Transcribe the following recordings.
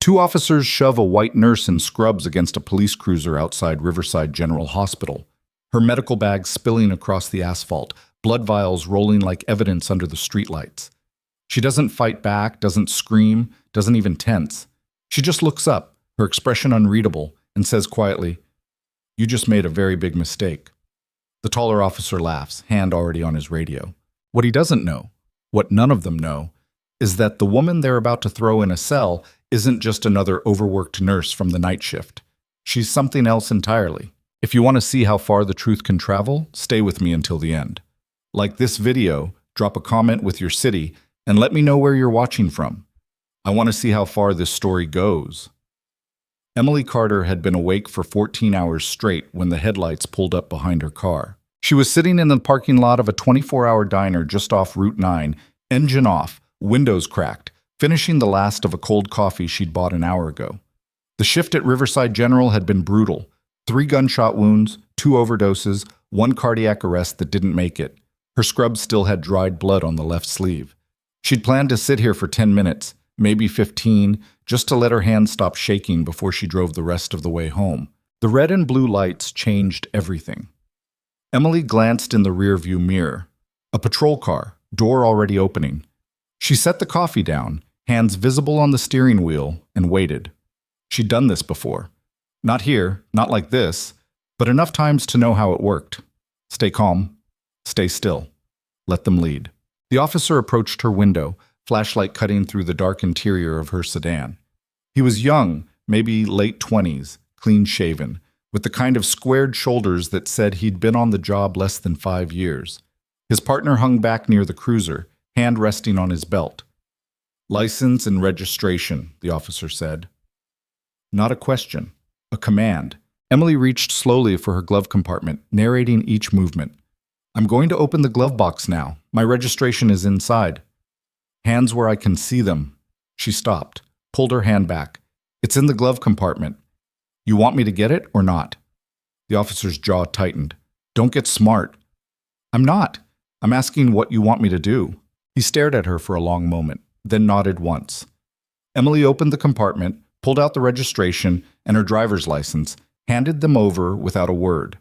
Two officers shove a white nurse in scrubs against a police cruiser outside Riverside General Hospital, her medical bag spilling across the asphalt, blood vials rolling like evidence under the streetlights. She doesn't fight back, doesn't scream, doesn't even tense. She just looks up, her expression unreadable, and says quietly, "You just made a very big mistake." The taller officer laughs, hand already on his radio. What he doesn't know, what none of them know, is that the woman they're about to throw in a cell isn't just another overworked nurse from the night shift. She's something else entirely. If you want to see how far the truth can travel, stay with me until the end. Like this video, drop a comment with your city, and let me know where you're watching from. I want to see how far this story goes. Emily Carter had been awake for 14 hours straight when the headlights pulled up behind her car. She was sitting in the parking lot of a 24-hour diner just off Route 9, engine off, windows cracked, finishing the last of a cold coffee she'd bought an hour ago. The shift at Riverside General had been brutal. 3 gunshot wounds, 2 overdoses, 1 cardiac arrest that didn't make it. Her scrubs still had dried blood on the left sleeve. She'd planned to sit here for 10 minutes, maybe 15, just to let her hands stop shaking before she drove the rest of the way home. The red and blue lights changed everything. Emily glanced in the rearview mirror. A patrol car, door already opening. She set the coffee down, hands visible on the steering wheel, and waited. She'd done this before. Not here, not like this, but enough times to know how it worked. Stay calm. Stay still. Let them lead. The officer approached her window, flashlight cutting through the dark interior of her sedan. He was young, maybe late 20s, clean-shaven, with the kind of squared shoulders that said he'd been on the job less than 5 years. His partner hung back near the cruiser, hand resting on his belt. "License and registration," the officer said. Not a question, a command. Emily reached slowly for her glove compartment, narrating each movement. "I'm going to open the glove box now. My registration is inside." "Hands where I can see them." She stopped, pulled her hand back. "It's in the glove compartment. You want me to get it or not?" The officer's jaw tightened. "Don't get smart." "I'm not. I'm asking what you want me to do." He stared at her for a long moment, then nodded once. Emily opened the compartment, pulled out the registration and her driver's license, handed them over without a word.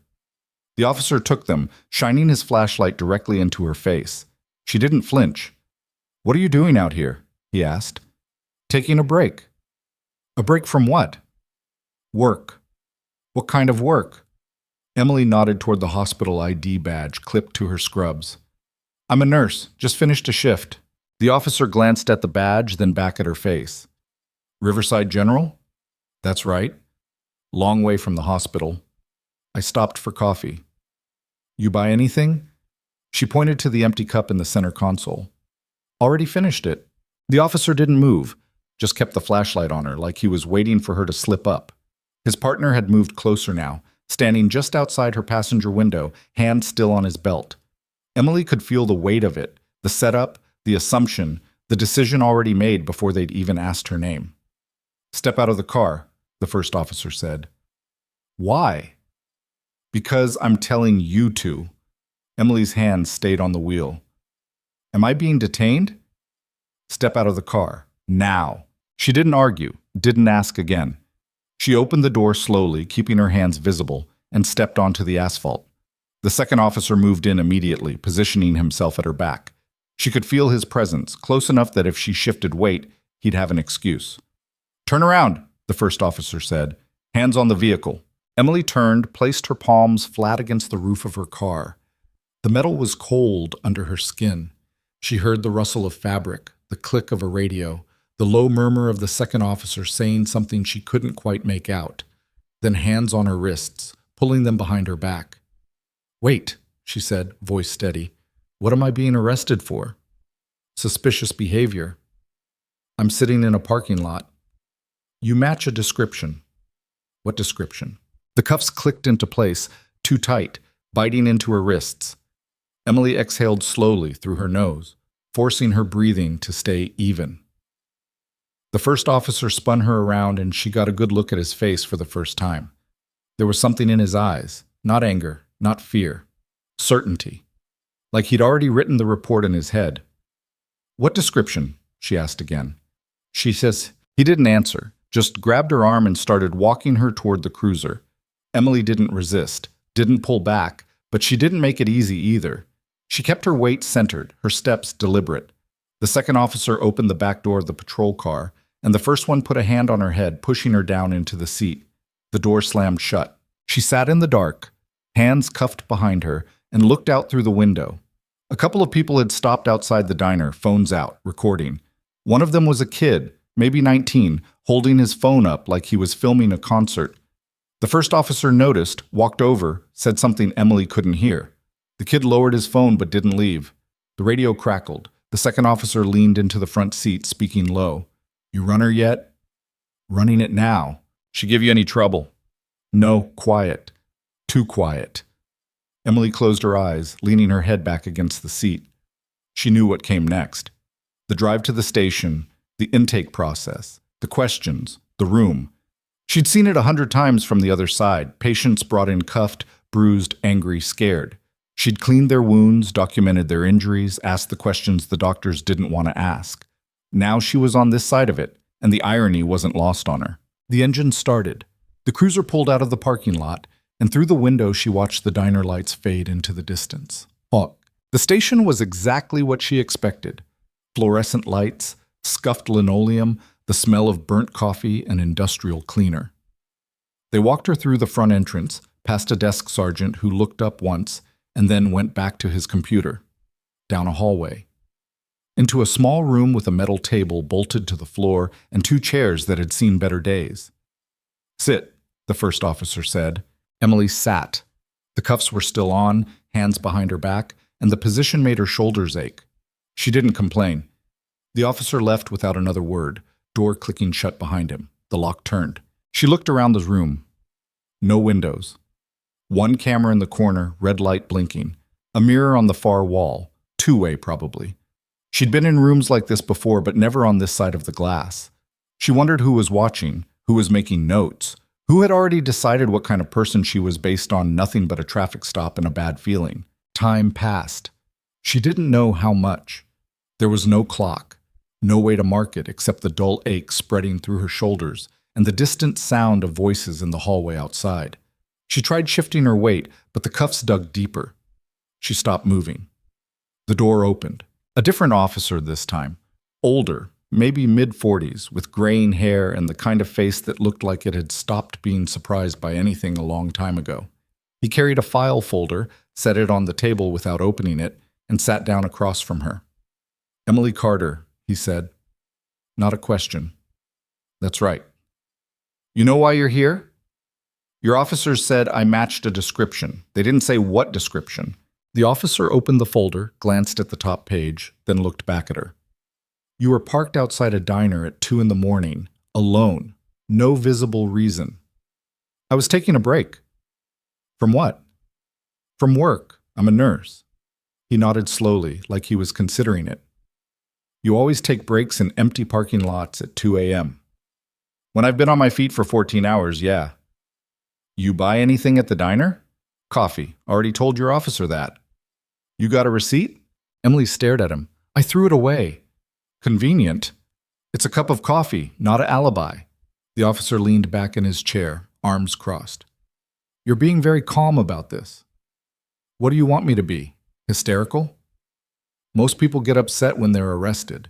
The officer took them, shining his flashlight directly into her face. She didn't flinch. "What are you doing out here?" he asked. "Taking a break." "A break from what?" "Work." "What kind of work?" Emily nodded toward the hospital ID badge clipped to her scrubs. "I'm a nurse, just finished a shift." The officer glanced at the badge, then back at her face. "Riverside General?" "That's right. Long way from the hospital. I stopped for coffee." "You buy anything?" She pointed to the empty cup in the center console. "Already finished it." The officer didn't move, just kept the flashlight on her like he was waiting for her to slip up. His partner had moved closer now, standing just outside her passenger window, hand still on his belt. Emily could feel the weight of it, the setup, the assumption, the decision already made before they'd even asked her name. "Step out of the car," the first officer said. "Why?" "Because I'm telling you to." Emily's hand stayed on the wheel. "Am I being detained?" "Step out of the car. Now." She didn't argue, didn't ask again. She opened the door slowly, keeping her hands visible, and stepped onto the asphalt. The second officer moved in immediately, positioning himself at her back. She could feel his presence, close enough that if she shifted weight, he'd have an excuse. "Turn around," the first officer said. "Hands on the vehicle." Emily turned, placed her palms flat against the roof of her car. The metal was cold under her skin. She heard the rustle of fabric, the click of a radio, the low murmur of the second officer saying something she couldn't quite make out. Then hands on her wrists, pulling them behind her back. "Wait," she said, voice steady. "What am I being arrested for?" "Suspicious behavior." "I'm sitting in a parking lot." "You match a description." "What description?" The cuffs clicked into place, too tight, biting into her wrists. Emily exhaled slowly through her nose, forcing her breathing to stay even. The first officer spun her around and she got a good look at his face for the first time. There was something in his eyes, not anger, not fear, certainty. Like he'd already written the report in his head. "What description?" she asked again. She says, he didn't answer, just grabbed her arm and started walking her toward the cruiser. Emily didn't resist, didn't pull back, but she didn't make it easy either. She kept her weight centered, her steps deliberate. The second officer opened the back door of the patrol car, and the first one put a hand on her head, pushing her down into the seat. The door slammed shut. She sat in the dark, hands cuffed behind her, and looked out through the window. A couple of people had stopped outside the diner, phones out, recording. One of them was a kid, maybe 19, holding his phone up like he was filming a concert. The first officer noticed, walked over, said something Emily couldn't hear. The kid lowered his phone but didn't leave. The radio crackled. The second officer leaned into the front seat, speaking low. "You run her yet?" "Running it now." "She give you any trouble?" "No, quiet. Too quiet." Emily closed her eyes, leaning her head back against the seat. She knew what came next. The drive to the station, the intake process, the questions, the room. She'd seen it 100 times from the other side, patients brought in cuffed, bruised, angry, scared. She'd cleaned their wounds, documented their injuries, asked the questions the doctors didn't want to ask. Now she was on this side of it, and the irony wasn't lost on her. The engine started. The cruiser pulled out of the parking lot, and through the window she watched the diner lights fade into the distance. The station was exactly what she expected. Fluorescent lights, scuffed linoleum, the smell of burnt coffee and industrial cleaner. They walked her through the front entrance, past a desk sergeant who looked up once and then went back to his computer, down a hallway, into a small room with a metal table bolted to the floor and 2 chairs that had seen better days. "Sit," the first officer said. Emily sat. The cuffs were still on, hands behind her back, and the position made her shoulders ache. She didn't complain. The officer left without another word, door clicking shut behind him. The lock turned. She looked around the room. No windows. 1 camera in the corner, red light blinking. A mirror on the far wall, 2-way probably. She'd been in rooms like this before, but never on this side of the glass. She wondered who was watching, who was making notes, who had already decided what kind of person she was based on nothing but a traffic stop and a bad feeling. Time passed. She didn't know how much. There was no clock, no way to mark it except the dull ache spreading through her shoulders and the distant sound of voices in the hallway outside. She tried shifting her weight, but the cuffs dug deeper. She stopped moving. The door opened. A different officer this time. Older, maybe mid-40s, with graying hair and the kind of face that looked like it had stopped being surprised by anything a long time ago. He carried a file folder, set it on the table without opening it, and sat down across from her. "Emily Carter," he said. "Not a question." "That's right." "You know why you're here?" "Your officers said I matched a description. They didn't say what description." The officer opened the folder, glanced at the top page, then looked back at her. "You were parked outside a diner at 2 a.m, alone. No visible reason." "I was taking a break." "From what?" "From work. I'm a nurse." He nodded slowly, like he was considering it. "You always take breaks in empty parking lots at 2 a.m. "When I've been on my feet for 14 hours, yeah." "You buy anything at the diner?" "Coffee. Already told your officer that." "You got a receipt?" Emily stared at him. "I threw it away." "Convenient. It's a cup of coffee, not an alibi." The officer leaned back in his chair, arms crossed. "You're being very calm about this." "What do you want me to be? Hysterical?" "Most people get upset when they're arrested."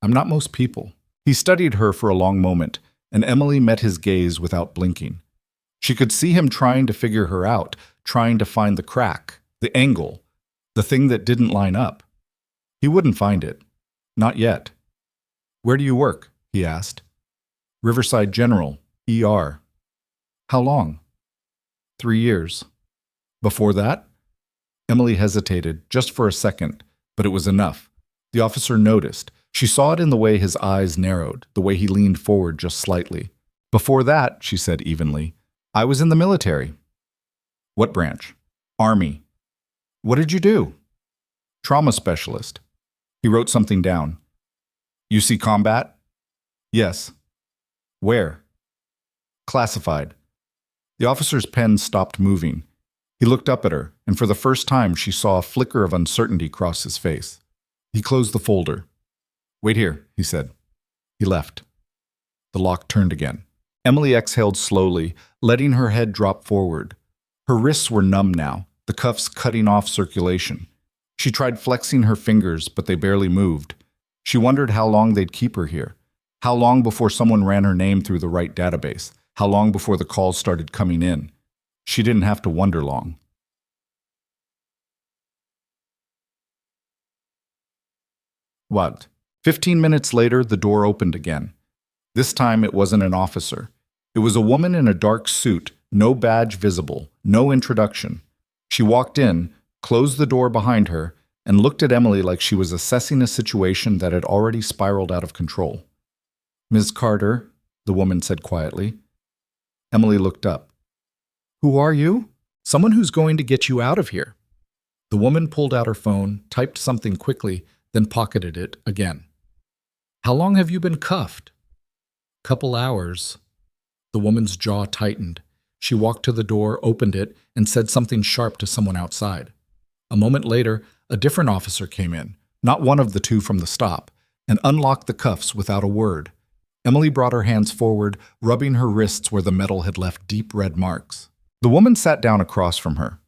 "I'm not most people." He studied her for a long moment, and Emily met his gaze without blinking. She could see him trying to figure her out, trying to find the crack, the angle, the thing that didn't line up. He wouldn't find it. Not yet. "Where do you work?" he asked. "Riverside General, ER." "How long?" 3 years. "Before that?" Emily hesitated, just for a second, but it was enough. The officer noticed. She saw it in the way his eyes narrowed, the way he leaned forward just slightly. "Before that," she said evenly, "I was in the military." "What branch?" "Army." "What did you do?" "Trauma specialist." He wrote something down. "You see combat?" "Yes." "Where?" "Classified." The officer's pen stopped moving. He looked up at her, and for the first time she saw a flicker of uncertainty cross his face. He closed the folder. "Wait here," he said. He left. The lock turned again. Emily exhaled slowly, letting her head drop forward. Her wrists were numb now, the cuffs cutting off circulation. She tried flexing her fingers, but they barely moved. She wondered how long they'd keep her here. How long before someone ran her name through the right database? How long before the calls started coming in? She didn't have to wonder long. What? 15 minutes later, the door opened again. This time it wasn't an officer. It was a woman in a dark suit, no badge visible, no introduction. She walked in, closed the door behind her, and looked at Emily like she was assessing a situation that had already spiraled out of control. "Ms. Carter," the woman said quietly. Emily looked up. "Who are you?" "Someone who's going to get you out of here." The woman pulled out her phone, typed something quickly, then pocketed it again. "How long have you been cuffed?" "Couple hours." The woman's jaw tightened. She walked to the door, opened it, and said something sharp to someone outside. A moment later, a different officer came in, not one of the two from the stop, and unlocked the cuffs without a word. Emily brought her hands forward, rubbing her wrists where the metal had left deep red marks. The woman sat down across from her.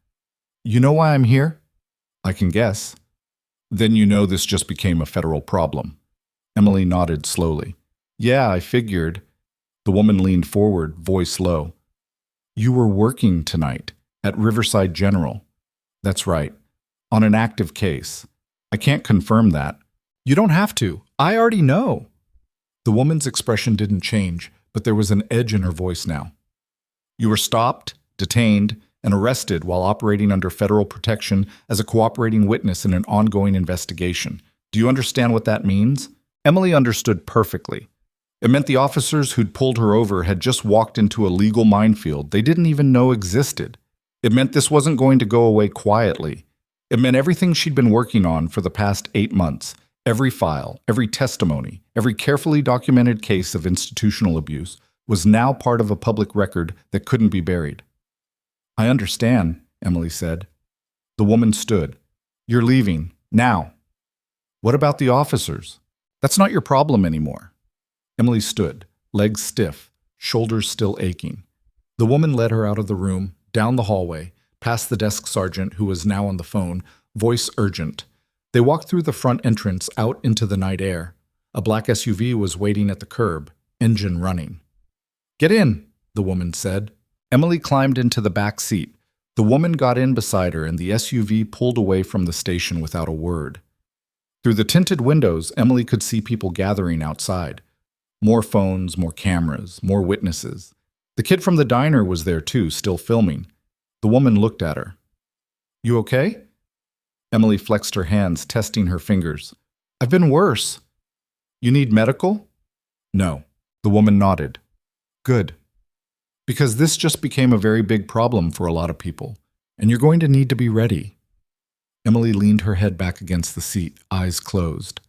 "You know why I'm here?" "I can guess." "Then you know this just became a federal problem." Emily nodded slowly. "Yeah, I figured." The woman leaned forward, voice low. "You were working tonight at Riverside General." "That's right. On an active case. I can't confirm that." "You don't have to. I already know." The woman's expression didn't change, but there was an edge in her voice now. "You were stopped, detained, and arrested while operating under federal protection as a cooperating witness in an ongoing investigation. Do you understand what that means?" Emily understood perfectly. It meant the officers who'd pulled her over had just walked into a legal minefield they didn't even know existed. It meant this wasn't going to go away quietly. It meant everything she'd been working on for the past 8 months, every file, every testimony, every carefully documented case of institutional abuse, was now part of a public record that couldn't be buried. "I understand," Emily said. The woman stood. "You're leaving, now." "What about the officers?" "That's not your problem anymore." Emily stood, legs stiff, shoulders still aching. The woman led her out of the room, down the hallway, past the desk sergeant who was now on the phone, voice urgent. They walked through the front entrance out into the night air. A black SUV was waiting at the curb, engine running. "Get in," the woman said. Emily climbed into the back seat. The woman got in beside her and the SUV pulled away from the station without a word. Through the tinted windows, Emily could see people gathering outside. More phones, more cameras, more witnesses. The kid from the diner was there too, still filming. The woman looked at her. "You okay?" Emily flexed her hands, testing her fingers. "I've been worse." "You need medical?" "No." The woman nodded. "Good. Because this just became a very big problem for a lot of people, and you're going to need to be ready." Emily leaned her head back against the seat, eyes closed.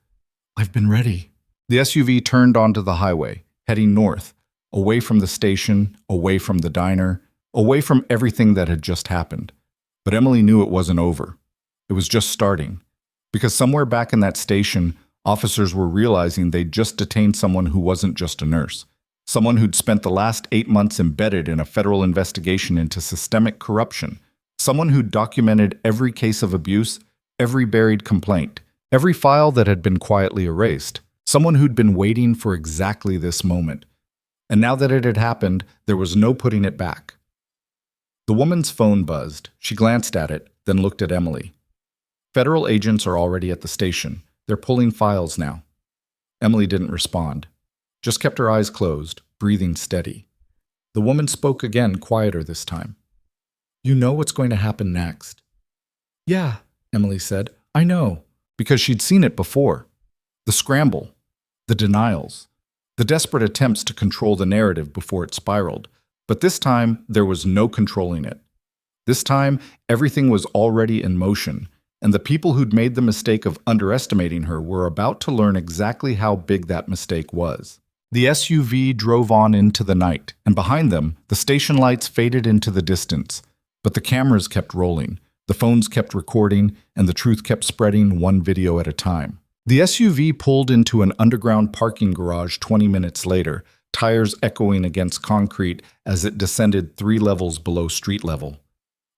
"I've been ready." The SUV turned onto the highway, heading north, away from the station, away from the diner, away from everything that had just happened. But Emily knew it wasn't over. It was just starting. Because somewhere back in that station, officers were realizing they'd just detained someone who wasn't just a nurse. Someone who'd spent the last 8 months embedded in a federal investigation into systemic corruption. Someone who'd documented every case of abuse, every buried complaint, every file that had been quietly erased. Someone who'd been waiting for exactly this moment. And now that it had happened, there was no putting it back. The woman's phone buzzed. She glanced at it, then looked at Emily. Federal agents are already at the station. They're pulling files now. Emily didn't respond. Just kept her eyes closed, breathing steady. The woman spoke again, quieter this time. "You know what's going to happen next." "Yeah," Emily said. "I know." Because she'd seen it before. The scramble, the denials, the desperate attempts to control the narrative before it spiraled. But this time, there was no controlling it. This time, everything was already in motion, and the people who'd made the mistake of underestimating her were about to learn exactly how big that mistake was. The SUV drove on into the night, and behind them, the station lights faded into the distance. But the cameras kept rolling, the phones kept recording, and the truth kept spreading one video at a time. The SUV pulled into an underground parking garage 20 minutes later, tires echoing against concrete as it descended 3 levels below street level.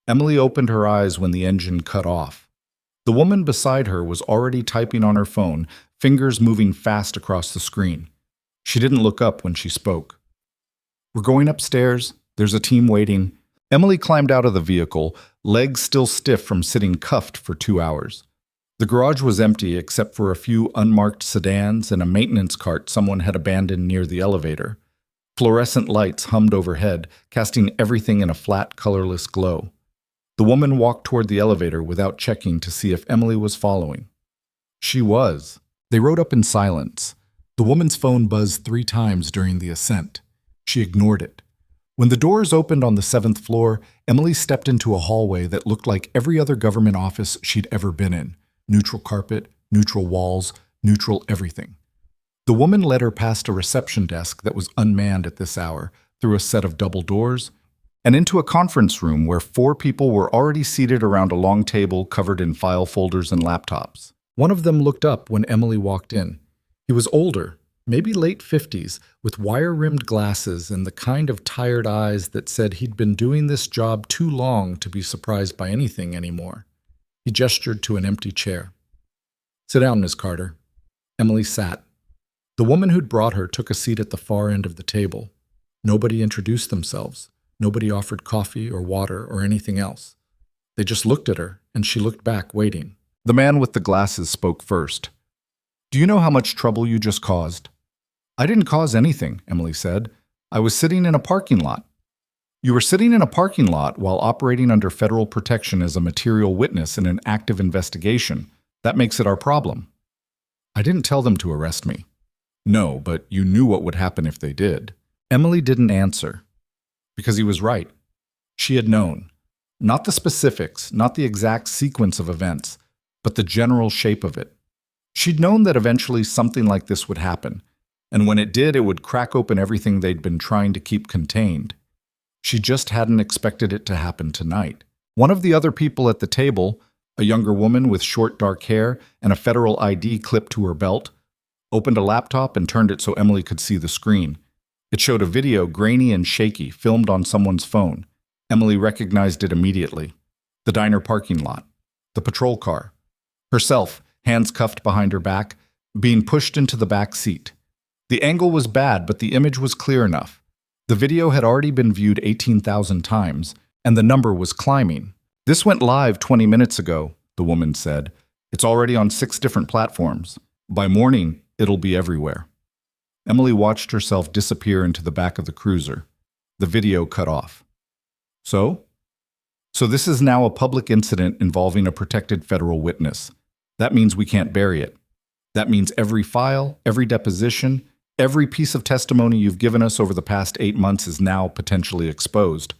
Emily opened her eyes when the engine cut off. The woman beside her was already typing on her phone, fingers moving fast across the screen. She didn't look up when she spoke. "We're going upstairs. There's a team waiting." Emily climbed out of the vehicle, legs still stiff from sitting cuffed for 2 hours. The garage was empty except for a few unmarked sedans and a maintenance cart someone had abandoned near the elevator. Fluorescent lights hummed overhead, casting everything in a flat, colorless glow. The woman walked toward the elevator without checking to see if Emily was following. She was. They rode up in silence. The woman's phone buzzed 3 times during the ascent. She ignored it. When the doors opened on the 7th floor, Emily stepped into a hallway that looked like every other government office she'd ever been in. Neutral carpet, neutral walls, neutral everything. The woman led her past a reception desk that was unmanned at this hour, through a set of double doors, and into a conference room where 4 people were already seated around a long table covered in file folders and laptops. One of them looked up when Emily walked in. He was older, maybe late 50s, with wire-rimmed glasses and the kind of tired eyes that said he'd been doing this job too long to be surprised by anything anymore. He gestured to an empty chair. "Sit down, Miss Carter." Emily sat. The woman who'd brought her took a seat at the far end of the table. Nobody introduced themselves. Nobody offered coffee or water or anything else. They just looked at her, and she looked back, waiting. The man with the glasses spoke first. "Do you know how much trouble you just caused?" "I didn't cause anything," Emily said. "I was sitting in a parking lot." "You were sitting in a parking lot while operating under federal protection as a material witness in an active investigation. That makes it our problem." "I didn't tell them to arrest me." "No, but you knew what would happen if they did." Emily didn't answer. Because he was right. She had known. Not the specifics, not the exact sequence of events, but the general shape of it. She'd known that eventually something like this would happen, and when it did, it would crack open everything they'd been trying to keep contained. She just hadn't expected it to happen tonight. One of the other people at the table, a younger woman with short dark hair and a federal ID clipped to her belt, opened a laptop and turned it so Emily could see the screen. It showed a video, grainy and shaky, filmed on someone's phone. Emily recognized it immediately. The diner parking lot. The patrol car. Herself, hands cuffed behind her back, being pushed into the back seat. The angle was bad, but the image was clear enough. The video had already been viewed 18,000 times, and the number was climbing. "This went live 20 minutes ago," the woman said. "It's already on 6 different platforms. By morning, it'll be everywhere." Emily watched herself disappear into the back of the cruiser. The video cut off. So this is now a public incident involving a protected federal witness. That means we can't bury it. That means every file, every deposition, every piece of testimony you've given us over the past 8 months is now potentially exposed.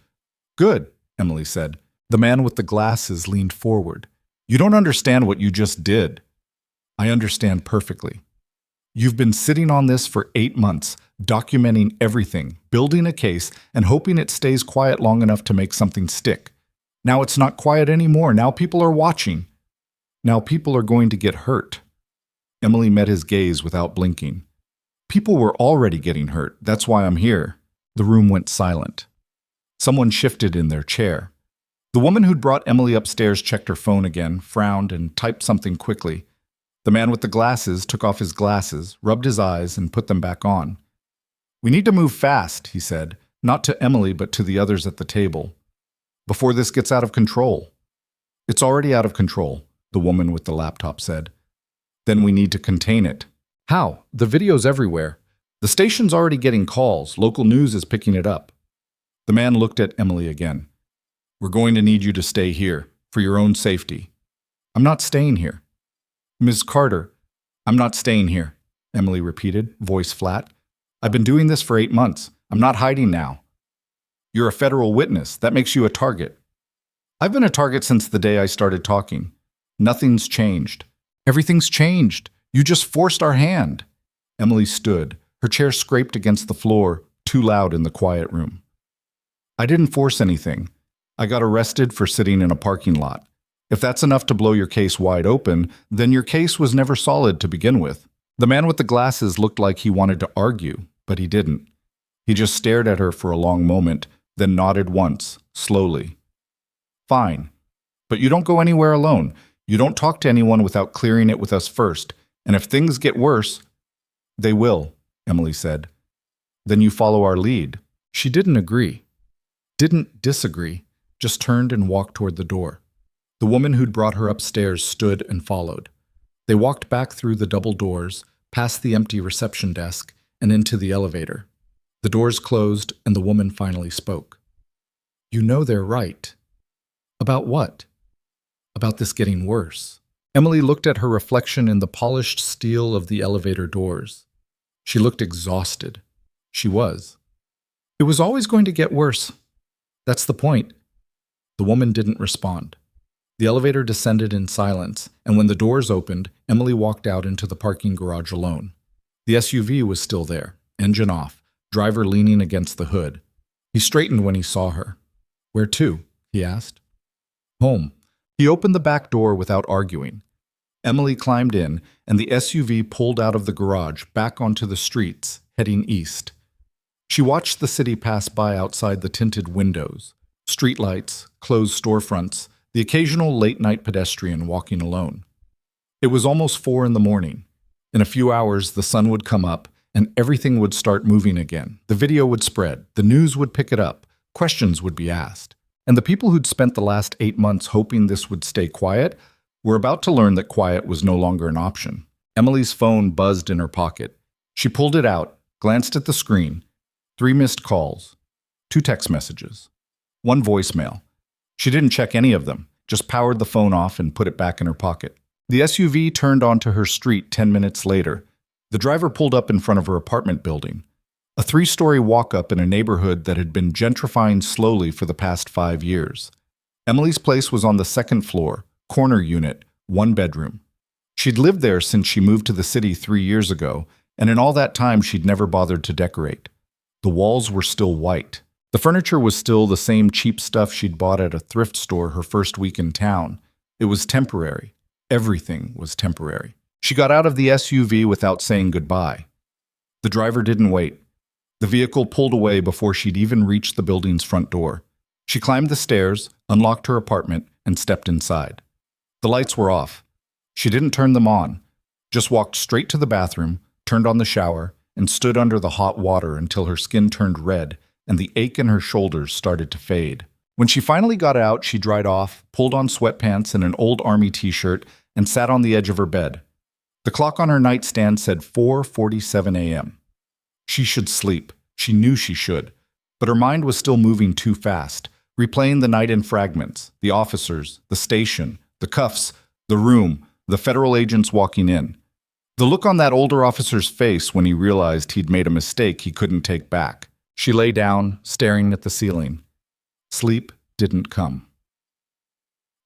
"Good," Emily said. The man with the glasses leaned forward. "You don't understand what you just did." "I understand perfectly. You've been sitting on this for 8 months, documenting everything, building a case, and hoping it stays quiet long enough to make something stick. Now it's not quiet anymore. Now people are watching. Now people are going to get hurt." Emily met his gaze without blinking. "People were already getting hurt. That's why I'm here." The room went silent. Someone shifted in their chair. The woman who'd brought Emily upstairs checked her phone again, frowned, and typed something quickly. The man with the glasses took off his glasses, rubbed his eyes, and put them back on. "We need to move fast," he said, not to Emily but to the others at the table. "Before this gets out of control." "It's already out of control," the woman with the laptop said. "Then we need to contain it." "How? The video's everywhere. The station's already getting calls. Local news is picking it up." The man looked at Emily again. "We're going to need you to stay here, for your own safety." "I'm not staying here." "Ms. Carter." "I'm not staying here," Emily repeated, voice flat. "I've been doing this for 8 months. I'm not hiding now." "You're a federal witness. That makes you a target." "I've been a target since the day I started talking. Nothing's changed." "Everything's changed. You just forced our hand." Emily stood. Her chair scraped against the floor, too loud in the quiet room. "I didn't force anything. I got arrested for sitting in a parking lot. If that's enough to blow your case wide open, then your case was never solid to begin with." The man with the glasses looked like he wanted to argue, but he didn't. He just stared at her for a long moment, then nodded once, slowly. Fine. But you don't go anywhere alone. You don't talk to anyone without clearing it with us first. And if things get worse, they will, Emily said. Then you follow our lead. She didn't agree. Didn't disagree, just turned and walked toward the door. The woman who'd brought her upstairs stood and followed. They walked back through the double doors, past the empty reception desk, and into the elevator. The doors closed, and the woman finally spoke. You know they're right. About what? About this getting worse. Emily looked at her reflection in the polished steel of the elevator doors. She looked exhausted. She was. It was always going to get worse. That's the point. The woman didn't respond. The elevator descended in silence, and when the doors opened, Emily walked out into the parking garage alone. The SUV was still there, engine off, driver leaning against the hood. He straightened when he saw her. Where to? He asked. Home. He opened the back door without arguing. Emily climbed in, and the SUV pulled out of the garage back onto the streets, heading east. She watched the city pass by outside the tinted windows, streetlights, closed storefronts, the occasional late-night pedestrian walking alone. It was almost 4 a.m. In a few hours, the sun would come up, and everything would start moving again. The video would spread, the news would pick it up, questions would be asked. And the people who'd spent the last 8 months hoping this would stay quiet were about to learn that quiet was no longer an option. Emily's phone buzzed in her pocket. She pulled it out, glanced at the screen. 3 missed calls, 2 text messages, 1 voicemail. She didn't check any of them, just powered the phone off and put it back in her pocket. The SUV turned onto her street 10 minutes later. The driver pulled up in front of her apartment building, a 3-story walk-up in a neighborhood that had been gentrifying slowly for the past 5 years. Emily's place was on the 2nd floor, corner unit, 1 bedroom. She'd lived there since she moved to the city 3 years ago, and in all that time she'd never bothered to decorate. The walls were still white. The furniture was still the same cheap stuff she'd bought at a thrift store her first week in town. It was temporary. Everything was temporary. She got out of the SUV without saying goodbye. The driver didn't wait. The vehicle pulled away before she'd even reached the building's front door. She climbed the stairs, unlocked her apartment, and stepped inside. The lights were off. She didn't turn them on, just walked straight to the bathroom, turned on the shower, and stood under the hot water until her skin turned red and the ache in her shoulders started to fade. When she finally got out, she dried off, pulled on sweatpants and an old army t-shirt, and sat on the edge of her bed. The clock on her nightstand said 4:47 a.m. She should sleep. She knew she should. But her mind was still moving too fast, replaying the night in fragments, the officers, the station, the cuffs, the room, the federal agents walking in. The look on that older officer's face when he realized he'd made a mistake he couldn't take back. She lay down, staring at the ceiling. Sleep didn't come.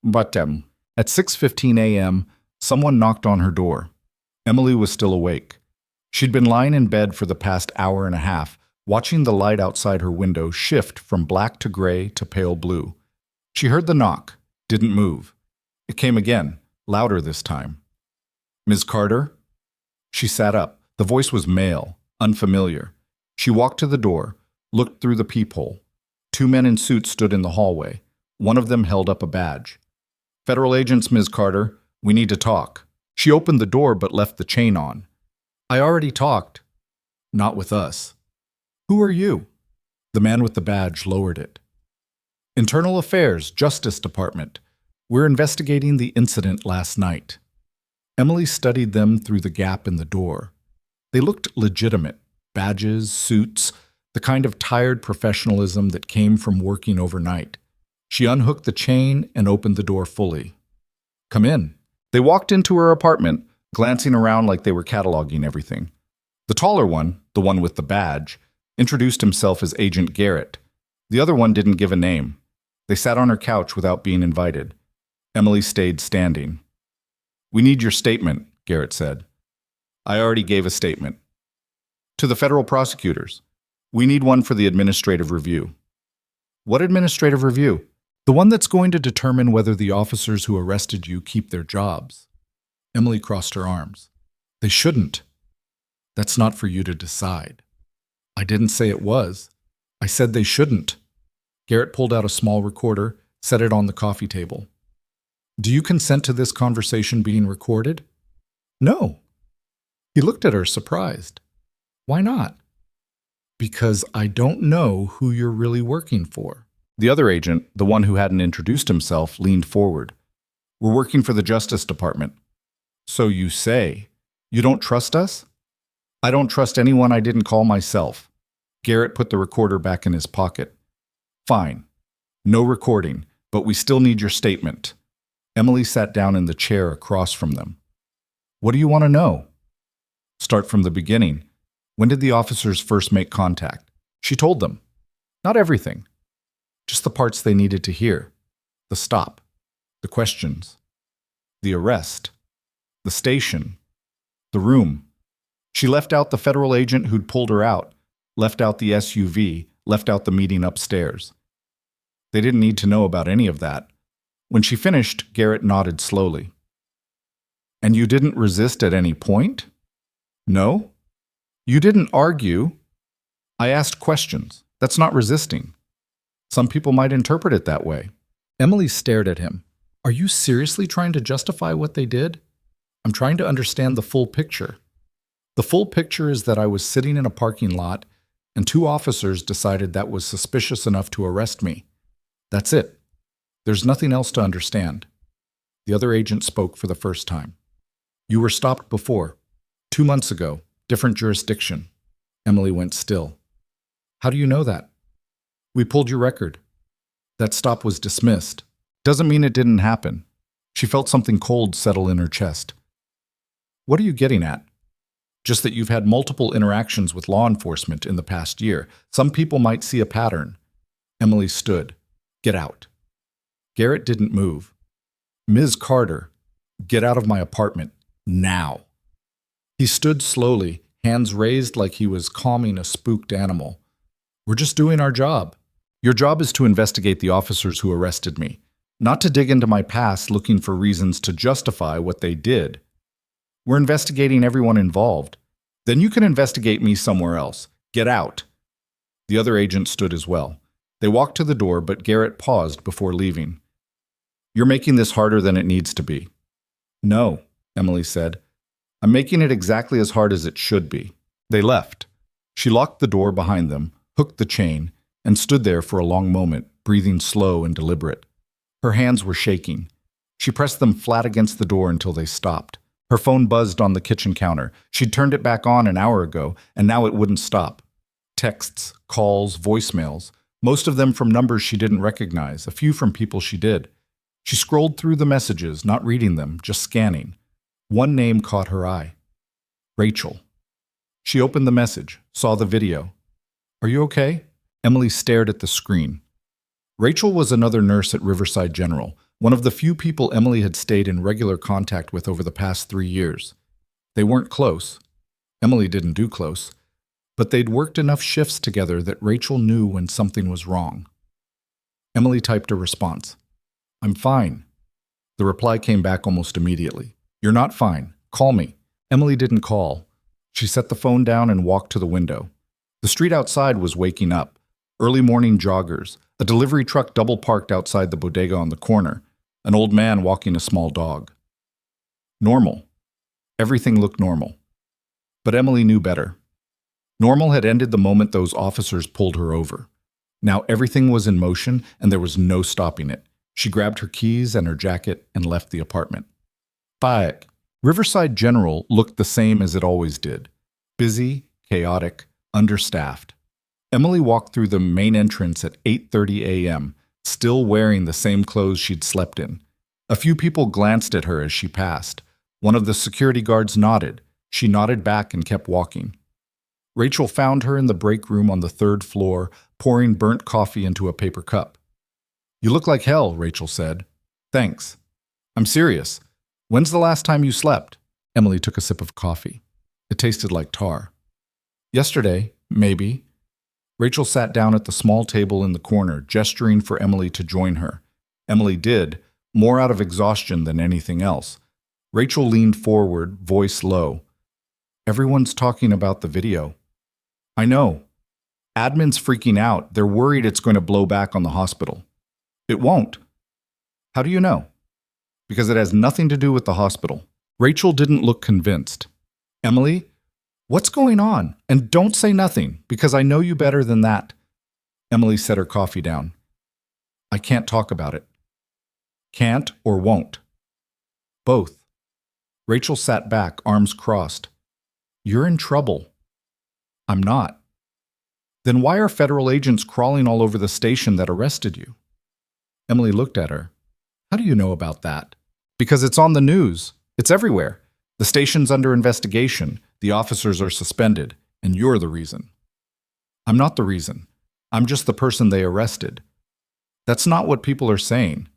But at 6:15 a.m., someone knocked on her door. Emily was still awake. She'd been lying in bed for the past hour and a half, watching the light outside her window shift from black to gray to pale blue. She heard the knock, didn't move. It came again, louder this time. Ms. Carter? She sat up. The voice was male, unfamiliar. She walked to the door, looked through the peephole. 2 men in suits stood in the hallway. One of them held up a badge. Federal agents, Ms. Carter. We need to talk. She opened the door but left the chain on. I already talked. Not with us. Who are you? The man with the badge lowered it. Internal Affairs, Justice Department. We're investigating the incident last night. Emily studied them through the gap in the door. They looked legitimate. Badges, suits, the kind of tired professionalism that came from working overnight. She unhooked the chain and opened the door fully. Come in. They walked into her apartment, glancing around like they were cataloging everything. The taller one, the one with the badge, introduced himself as Agent Garrett. The other one didn't give a name. They sat on her couch without being invited. Emily stayed standing. We need your statement, Garrett said. I already gave a statement. To the federal prosecutors. We need one for the administrative review. What administrative review? The one that's going to determine whether the officers who arrested you keep their jobs. Emily crossed her arms. They shouldn't. That's not for you to decide. I didn't say it was. I said they shouldn't. Garrett pulled out a small recorder, set it on the coffee table. Do you consent to this conversation being recorded? No. He looked at her, surprised. Why not? Because I don't know who you're really working for. The other agent, the one who hadn't introduced himself, leaned forward. We're working for the Justice Department. So you say. You don't trust us? I don't trust anyone I didn't call myself. Garrett put the recorder back in his pocket. Fine. No recording, but we still need your statement. Emily sat down in the chair across from them. What do you want to know? Start from the beginning. When did the officers first make contact? She told them. Not everything. Just the parts they needed to hear. The stop. The questions. The arrest. The station. The room. She left out the federal agent who'd pulled her out, left out the SUV, left out the meeting upstairs. They didn't need to know about any of that. When she finished, Garrett nodded slowly. And you didn't resist at any point? No? You didn't argue. I asked questions. That's not resisting. Some people might interpret it that way. Emily stared at him. Are you seriously trying to justify what they did? I'm trying to understand the full picture. The full picture is that I was sitting in a parking lot and two officers decided that was suspicious enough to arrest me. That's it. There's nothing else to understand. The other agent spoke for the first time. You were stopped before. 2 months ago. Different jurisdiction. Emily went still. How do you know that? We pulled your record. That stop was dismissed. Doesn't mean it didn't happen. She felt something cold settle in her chest. What are you getting at? Just that you've had multiple interactions with law enforcement in the past year. Some people might see a pattern. Emily stood. Get out. Garrett didn't move. Ms. Carter, get out of my apartment. Now. He stood slowly, hands raised like he was calming a spooked animal. We're just doing our job. Your job is to investigate the officers who arrested me, not to dig into my past looking for reasons to justify what they did. We're investigating everyone involved. Then you can investigate me somewhere else. Get out. The other agent stood as well. They walked to the door, but Garrett paused before leaving. You're making this harder than it needs to be. No, Emily said. I'm making it exactly as hard as it should be. They left. She locked the door behind them, hooked the chain, and stood there for a long moment, breathing slow and deliberate. Her hands were shaking. She pressed them flat against the door until they stopped. Her phone buzzed on the kitchen counter. She'd turned it back on an hour ago, and now it wouldn't stop. Texts, calls, voicemails, most of them from numbers she didn't recognize, a few from people she did. She scrolled through the messages, not reading them, just scanning. One name caught her eye. Rachel. She opened the message, saw the video. Are you okay? Emily stared at the screen. Rachel was another nurse at Riverside General, one of the few people Emily had stayed in regular contact with over the past 3 years. They weren't close. Emily didn't do close. But they'd worked enough shifts together that Rachel knew when something was wrong. Emily typed a response. I'm fine. The reply came back almost immediately. You're not fine. Call me. Emily didn't call. She set the phone down and walked to the window. The street outside was waking up. Early morning joggers, a delivery truck double parked outside the bodega on the corner, an old man walking a small dog. Normal. Everything looked normal. But Emily knew better. Normal had ended the moment those officers pulled her over. Now everything was in motion and there was no stopping it. She grabbed her keys and her jacket and left the apartment. Back. Riverside General looked the same as it always did. Busy, chaotic, understaffed. Emily walked through the main entrance at 8:30 a.m., still wearing the same clothes she'd slept in. A few people glanced at her as she passed. One of the security guards nodded. She nodded back and kept walking. Rachel found her in the break room on the 3rd floor, pouring burnt coffee into a paper cup. You look like hell, Rachel said. Thanks. I'm serious. When's the last time you slept? Emily took a sip of coffee. It tasted like tar. Yesterday, maybe. Rachel sat down at the small table in the corner, gesturing for Emily to join her. Emily did, more out of exhaustion than anything else. Rachel leaned forward, voice low. Everyone's talking about the video. I know. Admin's freaking out. They're worried it's going to blow back on the hospital. It won't. How do you know? Because it has nothing to do with the hospital. Rachel didn't look convinced. Emily, what's going on? And don't say nothing, because I know you better than that. Emily set her coffee down. I can't talk about it. Can't or won't? Both. Rachel sat back, arms crossed. You're in trouble. I'm not. Then why are federal agents crawling all over the station that arrested you? Emily looked at her. How do you know about that? Because it's on the news. It's everywhere. The station's under investigation. The officers are suspended. And you're the reason. I'm not the reason. I'm just the person they arrested. That's not what people are saying.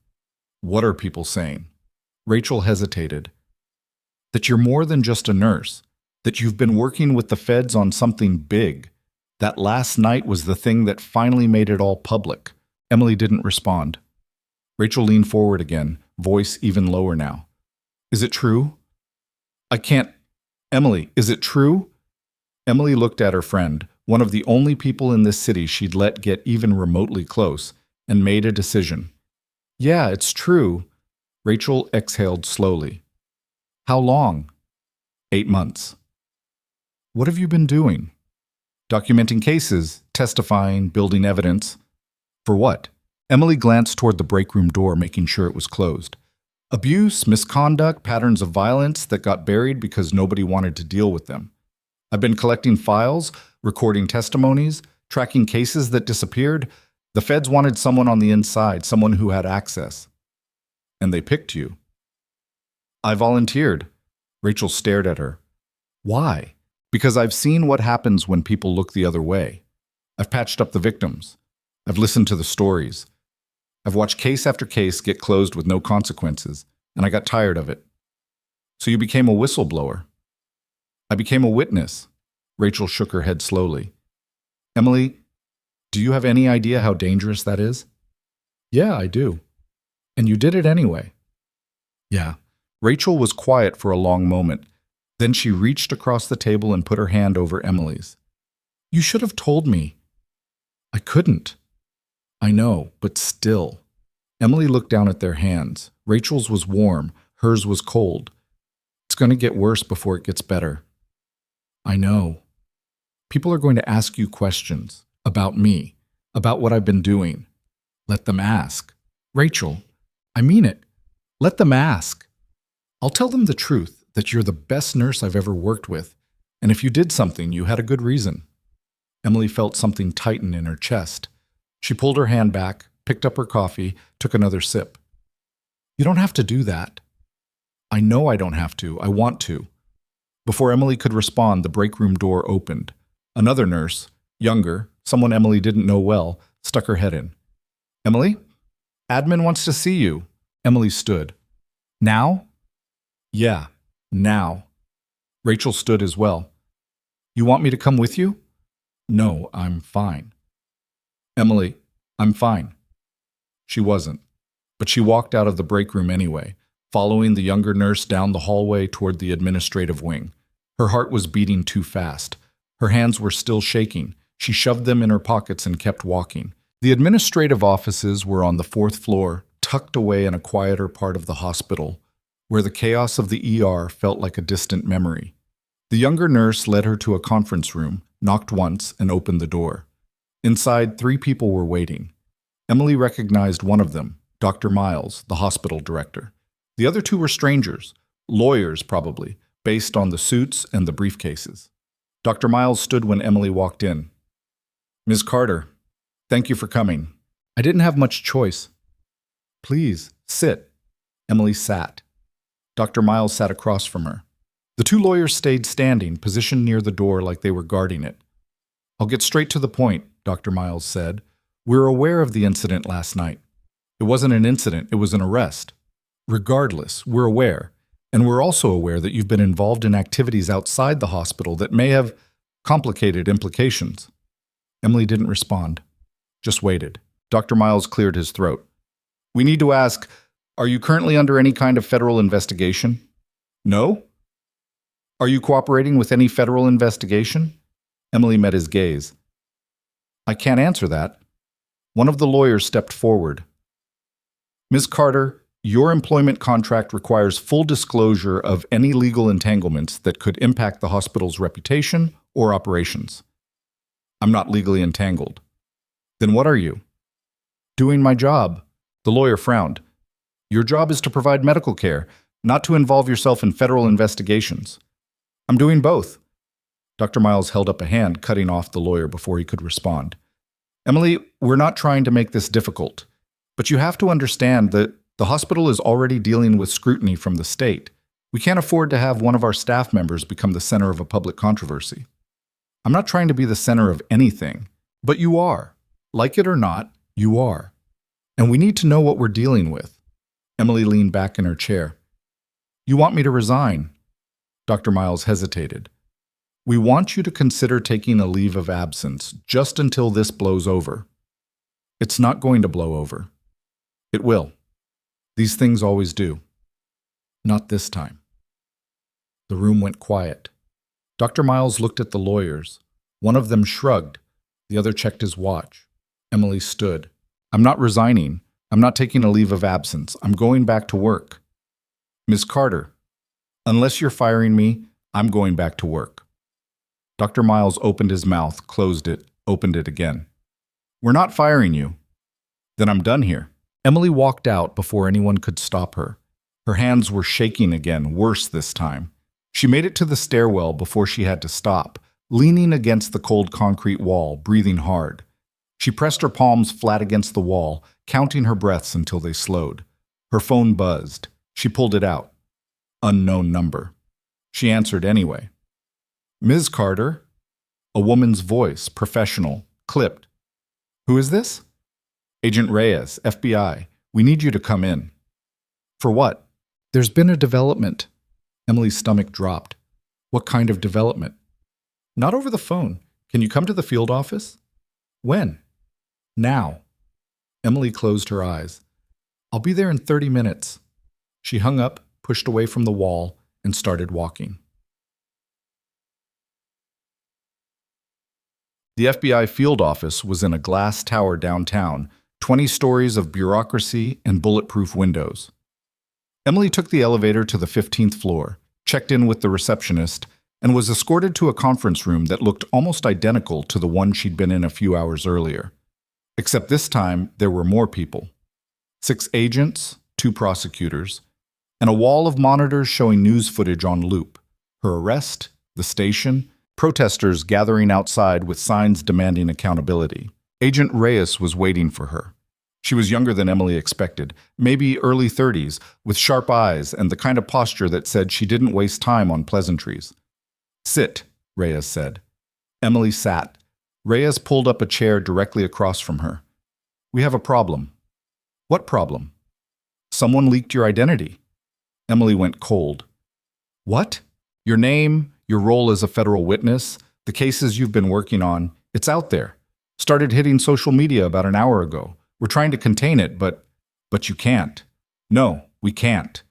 What are people saying? Rachel hesitated. That you're more than just a nurse. That you've been working with the feds on something big. That last night was the thing that finally made it all public. Emily didn't respond. Rachel leaned forward again, voice even lower now. Is it true? I can't. Emily, is it true? Emily looked at her friend, one of the only people in this city she'd let get even remotely close, and made a decision. Yeah, it's true. Rachel exhaled slowly. How long? 8 months. What have you been doing? Documenting cases, testifying, building evidence. For what? Emily glanced toward the break room door, making sure it was closed. Abuse, misconduct, patterns of violence that got buried because nobody wanted to deal with them. I've been collecting files, recording testimonies, tracking cases that disappeared. The feds wanted someone on the inside, someone who had access. And they picked you. I volunteered. Rachel stared at her. Why? Because I've seen what happens when people look the other way. I've patched up the victims. I've listened to the stories. I've watched case after case get closed with no consequences, and I got tired of it. So you became a whistleblower. I became a witness. Rachel shook her head slowly. Emily, do you have any idea how dangerous that is? Yeah, I do. And you did it anyway. Yeah. Rachel was quiet for a long moment. Then she reached across the table and put her hand over Emily's. You should have told me. I couldn't. I know, but still. Emily looked down at their hands. Rachel's was warm. Hers was cold. It's going to get worse before it gets better. I know. People are going to ask you questions about me, about what I've been doing. Let them ask. Rachel, I mean it. Let them ask. I'll tell them the truth, that you're the best nurse I've ever worked with, and if you did something, you had a good reason. Emily felt something tighten in her chest. She pulled her hand back, picked up her coffee, took another sip. You don't have to do that. I know I don't have to. I want to. Before Emily could respond, the break room door opened. Another nurse, younger, someone Emily didn't know well, stuck her head in. Emily? Admin wants to see you. Emily stood. Now? Yeah, now. Rachel stood as well. You want me to come with you? No, I'm fine. Emily, I'm fine. She wasn't, but she walked out of the break room anyway, following the younger nurse down the hallway toward the administrative wing. Her heart was beating too fast. Her hands were still shaking. She shoved them in her pockets and kept walking. The administrative offices were on the 4th floor, tucked away in a quieter part of the hospital, where the chaos of the ER felt like a distant memory. The younger nurse led her to a conference room, knocked once, and opened the door. Inside, 3 people were waiting. Emily recognized one of them, Dr. Miles, the hospital director. The other 2 were strangers, lawyers probably, based on the suits and the briefcases. Dr. Miles stood when Emily walked in. Ms. Carter, thank you for coming. I didn't have much choice. Please, sit. Emily sat. Dr. Miles sat across from her. The 2 lawyers stayed standing, positioned near the door like they were guarding it. I'll get straight to the point, Dr. Miles said. We're aware of the incident last night. It wasn't an incident, it was an arrest. Regardless, we're aware. And we're also aware that you've been involved in activities outside the hospital that may have complicated implications. Emily didn't respond, just waited. Dr. Miles cleared his throat. We need to ask, are you currently under any kind of federal investigation? No? Are you cooperating with any federal investigation? Emily met his gaze. I can't answer that. One of the lawyers stepped forward. Ms. Carter, your employment contract requires full disclosure of any legal entanglements that could impact the hospital's reputation or operations. I'm not legally entangled. Then what are you? Doing my job. The lawyer frowned. Your job is to provide medical care, not to involve yourself in federal investigations. I'm doing both. Dr. Miles held up a hand, cutting off the lawyer before he could respond. Emily, we're not trying to make this difficult, but you have to understand that the hospital is already dealing with scrutiny from the state. We can't afford to have one of our staff members become the center of a public controversy. I'm not trying to be the center of anything, but you are. Like it or not, you are. And we need to know what we're dealing with. Emily leaned back in her chair. You want me to resign? Dr. Miles hesitated. We want you to consider taking a leave of absence just until this blows over. It's not going to blow over. It will. These things always do. Not this time. The room went quiet. Dr. Miles looked at the lawyers. One of them shrugged. The other checked his watch. Emily stood. I'm not resigning. I'm not taking a leave of absence. I'm going back to work. Ms. Carter, unless you're firing me, I'm going back to work. Dr. Miles opened his mouth, closed it, opened it again. We're not firing you. Then I'm done here. Emily walked out before anyone could stop her. Her hands were shaking again, worse this time. She made it to the stairwell before she had to stop, leaning against the cold concrete wall, breathing hard. She pressed her palms flat against the wall, counting her breaths until they slowed. Her phone buzzed. She pulled it out. Unknown number. She answered anyway. Ms. Carter? A woman's voice, professional, clipped. Who is this? Agent Reyes, FBI. We need you to come in. For what? There's been a development. Emily's stomach dropped. What kind of development? Not over the phone. Can you come to the field office? When? Now. Emily closed her eyes. I'll be there in 30 minutes. She hung up, pushed away from the wall, and started walking. The FBI field office was in a glass tower downtown, 20 stories of bureaucracy and bulletproof windows. Emily took the elevator to the 15th floor, checked in with the receptionist, and was escorted to a conference room that looked almost identical to the one she'd been in a few hours earlier. Except this time, there were more people. 6 agents, 2 prosecutors, and a wall of monitors showing news footage on loop. Her arrest, the station, protesters gathering outside with signs demanding accountability. Agent Reyes was waiting for her. She was younger than Emily expected, maybe early 30s, with sharp eyes and the kind of posture that said she didn't waste time on pleasantries. Sit, Reyes said. Emily sat. Reyes pulled up a chair directly across from her. We have a problem. What problem? Someone leaked your identity. Emily went cold. What? Your name, your role as a federal witness, the cases you've been working on, it's out there. Started hitting social media about an hour ago. We're trying to contain it, but you can't. No, we can't.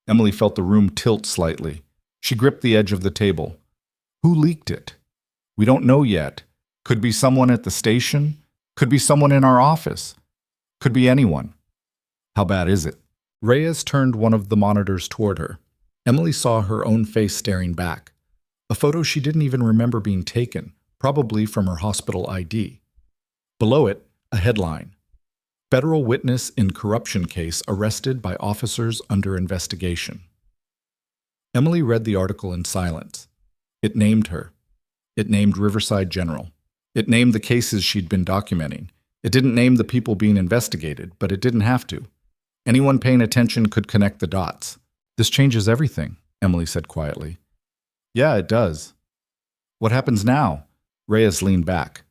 Emily felt the room tilt slightly. She gripped the edge of the table. Who leaked it? We don't know yet. Could be someone at the station. Could be someone in our office. Could be anyone. How bad is it? Reyes turned one of the monitors toward her. Emily saw her own face staring back. A photo she didn't even remember being taken, probably from her hospital ID. Below it, a headline. Federal witness in corruption case arrested by officers under investigation. Emily read the article in silence. It named her. It named Riverside General. It named the cases she'd been documenting. It didn't name the people being investigated, but it didn't have to. Anyone paying attention could connect the dots. This changes everything, Emily said quietly. Yeah, it does. What happens now? Reyes leaned back.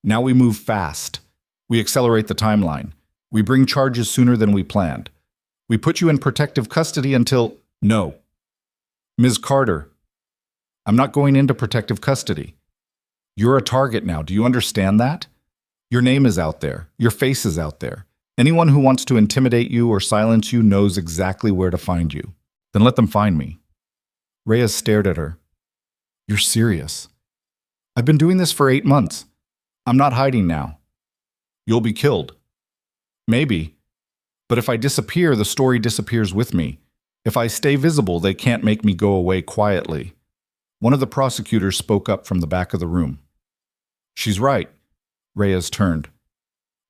Now we move fast. We accelerate the timeline. We bring charges sooner than we planned. We put you in protective custody until... No. Ms. Carter, I'm not going into protective custody. You're a target now. Do you understand that? Your name is out there. Your face is out there. Anyone who wants to intimidate you or silence you knows exactly where to find you. Then let them find me. Reyes stared at her. You're serious. I've been doing this for 8 months. I'm not hiding now. You'll be killed. Maybe. But if I disappear, the story disappears with me. If I stay visible, they can't make me go away quietly. One of the prosecutors spoke up from the back of the room. She's right. Reyes turned.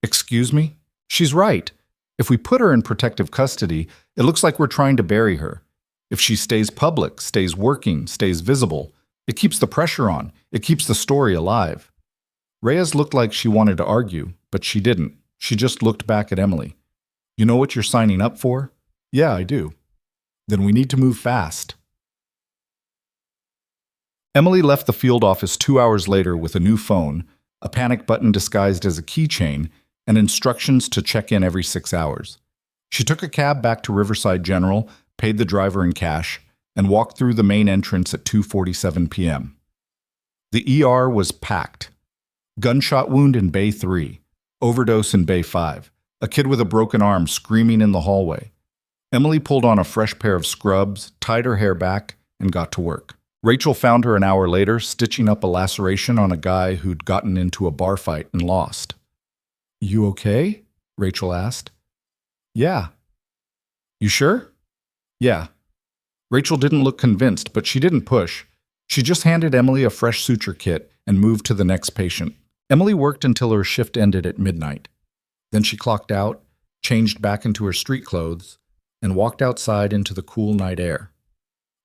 Excuse me? She's right. If we put her in protective custody, it looks like we're trying to bury her. If she stays public, stays working, stays visible, it keeps the pressure on. It keeps the story alive. Reyes looked like she wanted to argue, but she didn't. She just looked back at Emily. You know what you're signing up for? Yeah, I do. Then we need to move fast. Emily left the field office 2 hours later with a new phone, a panic button disguised as a keychain, and instructions to check in every 6 hours. She took a cab back to Riverside General, paid the driver in cash, and walked through the main entrance at 2:47 p.m. The ER was packed. Gunshot wound in Bay 3, overdose in Bay 5, a kid with a broken arm screaming in the hallway. Emily pulled on a fresh pair of scrubs, tied her hair back, and got to work. Rachel found her an hour later, stitching up a laceration on a guy who'd gotten into a bar fight and lost. You okay? Rachel asked. Yeah. You sure? Yeah. Rachel didn't look convinced, but she didn't push. She just handed Emily a fresh suture kit and moved to the next patient. Emily worked until her shift ended at midnight. Then she clocked out, changed back into her street clothes, and walked outside into the cool night air.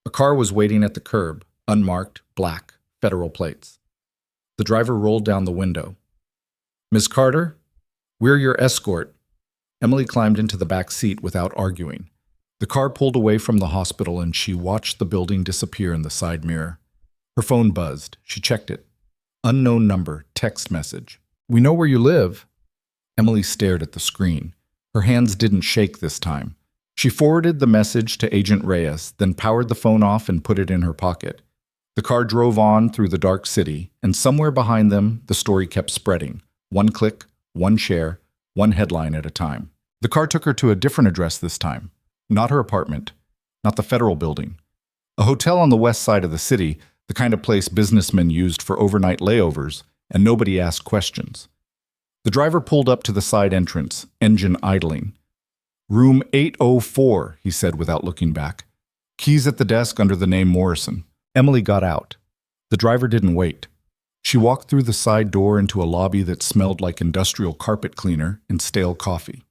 A car was waiting at the curb, unmarked, black, federal plates. The driver rolled down the window. Miss Carter, we're your escort. Emily climbed into the back seat without arguing. The car pulled away from the hospital and she watched the building disappear in the side mirror. Her phone buzzed. She checked it. Unknown number, text message. We know where you live. Emily stared at the screen. Her hands didn't shake this time. She forwarded the message to Agent Reyes, then powered the phone off and put it in her pocket. The car drove on through the dark city, and somewhere behind them, the story kept spreading. One click, one share, one headline at a time. The car took her to a different address this time. Not her apartment, not the federal building. A hotel on the west side of the city, the kind of place businessmen used for overnight layovers, and nobody asked questions. The driver pulled up to the side entrance, engine idling. Room 804, he said without looking back. Keys at the desk under the name Morrison. Emily got out. The driver didn't wait. She walked through the side door into a lobby that smelled like industrial carpet cleaner and stale coffee.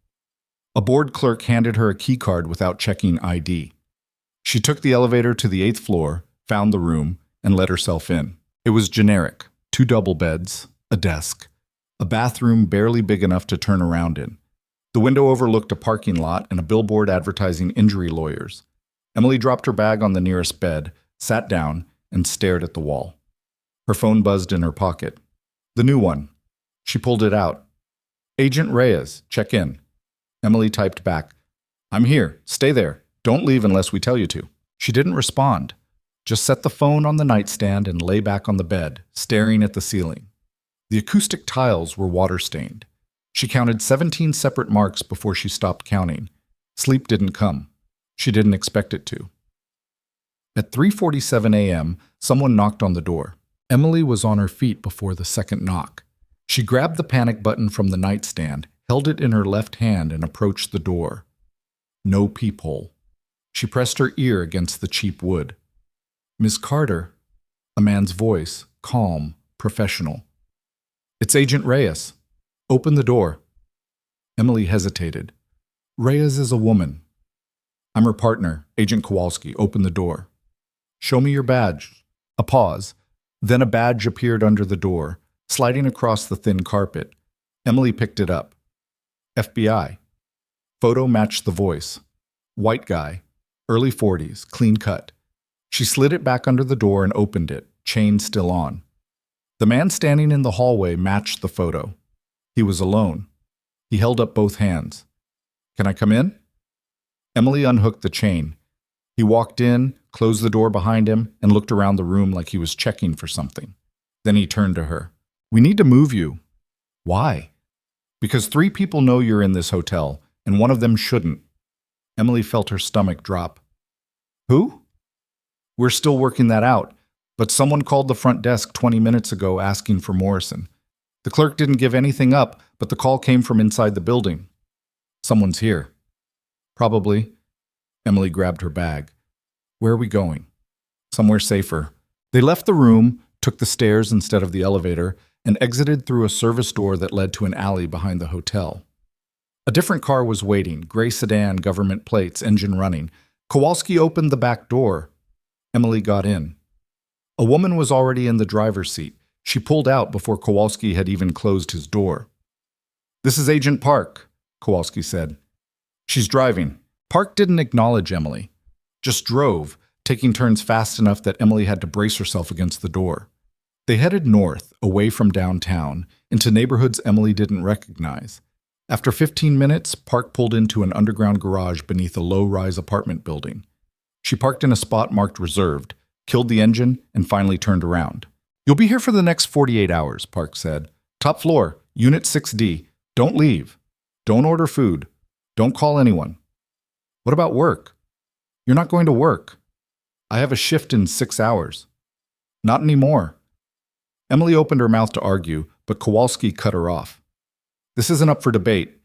A board clerk handed her a key card without checking ID. She took the elevator to the 8th floor, found the room, and let herself in. It was generic. 2 double beds, a desk, a bathroom barely big enough to turn around in. The window overlooked a parking lot and a billboard advertising injury lawyers. Emily dropped her bag on the nearest bed, sat down, and stared at the wall. Her phone buzzed in her pocket. The new one. She pulled it out. Agent Reyes, check in. Emily typed back, I'm here. Stay there. Don't leave unless we tell you to. She didn't respond. Just set the phone on the nightstand and lay back on the bed, staring at the ceiling. The acoustic tiles were water-stained. She counted 17 separate marks before she stopped counting. Sleep didn't come. She didn't expect it to. At 3:47 a.m., someone knocked on the door. Emily was on her feet before the second knock. She grabbed the panic button from the nightstand, held it in her left hand, and approached the door. No peephole. She pressed her ear against the cheap wood. Miss Carter, a man's voice, calm, professional. It's Agent Reyes. Open the door. Emily hesitated. Reyes is a woman. I'm her partner, Agent Kowalski. Open the door. Show me your badge. A pause. Then a badge appeared under the door, sliding across the thin carpet. Emily picked it up. FBI. Photo matched the voice. White guy, early 40s, clean cut. She slid it back under the door and opened it, chain still on. The man standing in the hallway matched the photo. He was alone. He held up both hands. Can I come in? Emily unhooked the chain. He walked in, closed the door behind him, and looked around the room like he was checking for something. Then he turned to her. We need to move you. Why? Because 3 people know you're in this hotel, and one of them shouldn't. Emily felt her stomach drop. Who? We're still working that out, but someone called the front desk 20 minutes ago asking for Morrison. The clerk didn't give anything up, but the call came from inside the building. Someone's here. Probably. Emily grabbed her bag. Where are we going? Somewhere safer. They left the room, took the stairs instead of the elevator, and exited through a service door that led to an alley behind the hotel. A different car was waiting, gray sedan, government plates, engine running. Kowalski opened the back door. Emily got in. A woman was already in the driver's seat. She pulled out before Kowalski had even closed his door. "This is Agent Park," Kowalski said. "She's driving." Park didn't acknowledge Emily, just drove, taking turns fast enough that Emily had to brace herself against the door. They headed north, away from downtown, into neighborhoods Emily didn't recognize. After 15 minutes, Park pulled into an underground garage beneath a low-rise apartment building. She parked in a spot marked reserved, killed the engine, and finally turned around. "You'll be here for the next 48 hours, Park said. "Top floor, Unit 6D. Don't leave. Don't order food. Don't call anyone." "What about work?" "You're not going to work. I have a shift in 6 hours." "Not anymore." Emily opened her mouth to argue, but Kowalski cut her off. "This isn't up for debate.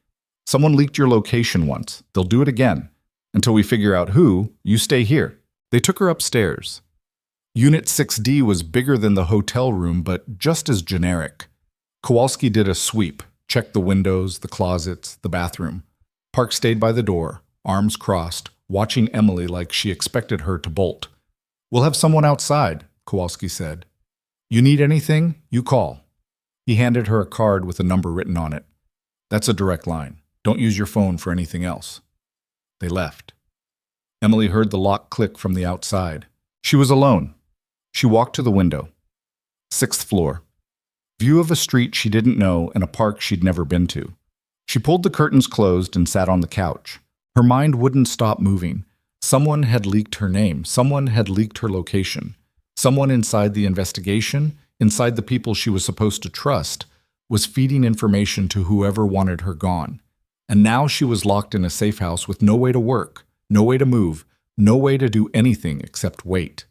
Someone leaked your location once. They'll do it again. Until we figure out who, you stay here." They took her upstairs. Unit 6D was bigger than the hotel room, but just as generic. Kowalski did a sweep, checked the windows, the closets, the bathroom. Park stayed by the door, arms crossed, watching Emily like she expected her to bolt. "We'll have someone outside," Kowalski said. "You need anything, you call." He handed her a card with a number written on it. "That's a direct line. Don't use your phone for anything else." They left. Emily heard the lock click from the outside. She was alone. She walked to the window. 6th floor. View of a street she didn't know and a park she'd never been to. She pulled the curtains closed and sat on the couch. Her mind wouldn't stop moving. Someone had leaked her name. Someone had leaked her location. Someone inside the investigation, inside the people she was supposed to trust, was feeding information to whoever wanted her gone. And now she was locked in a safe house with no way to work, no way to move, no way to do anything except wait.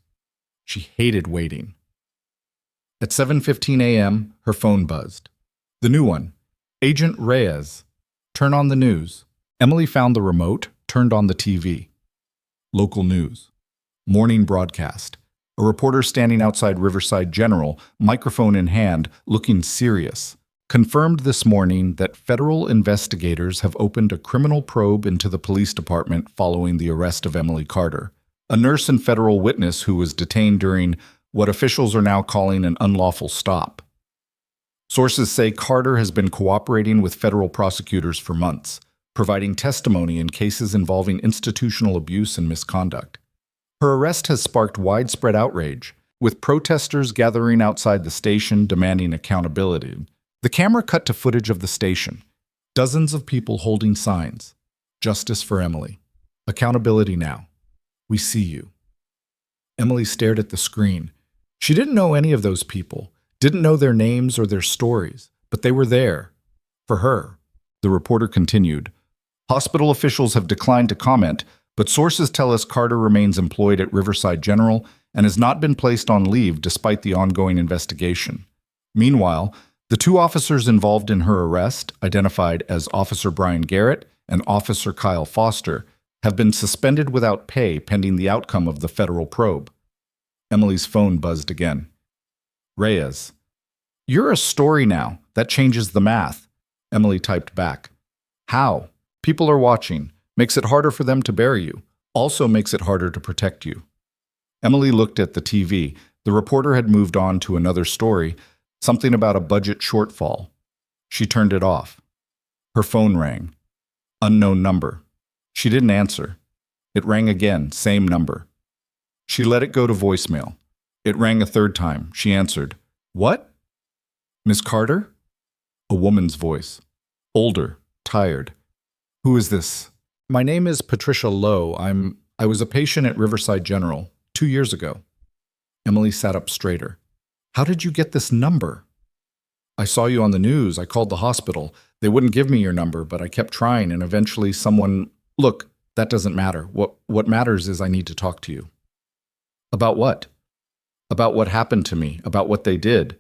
She hated waiting. At 7:15 a.m., her phone buzzed. The new one. "Agent Reyes. Turn on the news." Emily found the remote, turned on the TV. Local news. Morning broadcast. A reporter standing outside Riverside General, microphone in hand, looking serious. Confirmed this morning that federal investigators have opened a criminal probe into the police department following the arrest of Emily Carter, a nurse and federal witness who was detained during what officials are now calling an unlawful stop. Sources say Carter has been cooperating with federal prosecutors for months, providing testimony in cases involving institutional abuse and misconduct. Her arrest has sparked widespread outrage, with protesters gathering outside the station demanding accountability. The camera cut to footage of the station. Dozens of people holding signs. "Justice for Emily. Accountability now. We see you." Emily stared at the screen. She didn't know any of those people, didn't know their names or their stories, but they were there. For her. The reporter continued. "Hospital officials have declined to comment, but sources tell us Carter remains employed at Riverside General and has not been placed on leave despite the ongoing investigation. Meanwhile, the two officers involved in her arrest, identified as Officer Brian Garrett and Officer Kyle Foster, have been suspended without pay pending the outcome of the federal probe." Emily's phone buzzed again. "Reyes. You're a story now. That changes the math." Emily typed back. "How? People are watching. Makes it harder for them to bury you. Also makes it harder to protect you." Emily looked at the TV. The reporter had moved on to another story, something about a budget shortfall. She turned it off. Her phone rang. Unknown number. She didn't answer. It rang again, same number. She let it go to voicemail. It rang a third time. She answered. "What? Miss Carter?" A woman's voice. Older, tired. "Who is this?" "My name is Patricia Lowe. I was a patient at Riverside General 2 years ago." Emily sat up straighter. "How did you get this number?" "I saw you on the news. I called the hospital. They wouldn't give me your number, but I kept trying, and eventually someone... Look, that doesn't matter. What matters is I need to talk to you." "About what?" "About what happened to me, about what they did."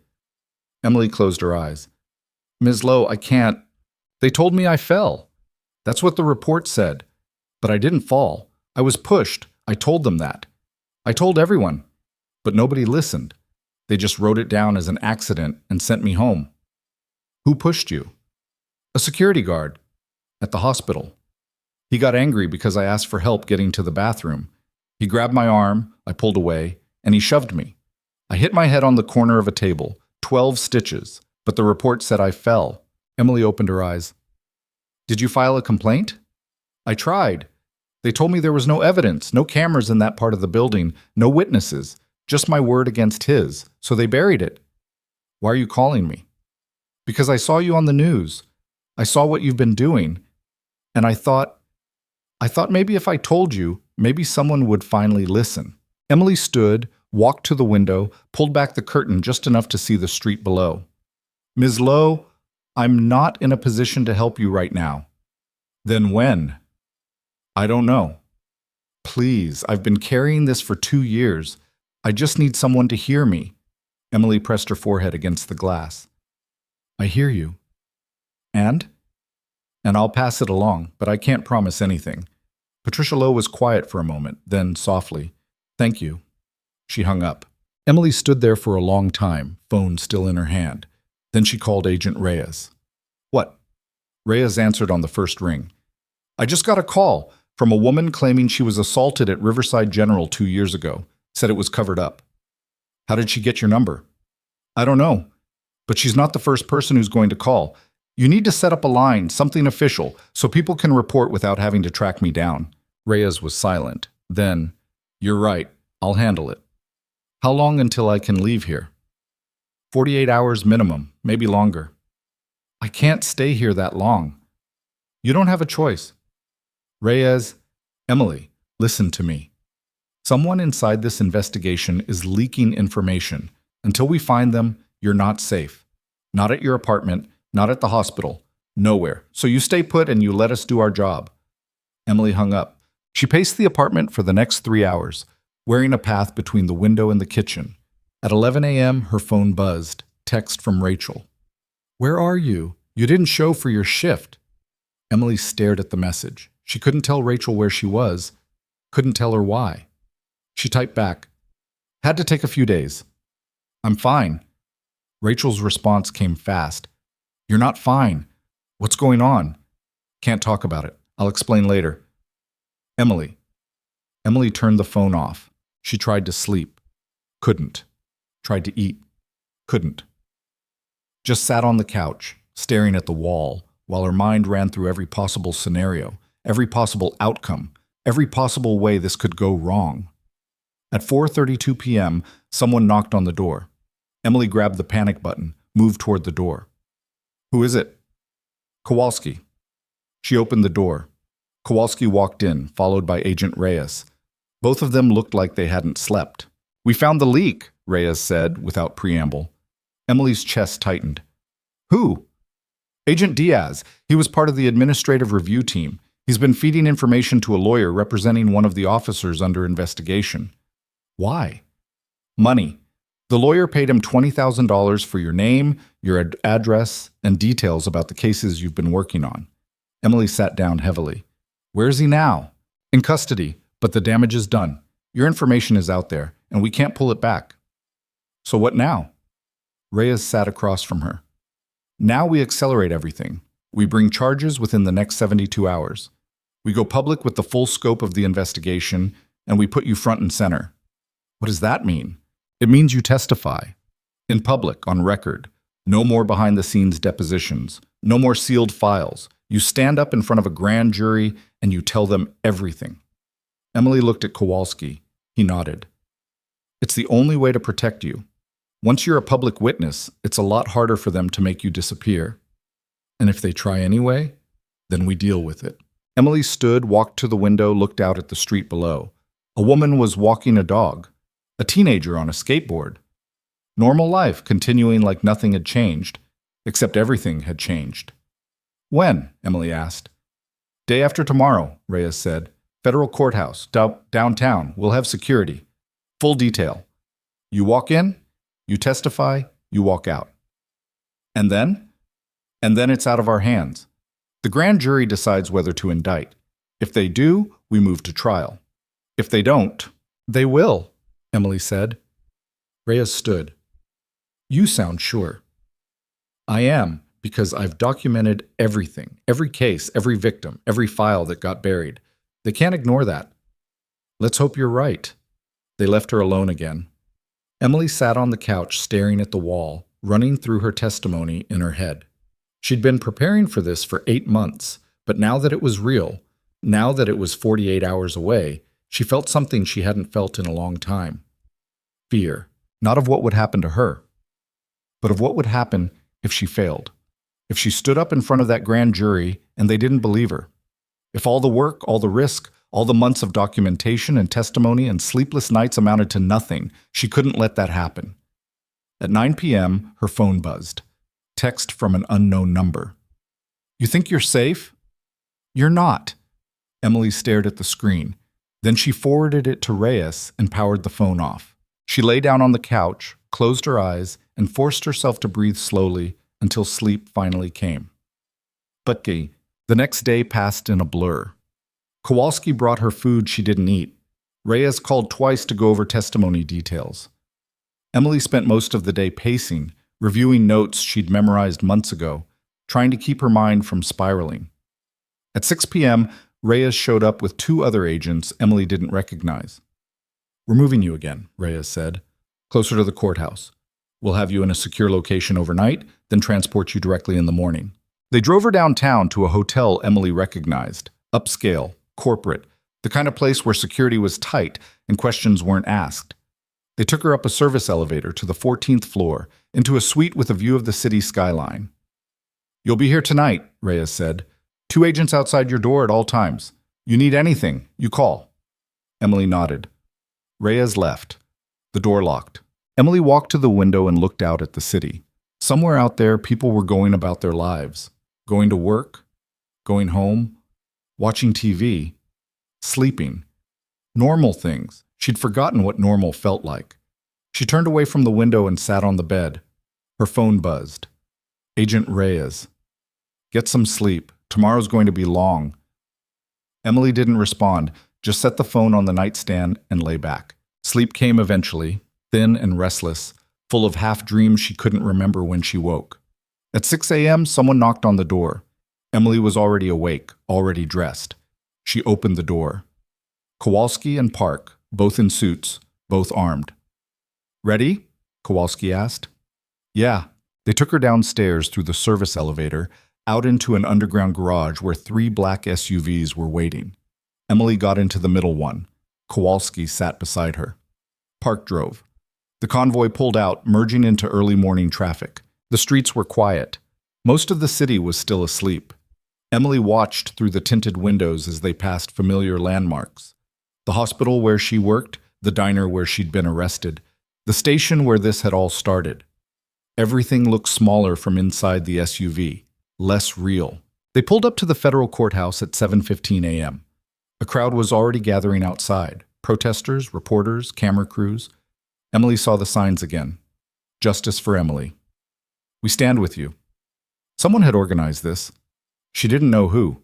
Emily closed her eyes. Ms. Lowe, I can't. They told me I fell. That's what the report said. But I didn't fall. I was pushed. I told them that. I told everyone. But nobody listened. They just wrote it down as an accident and sent me home. Who pushed you? A security guard. At the hospital. He got angry because I asked for help getting to the bathroom. He grabbed my arm, I pulled away, and he shoved me. I hit my head on the corner of a table, 12 stitches, but the report said I fell. Emily opened her eyes. Did you file a complaint? I tried. They told me there was no evidence, no cameras in that part of the building, no witnesses, just my word against his, so they buried it. Why are you calling me? Because I saw you on the news. I saw what you've been doing, and I thought maybe if I told you, maybe someone would finally listen. Emily stood, walked to the window, pulled back the curtain just enough to see the street below. Ms. Lowe, I'm not in a position to help you right now. Then when? I don't know. Please, I've been carrying this for 2 years. I just need someone to hear me. Emily pressed her forehead against the glass. I hear you. And I'll pass it along, but I can't promise anything. Patricia Lowe was quiet for a moment, then softly, Thank you. She hung up. Emily stood there for a long time, phone still in her hand. Then she called Agent Reyes. What? Reyes answered on the first ring. I just got a call from a woman claiming she was assaulted at Riverside General 2 years ago, said it was covered up. How did she get your number? I don't know, but she's not the first person who's going to call. You need to set up a line, something official, so people can report without having to track me down. Reyes was silent. Then, You're right, I'll handle it. How long until I can leave here? 48 hours minimum, maybe longer. I can't stay here that long. You don't have a choice. Reyes, Emily, listen to me. Someone inside this investigation is leaking information. Until we find them, you're not safe. Not at your apartment, not at the hospital, nowhere. So you stay put and you let us do our job. Emily hung up. She paced the apartment for the next 3 hours, wearing a path between the window and the kitchen. At 11 a.m., her phone buzzed. Text from Rachel. Where are you? You didn't show for your shift. Emily stared at the message. She couldn't tell Rachel where she was, couldn't tell her why. She typed back, Had to take a few days. I'm fine. Rachel's response came fast. You're not fine. What's going on? Can't talk about it. I'll explain later. Emily. Emily turned the phone off. She tried to sleep. Couldn't. Tried to eat. Couldn't. Just sat on the couch, staring at the wall, while her mind ran through every possible scenario, every possible outcome, every possible way this could go wrong. At 4:32 p.m., someone knocked on the door. Emily grabbed the panic button, moved toward the door. Who is it? Kowalski. She opened the door. Kowalski walked in, followed by Agent Reyes. Both of them looked like they hadn't slept. We found the leak, Reyes said, without preamble. Emily's chest tightened. Who? Agent Diaz. He was part of the administrative review team. He's been feeding information to a lawyer representing one of the officers under investigation. Why? Money. The lawyer paid him $20,000 for your name, your address, and details about the cases you've been working on. Emily sat down heavily. Where is he now? In custody, but the damage is done. Your information is out there, and we can't pull it back. So what now? Reyes sat across from her. Now we accelerate everything. We bring charges within the next 72 hours. We go public with the full scope of the investigation, and we put you front and center. What does that mean? It means you testify. In public, on record. No more behind-the-scenes depositions. No more sealed files. You stand up in front of a grand jury, and you tell them everything. Emily looked at Kowalski. He nodded. It's the only way to protect you. Once you're a public witness, it's a lot harder for them to make you disappear. And if they try anyway, then we deal with it. Emily stood, walked to the window, looked out at the street below. A woman was walking a dog. A teenager on a skateboard. Normal life continuing like nothing had changed, except everything had changed. When? Emily asked. Day after tomorrow, Reyes said. Federal courthouse, downtown. We'll have security. Full detail. You walk in, you testify, you walk out. And then? And then it's out of our hands. The grand jury decides whether to indict. If they do, we move to trial. If they don't, they will, Emily said. Reyes stood. You sound sure. I am, because I've documented everything, every case, every victim, every file that got buried. They can't ignore that. Let's hope you're right. They left her alone again. Emily sat on the couch staring at the wall, running through her testimony in her head. She'd been preparing for this for 8 months, but now that it was real, now that it was 48 hours away, she felt something she hadn't felt in a long time. Fear, not of what would happen to her, but of what would happen if she failed. If she stood up in front of that grand jury and they didn't believe her. If all the work, all the risk, all the months of documentation and testimony and sleepless nights amounted to nothing, she couldn't let that happen. At 9 p.m., her phone buzzed. Text from an unknown number. You think you're safe? You're not. Emily stared at the screen. Then she forwarded it to Reyes and powered the phone off. She lay down on the couch, closed her eyes, and forced herself to breathe slowly until sleep finally came. But the next day passed in a blur. Kowalski brought her food she didn't eat. Reyes called twice to go over testimony details. Emily spent most of the day pacing, reviewing notes she'd memorized months ago, trying to keep her mind from spiraling. At 6 p.m., Reyes showed up with 2 other agents Emily didn't recognize. We're moving you again, Reyes said, closer to the courthouse. We'll have you in a secure location overnight, then transport you directly in the morning. They drove her downtown to a hotel Emily recognized, upscale, corporate, the kind of place where security was tight and questions weren't asked. They took her up a service elevator to the 14th floor, into a suite with a view of the city skyline. You'll be here tonight, Reyes said. 2 agents outside your door at all times. You need anything, you call. Emily nodded. Reyes left. The door locked. Emily walked to the window and looked out at the city. Somewhere out there, people were going about their lives. Going to work, going home, watching TV, sleeping. Normal things. She'd forgotten what normal felt like. She turned away from the window and sat on the bed. Her phone buzzed. Agent Reyes. Get some sleep. Tomorrow's going to be long. Emily didn't respond, just set the phone on the nightstand and lay back. Sleep came eventually, thin and restless, full of half-dreams she couldn't remember when she woke. At 6 a.m., someone knocked on the door. Emily was already awake, already dressed. She opened the door. Kowalski and Park, both in suits, both armed. Ready? Kowalski asked. Yeah. They took her downstairs through the service elevator, out into an underground garage where 3 black SUVs were waiting. Emily got into the middle one. Kowalski sat beside her. Park drove. The convoy pulled out, merging into early morning traffic. The streets were quiet. Most of the city was still asleep. Emily watched through the tinted windows as they passed familiar landmarks. The hospital where she worked, the diner where she'd been arrested, the station where this had all started. Everything looked smaller from inside the SUV, less real. They pulled up to the federal courthouse at 7:15 a.m. A crowd was already gathering outside. Protesters, reporters, camera crews. Emily saw the signs again. Justice for Emily. We stand with you. Someone had organized this. She didn't know who.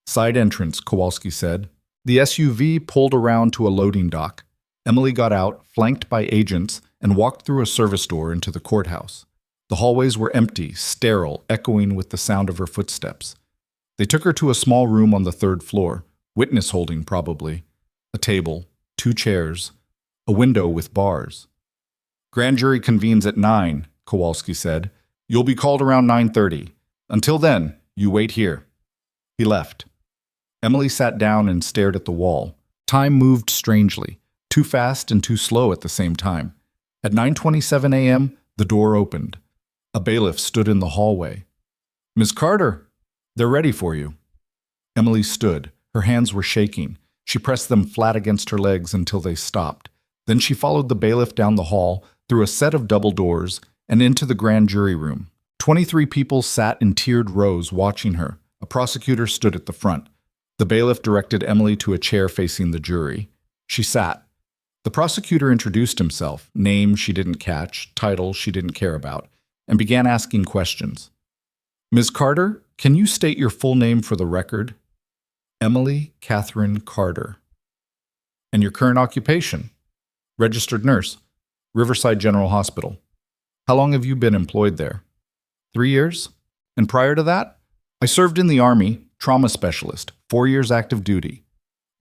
Side entrance, Kowalski said. The SUV pulled around to a loading dock. Emily got out, flanked by agents, and walked through a service door into the courthouse. The hallways were empty, sterile, echoing with the sound of her footsteps. They took her to a small room on the 3rd floor, witness holding probably, a table, 2 chairs, a window with bars. Grand jury convenes at 9, Kowalski said. You'll be called around 9:30. Until then, you wait here. He left. Emily sat down and stared at the wall. Time moved strangely, too fast and too slow at the same time. At 9:27 a.m., the door opened. A bailiff stood in the hallway. Miss Carter, they're ready for you. Emily stood. Her hands were shaking. She pressed them flat against her legs until they stopped. Then she followed the bailiff down the hall, through a set of double doors, and into the grand jury room. 23 people sat in tiered rows watching her. A prosecutor stood at the front. The bailiff directed Emily to a chair facing the jury. She sat. The prosecutor introduced himself, name she didn't catch, title she didn't care about, and began asking questions. Ms. Carter, can you state your full name for the record? Emily Catherine Carter. And your current occupation? Registered nurse, Riverside General Hospital. How long have you been employed there? 3 years? And prior to that? I served in the Army, trauma specialist, 4 years active duty.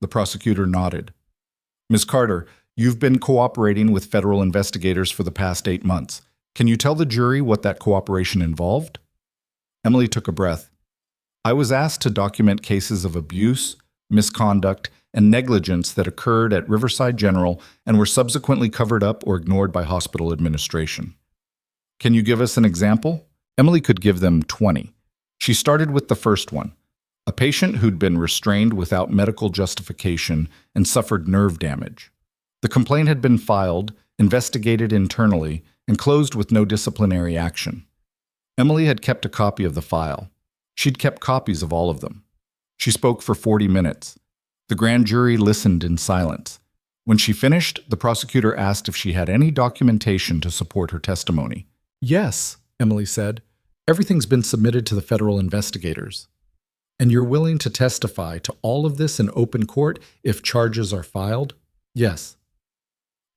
The prosecutor nodded. Ms. Carter, you've been cooperating with federal investigators for the past 8 months. Can you tell the jury what that cooperation involved? Emily took a breath. I was asked to document cases of abuse, misconduct, and negligence that occurred at Riverside General and were subsequently covered up or ignored by hospital administration. Can you give us an example? Emily could give them 20. She started with the first one, a patient who'd been restrained without medical justification and suffered nerve damage. The complaint had been filed, investigated internally, and closed with no disciplinary action. Emily had kept a copy of the file. She'd kept copies of all of them. She spoke for 40 minutes. The grand jury listened in silence. When she finished, the prosecutor asked if she had any documentation to support her testimony. Yes, Emily said. Everything's been submitted to the federal investigators. And you're willing to testify to all of this in open court if charges are filed? Yes.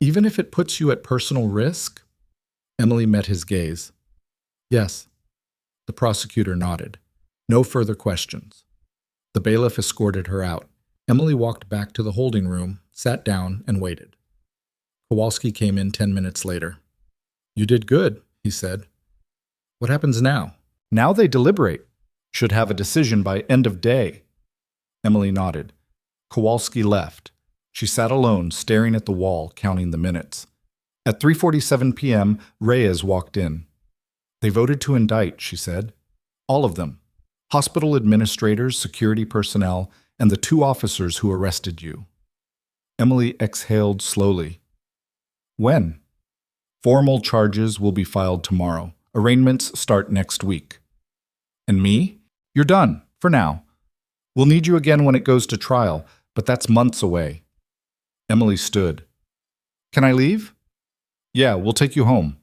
Even if it puts you at personal risk? Emily met his gaze. Yes. The prosecutor nodded. No further questions. The bailiff escorted her out. Emily walked back to the holding room, sat down, and waited. Kowalski came in 10 minutes later. You did good, he said. What happens now? Now they deliberate. Should have a decision by end of day. Emily nodded. Kowalski left. She sat alone, staring at the wall, counting the minutes. At 3:47 p.m., Reyes walked in. They voted to indict, she said. All of them. Hospital administrators, security personnel, and the 2 officers who arrested you. Emily exhaled slowly. When? Formal charges will be filed tomorrow. Arraignments start next week. And me? You're done, for now. We'll need you again when it goes to trial, but that's months away. Emily stood. Can I leave? Yeah, we'll take you home.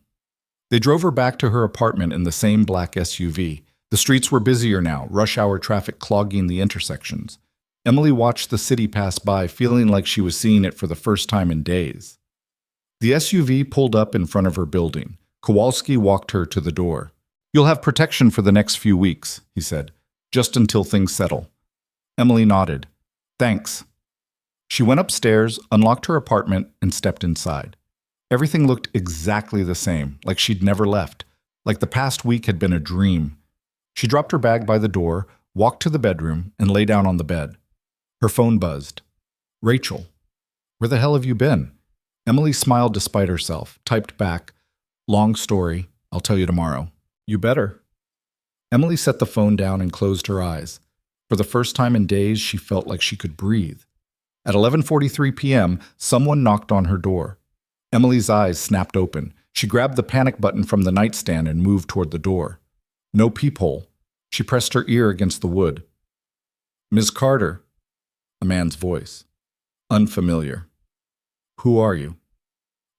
They drove her back to her apartment in the same black SUV. The streets were busier now, rush hour traffic clogging the intersections. Emily watched the city pass by, feeling like she was seeing it for the first time in days. The SUV pulled up in front of her building. Kowalski walked her to the door. You'll have protection for the next few weeks, he said, just until things settle. Emily nodded. Thanks. She went upstairs, unlocked her apartment, and stepped inside. Everything looked exactly the same, like she'd never left, like the past week had been a dream. She dropped her bag by the door, walked to the bedroom, and lay down on the bed. Her phone buzzed. Rachel. Where the hell have you been? Emily smiled despite herself, typed back, Long story, I'll tell you tomorrow. You better. Emily set the phone down and closed her eyes. For the first time in days, she felt like she could breathe. At 11:43 p.m., someone knocked on her door. Emily's eyes snapped open. She grabbed the panic button from the nightstand and moved toward the door. No peephole. She pressed her ear against the wood. Ms. Carter. A man's voice. Unfamiliar. Who are you?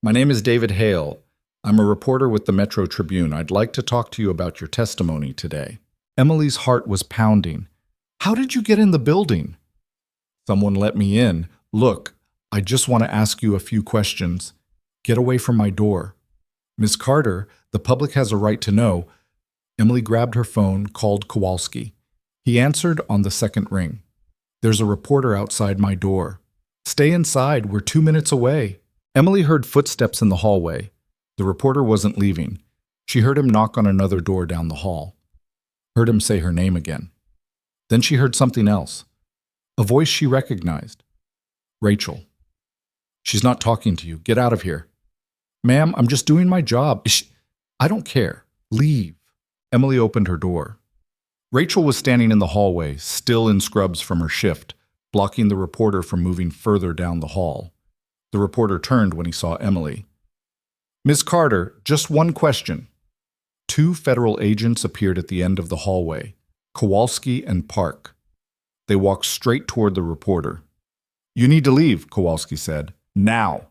My name is David Hale. I'm a reporter with the Metro Tribune. I'd like to talk to you about your testimony today. Emily's heart was pounding. How did you get in the building? Someone let me in. Look, I just want to ask you a few questions. Get away from my door. Ms. Carter, the public has a right to know. Emily grabbed her phone, called Kowalski. He answered on the second ring. There's a reporter outside my door. Stay inside, we're 2 minutes away. Emily heard footsteps in the hallway. The reporter wasn't leaving. She heard him knock on another door down the hall. Heard him say her name again. Then she heard something else. A voice she recognized. Rachel. She's not talking to you. Get out of here. Ma'am, I'm just doing my job. I don't care. Leave. Emily opened her door. Rachel was standing in the hallway, still in scrubs from her shift, blocking the reporter from moving further down the hall. The reporter turned when he saw Emily. Ms. Carter, just one question. 2 federal agents appeared at the end of the hallway, Kowalski and Park. They walked straight toward the reporter. You need to leave, Kowalski said. Now.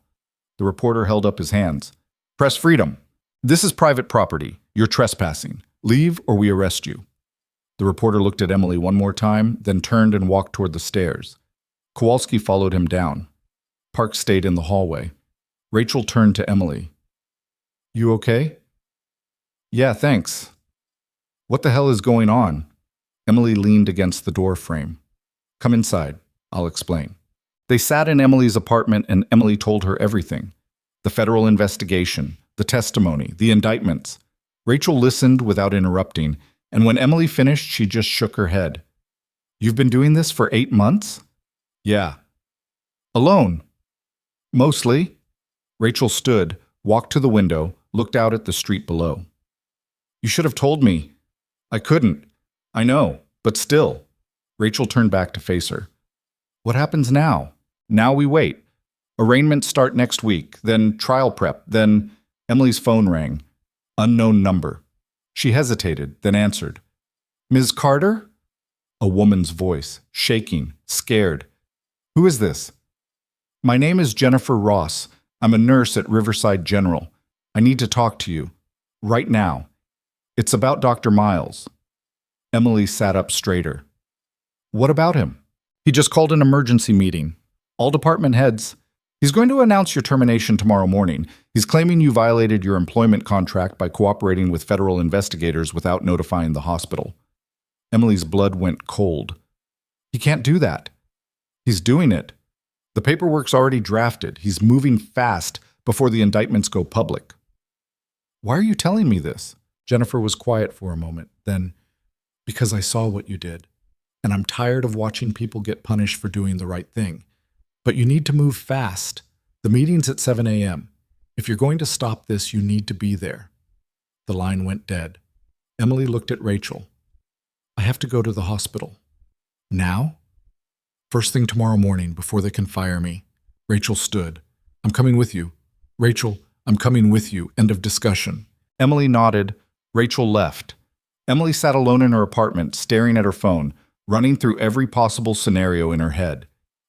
The reporter held up his hands. Press freedom. This is private property. You're trespassing. Leave or we arrest you. The reporter looked at Emily one more time, then turned and walked toward the stairs. Kowalski followed him down. Park stayed in the hallway. Rachel turned to Emily. You okay? Yeah, thanks. What the hell is going on? Emily leaned against the door frame. Come inside. I'll explain. They sat in Emily's apartment and Emily told her everything. The federal investigation, the testimony, the indictments. Rachel listened without interrupting, and when Emily finished, she just shook her head. You've been doing this for 8 months? Yeah. Alone? Mostly. Rachel stood, walked to the window, looked out at the street below. You should have told me. I couldn't. I know, but still. Rachel turned back to face her. What happens now? Now we wait. Arraignments start next week, then trial prep, then Emily's phone rang. Unknown number. She hesitated, then answered. Ms. Carter? A woman's voice, shaking, scared. Who is this? My name is Jennifer Ross. I'm a nurse at Riverside General. I need to talk to you. Right now. It's about Dr. Miles. Emily sat up straighter. What about him? He just called an emergency meeting. All department heads. He's going to announce your termination tomorrow morning. He's claiming you violated your employment contract by cooperating with federal investigators without notifying the hospital. Emily's blood went cold. He can't do that. He's doing it. The paperwork's already drafted. He's moving fast before the indictments go public. Why are you telling me this? Jennifer was quiet for a moment. Then, because I saw what you did, and I'm tired of watching people get punished for doing the right thing. But you need to move fast. The meeting's at 7 a.m. If you're going to stop this, you need to be there. The line went dead. Emily looked at Rachel. I have to go to the hospital. Now? First thing tomorrow morning, before they can fire me. Rachel stood. I'm coming with you. Rachel, I'm coming with you. End of discussion. Emily nodded. Rachel left. Emily sat alone in her apartment, staring at her phone, running through every possible scenario in her head.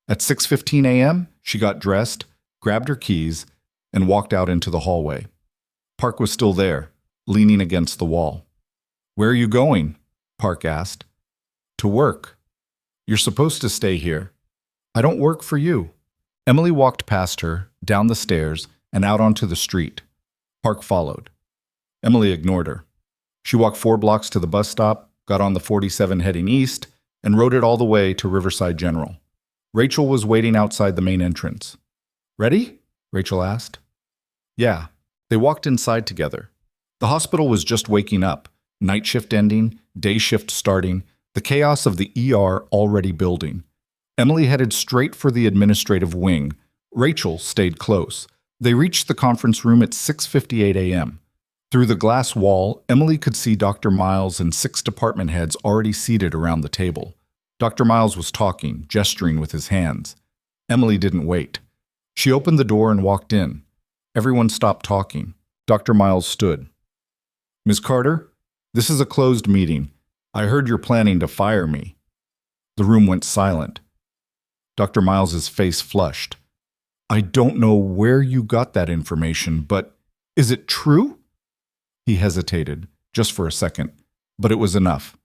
At 6:15 a.m., she got dressed, grabbed her keys, and walked out into the hallway. Park was still there, leaning against the wall. Where are you going? Park asked. To work. You're supposed to stay here. I don't work for you. Emily walked past her, down the stairs, and out onto the street. Park followed. Emily ignored her. She walked 4 blocks to the bus stop, got on the 47 heading east, and rode it all the way to Riverside General. Rachel was waiting outside the main entrance. Ready? Rachel asked. Yeah. They walked inside together. The hospital was just waking up, night shift ending, day shift starting, the chaos of the ER already building. Emily headed straight for the administrative wing. Rachel stayed close. They reached the conference room at 6:58 a.m. Through the glass wall, Emily could see Dr. Miles and 6 department heads already seated around the table. Dr. Miles was talking, gesturing with his hands. Emily didn't wait. She opened the door and walked in. Everyone stopped talking. Dr. Miles stood. Ms. Carter, this is a closed meeting. I heard you're planning to fire me. The room went silent. Dr. Miles's face flushed. I don't know where you got that information, but is it true? He hesitated, just for a second, but it was enough.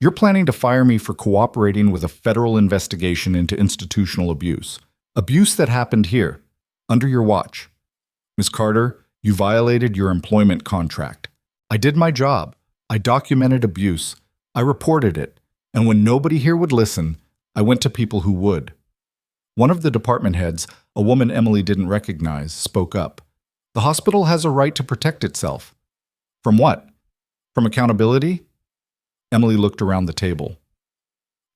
You're planning to fire me for cooperating with a federal investigation into institutional abuse. Abuse that happened here, under your watch. Ms. Carter, you violated your employment contract. I did my job. I documented abuse. I reported it. And when nobody here would listen, I went to people who would. One of the department heads, a woman Emily didn't recognize, spoke up. The hospital has a right to protect itself. From what? From accountability? Emily looked around the table.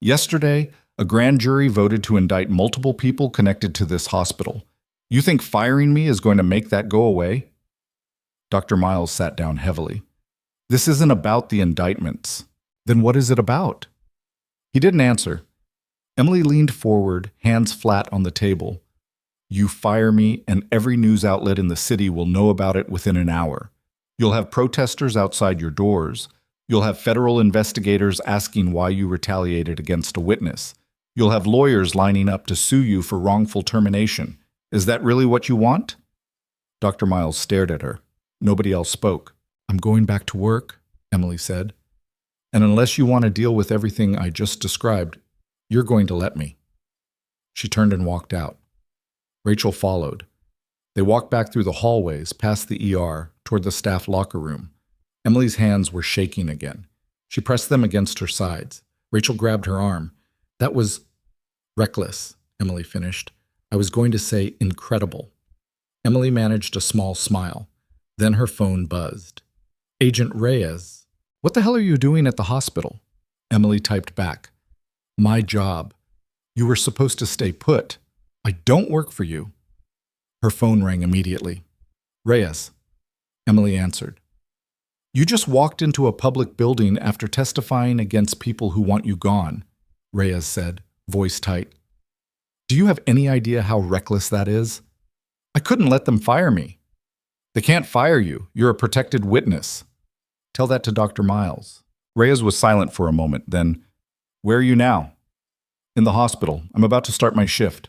Yesterday, a grand jury voted to indict multiple people connected to this hospital. You think firing me is going to make that go away? Dr. Miles sat down heavily. This isn't about the indictments. Then what is it about? He didn't answer. Emily leaned forward, hands flat on the table. You fire me, and every news outlet in the city will know about it within an hour. You'll have protesters outside your doors. You'll have federal investigators asking why you retaliated against a witness. You'll have lawyers lining up to sue you for wrongful termination. Is that really what you want? Dr. Miles stared at her. Nobody else spoke. I'm going back to work, Emily said. And unless you want to deal with everything I just described, you're going to let me." She turned and walked out. Rachel followed. They walked back through the hallways, past the ER, toward the staff locker room. Emily's hands were shaking again. She pressed them against her sides. Rachel grabbed her arm. "That was reckless," Emily finished. "I was going to say incredible." Emily managed a small smile. Then her phone buzzed. "Agent Reyes, what the hell are you doing at the hospital?" Emily typed back. "My job. You were supposed to stay put. I don't work for you." Her phone rang immediately. "Reyes," Emily answered. "You just walked into a public building after testifying against people who want you gone," Reyes said, voice tight. "Do you have any idea how reckless that is? I couldn't let them fire me." "They can't fire you. You're a protected witness." "Tell that to Dr. Miles." Reyes was silent for a moment, then, "Where are you now?" "In the hospital. I'm about to start my shift."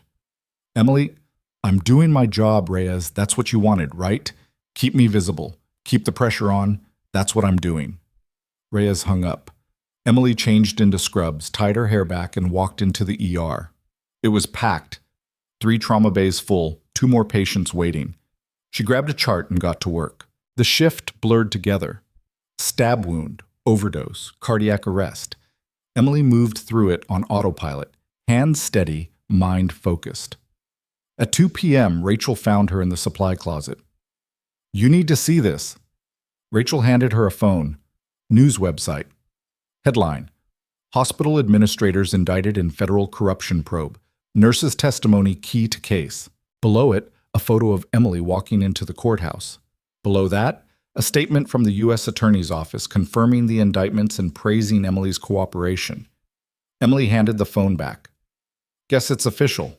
"Emily, I'm doing my job, Reyes. That's what you wanted, right? Keep me visible. Keep the pressure on. That's what I'm doing." Reyes hung up. Emily changed into scrubs, tied her hair back, and walked into the ER. It was packed. 3 trauma bays full, 2 more patients waiting. She grabbed a chart and got to work. The shift blurred together. Stab wound, overdose, cardiac arrest. Emily moved through it on autopilot, hands steady, mind focused. At 2 p.m., Rachel found her in the supply closet. "You need to see this." Rachel handed her a phone. News website. Headline: Hospital administrators indicted in federal corruption probe. Nurse's testimony key to case. Below it, a photo of Emily walking into the courthouse. Below that, a statement from the U.S. Attorney's Office confirming the indictments and praising Emily's cooperation. Emily handed the phone back. "Guess it's official."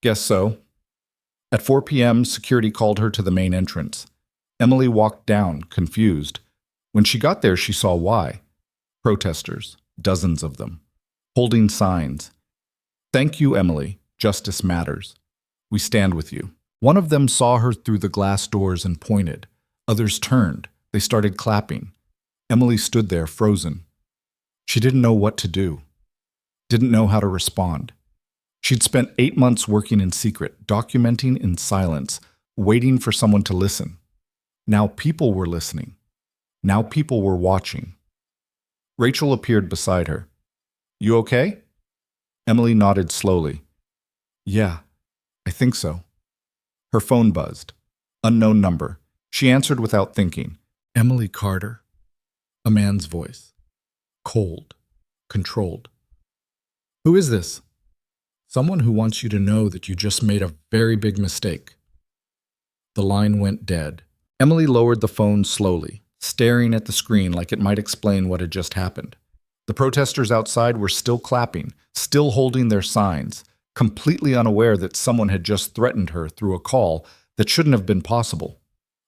"Guess so." At 4 p.m., security called her to the main entrance. Emily walked down, confused. When she got there, she saw why. Protesters, dozens of them, holding signs. "Thank you, Emily. Justice matters. We stand with you." One of them saw her through the glass doors and pointed. Others turned. They started clapping. Emily stood there, frozen. She didn't know what to do. Didn't know how to respond. She'd spent 8 months working in secret, documenting in silence, waiting for someone to listen. Now people were listening. Now people were watching. Rachel appeared beside her. "You okay?" Emily nodded slowly. "Yeah, I think so." Her phone buzzed. Unknown number. She answered without thinking. "Emily Carter." A man's voice. Cold. Controlled. "Who is this?" "Someone who wants you to know that you just made a very big mistake." The line went dead. Emily lowered the phone slowly, staring at the screen like it might explain what had just happened. The protesters outside were still clapping, still holding their signs, completely unaware that someone had just threatened her through a call that shouldn't have been possible.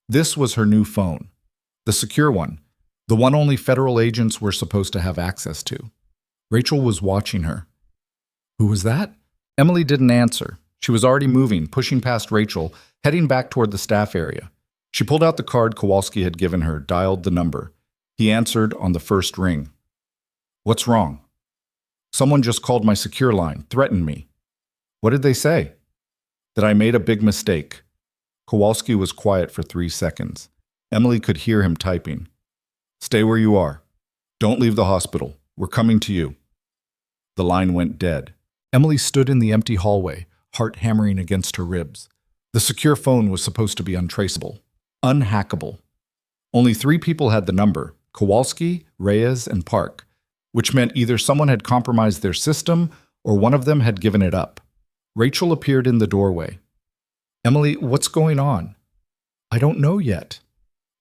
This was her new phone. The secure one. The one only federal agents were supposed to have access to. Rachel was watching her. "Who was that?" Emily didn't answer. She was already moving, pushing past Rachel, heading back toward the staff area. She pulled out the card Kowalski had given her, dialed the number. He answered on the first ring. "What's wrong?" "Someone just called my secure line, threatened me." "What did they say?" "That I made a big mistake." Kowalski was quiet for 3 seconds. Emily could hear him typing. "Stay where you are. Don't leave the hospital. We're coming to you." The line went dead. Emily stood in the empty hallway, heart hammering against her ribs. The secure phone was supposed to be untraceable, unhackable. Only 3 people had the number: Kowalski, Reyes, and Park, which meant either someone had compromised their system or one of them had given it up. Rachel appeared in the doorway. "Emily, what's going on?" "I don't know yet."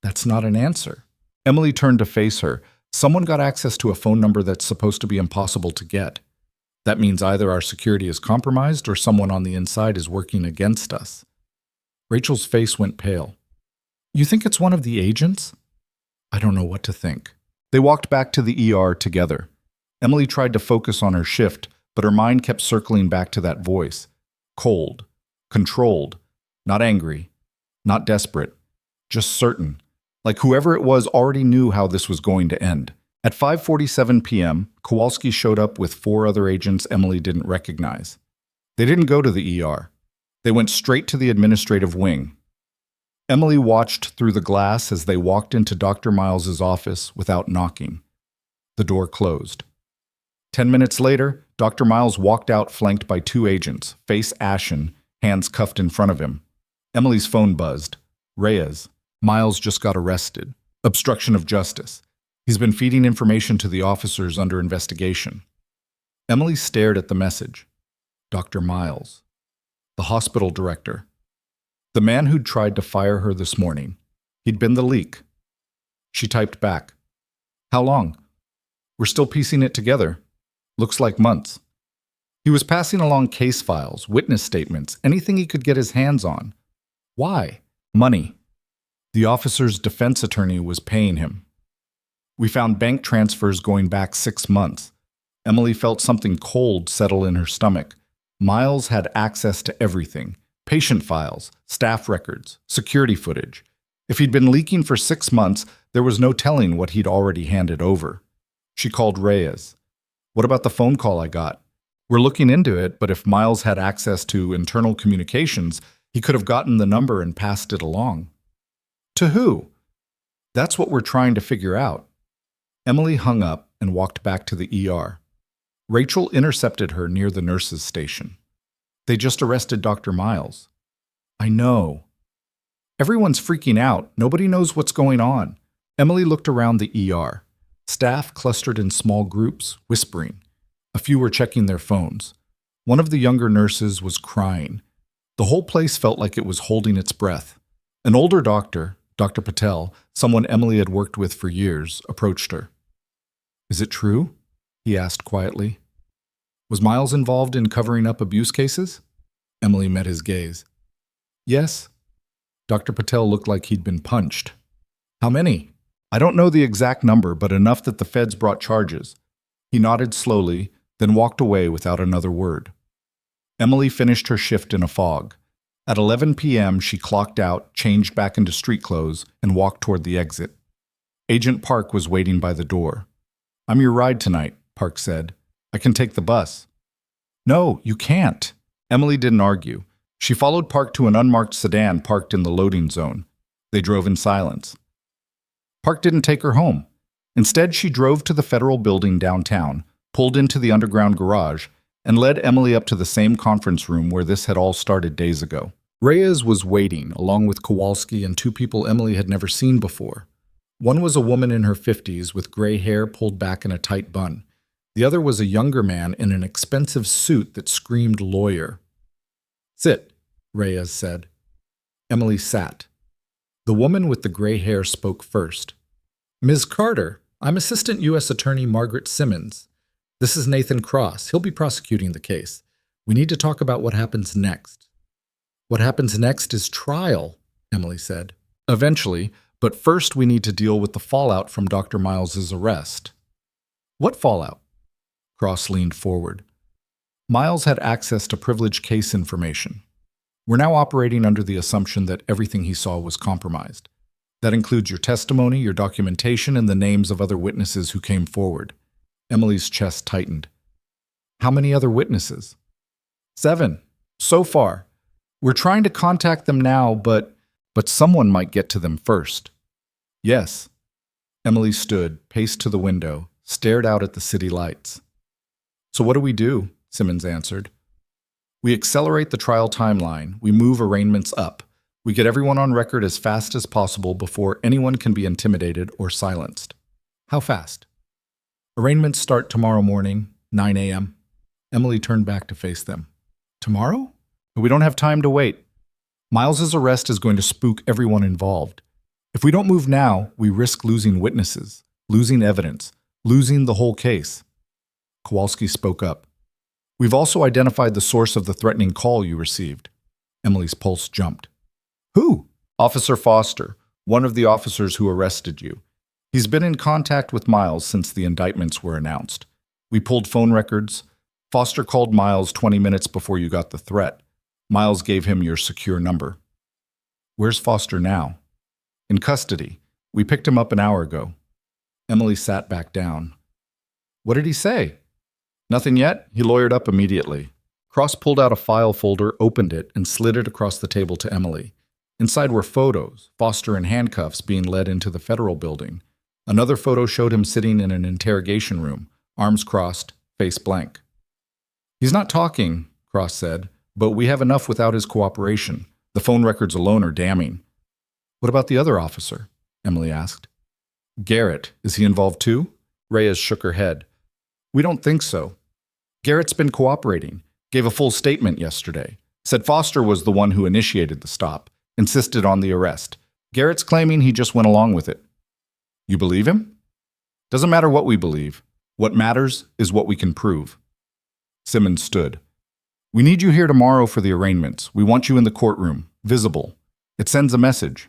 That's not an answer. Emily turned to face her. Someone got access to a phone number that's supposed to be impossible to get. That means either our security is compromised or someone on the inside is working against us. Rachel's face went pale. "You think it's one of the agents?" "I don't know what to think." They walked back to the ER together. Emily tried to focus on her shift, but her mind kept circling back to that voice. Cold. Controlled. Not angry. Not desperate. Just certain. Like whoever it was already knew how this was going to end. At 5:47 p.m., Kowalski showed up with 4 other agents Emily didn't recognize. They didn't go to the ER. They went straight to the administrative wing. Emily watched through the glass as they walked into Dr. Miles's office without knocking. The door closed. 10 minutes later, Dr. Miles walked out flanked by 2 agents, face ashen, hands cuffed in front of him. Emily's phone buzzed. Reyes. Miles just got arrested. Obstruction of justice. He's been feeding information to the officers under investigation. Emily stared at the message. Dr. Miles. The hospital director. The man who'd tried to fire her this morning. He'd been the leak. She typed back. How long? We're still piecing it together. Looks like months. He was passing along case files, witness statements, anything he could get his hands on. Why? Money. The officer's defense attorney was paying him. We found bank transfers going back 6 months. Emily felt something cold settle in her stomach. Miles had access to everything. Patient files, staff records, security footage. If he'd been leaking for 6 months, there was no telling what he'd already handed over. She called Reyes. What about the phone call I got? We're looking into it, but if Miles had access to internal communications, he could have gotten the number and passed it along. To who? That's what we're trying to figure out. Emily hung up and walked back to the ER. Rachel intercepted her near the nurse's station. They just arrested Dr. Miles. I know. Everyone's freaking out. Nobody knows what's going on. Emily looked around the ER. Staff clustered in small groups, whispering. A few were checking their phones. One of the younger nurses was crying. The whole place felt like it was holding its breath. An older doctor, Dr. Patel, someone Emily had worked with for years, approached her. Is it true? He asked quietly. Was Miles involved in covering up abuse cases? Emily met his gaze. Yes. Dr. Patel looked like he'd been punched. How many? I don't know the exact number, but enough that the feds brought charges. He nodded slowly, then walked away without another word. Emily finished her shift in a fog. At 11 p.m., she clocked out, changed back into street clothes, and walked toward the exit. Agent Park was waiting by the door. I'm your ride tonight, Park said. I can take the bus. No, you can't. Emily didn't argue. She followed Park to an unmarked sedan parked in the loading zone. They drove in silence. Park didn't take her home. Instead, she drove to the federal building downtown, pulled into the underground garage, and led Emily up to the same conference room where this had all started days ago. Reyes was waiting, along with Kowalski and 2 people Emily had never seen before. One was a woman in her 50s with gray hair pulled back in a tight bun. The other was a younger man in an expensive suit that screamed lawyer. Sit, Reyes said. Emily sat. The woman with the gray hair spoke first. Ms. Carter, I'm Assistant U.S. Attorney Margaret Simmons. This is Nathan Cross. He'll be prosecuting the case. We need to talk about what happens next. What happens next is trial, Emily said. Eventually, but first we need to deal with the fallout from Dr. Miles's arrest. What fallout? Cross leaned forward. Miles had access to privileged case information. We're now operating under the assumption that everything he saw was compromised. That includes your testimony, your documentation, and the names of other witnesses who came forward. Emily's chest tightened. How many other witnesses? 7. So far. We're trying to contact them now, but someone might get to them first. Yes. Emily stood, paced to the window, stared out at the city lights. So what do we do? Simmons answered. We accelerate the trial timeline. We move arraignments up. We get everyone on record as fast as possible before anyone can be intimidated or silenced. How fast? Arraignments start tomorrow morning, 9 a.m. Emily turned back to face them. Tomorrow? We don't have time to wait. Miles's arrest is going to spook everyone involved. If we don't move now, we risk losing witnesses, losing evidence, losing the whole case. Kowalski spoke up. We've also identified the source of the threatening call you received. Emily's pulse jumped. Who? Officer Foster, one of the officers who arrested you. He's been in contact with Miles since the indictments were announced. We pulled phone records. Foster called Miles 20 minutes before you got the threat. Miles gave him your secure number. Where's Foster now? In custody. We picked him up an hour ago. Emily sat back down. What did he say? Nothing yet. He lawyered up immediately. Cross pulled out a file folder, opened it, and slid it across the table to Emily. Inside were photos, Foster in handcuffs being led into the federal building. Another photo showed him sitting in an interrogation room, arms crossed, face blank. He's not talking, Cross said, but we have enough without his cooperation. The phone records alone are damning. What about the other officer? Emily asked. Garrett, is he involved too? Reyes shook her head. We don't think so. Garrett's been cooperating, gave a full statement yesterday, said Foster was the one who initiated the stop, insisted on the arrest. Garrett's claiming he just went along with it. You believe him? Doesn't matter what we believe. What matters is what we can prove. Simmons stood. We need you here tomorrow for the arraignments. We want you in the courtroom, visible. It sends a message.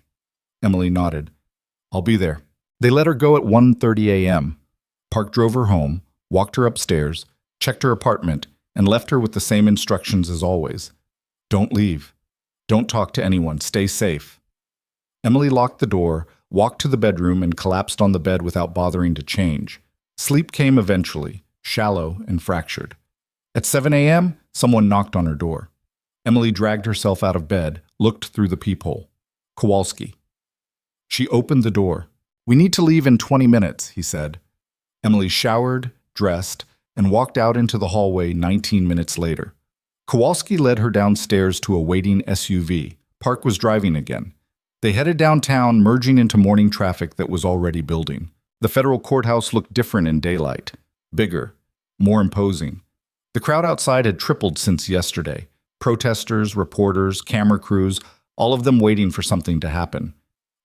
Emily nodded. I'll be there. They let her go at 1:30 a.m. Park drove her home, walked her upstairs, checked her apartment, and left her with the same instructions as always. Don't leave. Don't talk to anyone. Stay safe. Emily locked the door, walked to the bedroom, and collapsed on the bed without bothering to change. Sleep came eventually, shallow and fractured. At 7 a.m., someone knocked on her door. Emily dragged herself out of bed, looked through the peephole. Kowalski. She opened the door. We need to leave in 20 minutes, he said. Emily showered, dressed, and walked out into the hallway 19 minutes later. Kowalski led her downstairs to a waiting SUV. Park was driving again. They headed downtown, merging into morning traffic that was already building. The federal courthouse looked different in daylight. Bigger, more imposing. The crowd outside had tripled since yesterday. Protesters, reporters, camera crews, all of them waiting for something to happen.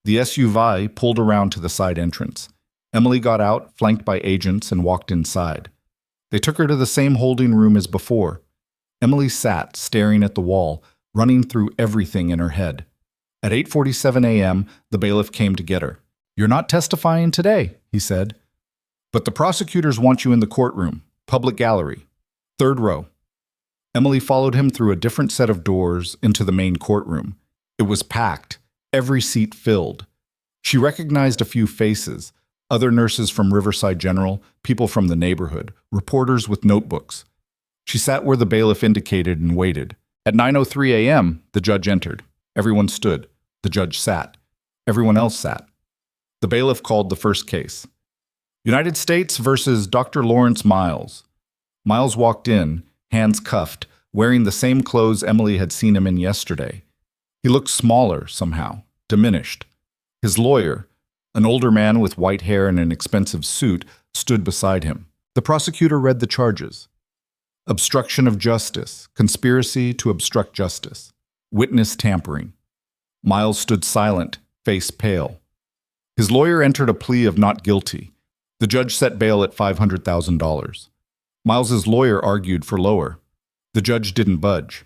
The SUV pulled around to the side entrance. Emily got out, flanked by agents, and walked inside. They took her to the same holding room as before. Emily sat, staring at the wall, running through everything in her head. At 8:47 a.m., the bailiff came to get her. You're not testifying today, he said. But the prosecutors want you in the courtroom, public gallery, third row. Emily followed him through a different set of doors into the main courtroom. It was packed, every seat filled. She recognized a few faces, other nurses from Riverside General, people from the neighborhood, reporters with notebooks. She sat where the bailiff indicated and waited. At 9:03 a.m., the judge entered. Everyone stood. The judge sat. Everyone else sat. The bailiff called the first case. United States versus Dr. Lawrence Miles. Miles walked in, hands cuffed, wearing the same clothes Emily had seen him in yesterday. He looked smaller somehow, diminished. His lawyer, an older man with white hair and an expensive suit, stood beside him. The prosecutor read the charges. Obstruction of justice, conspiracy to obstruct justice, witness tampering. Miles stood silent, face pale. His lawyer entered a plea of not guilty. The judge set bail at $500,000. Miles's lawyer argued for lower. The judge didn't budge.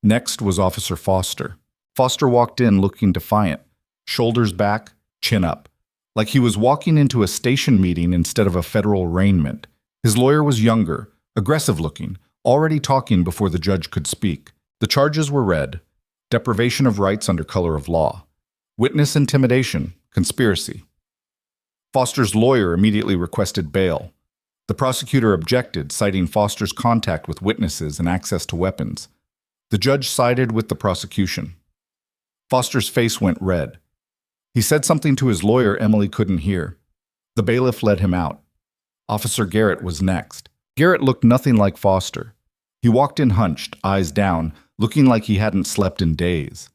Next was Officer Foster. Foster walked in looking defiant, shoulders back, chin up, like he was walking into a station meeting instead of a federal arraignment. His lawyer was younger, aggressive-looking, already talking before the judge could speak. The charges were read: deprivation of rights under color of law, witness intimidation, conspiracy. Foster's lawyer immediately requested bail. The prosecutor objected, citing Foster's contact with witnesses and access to weapons. The judge sided with the prosecution. Foster's face went red. He said something to his lawyer Emily couldn't hear. The bailiff led him out. Officer Garrett was next. Garrett looked nothing like Foster. He walked in hunched, eyes down, looking like he hadn't slept in days.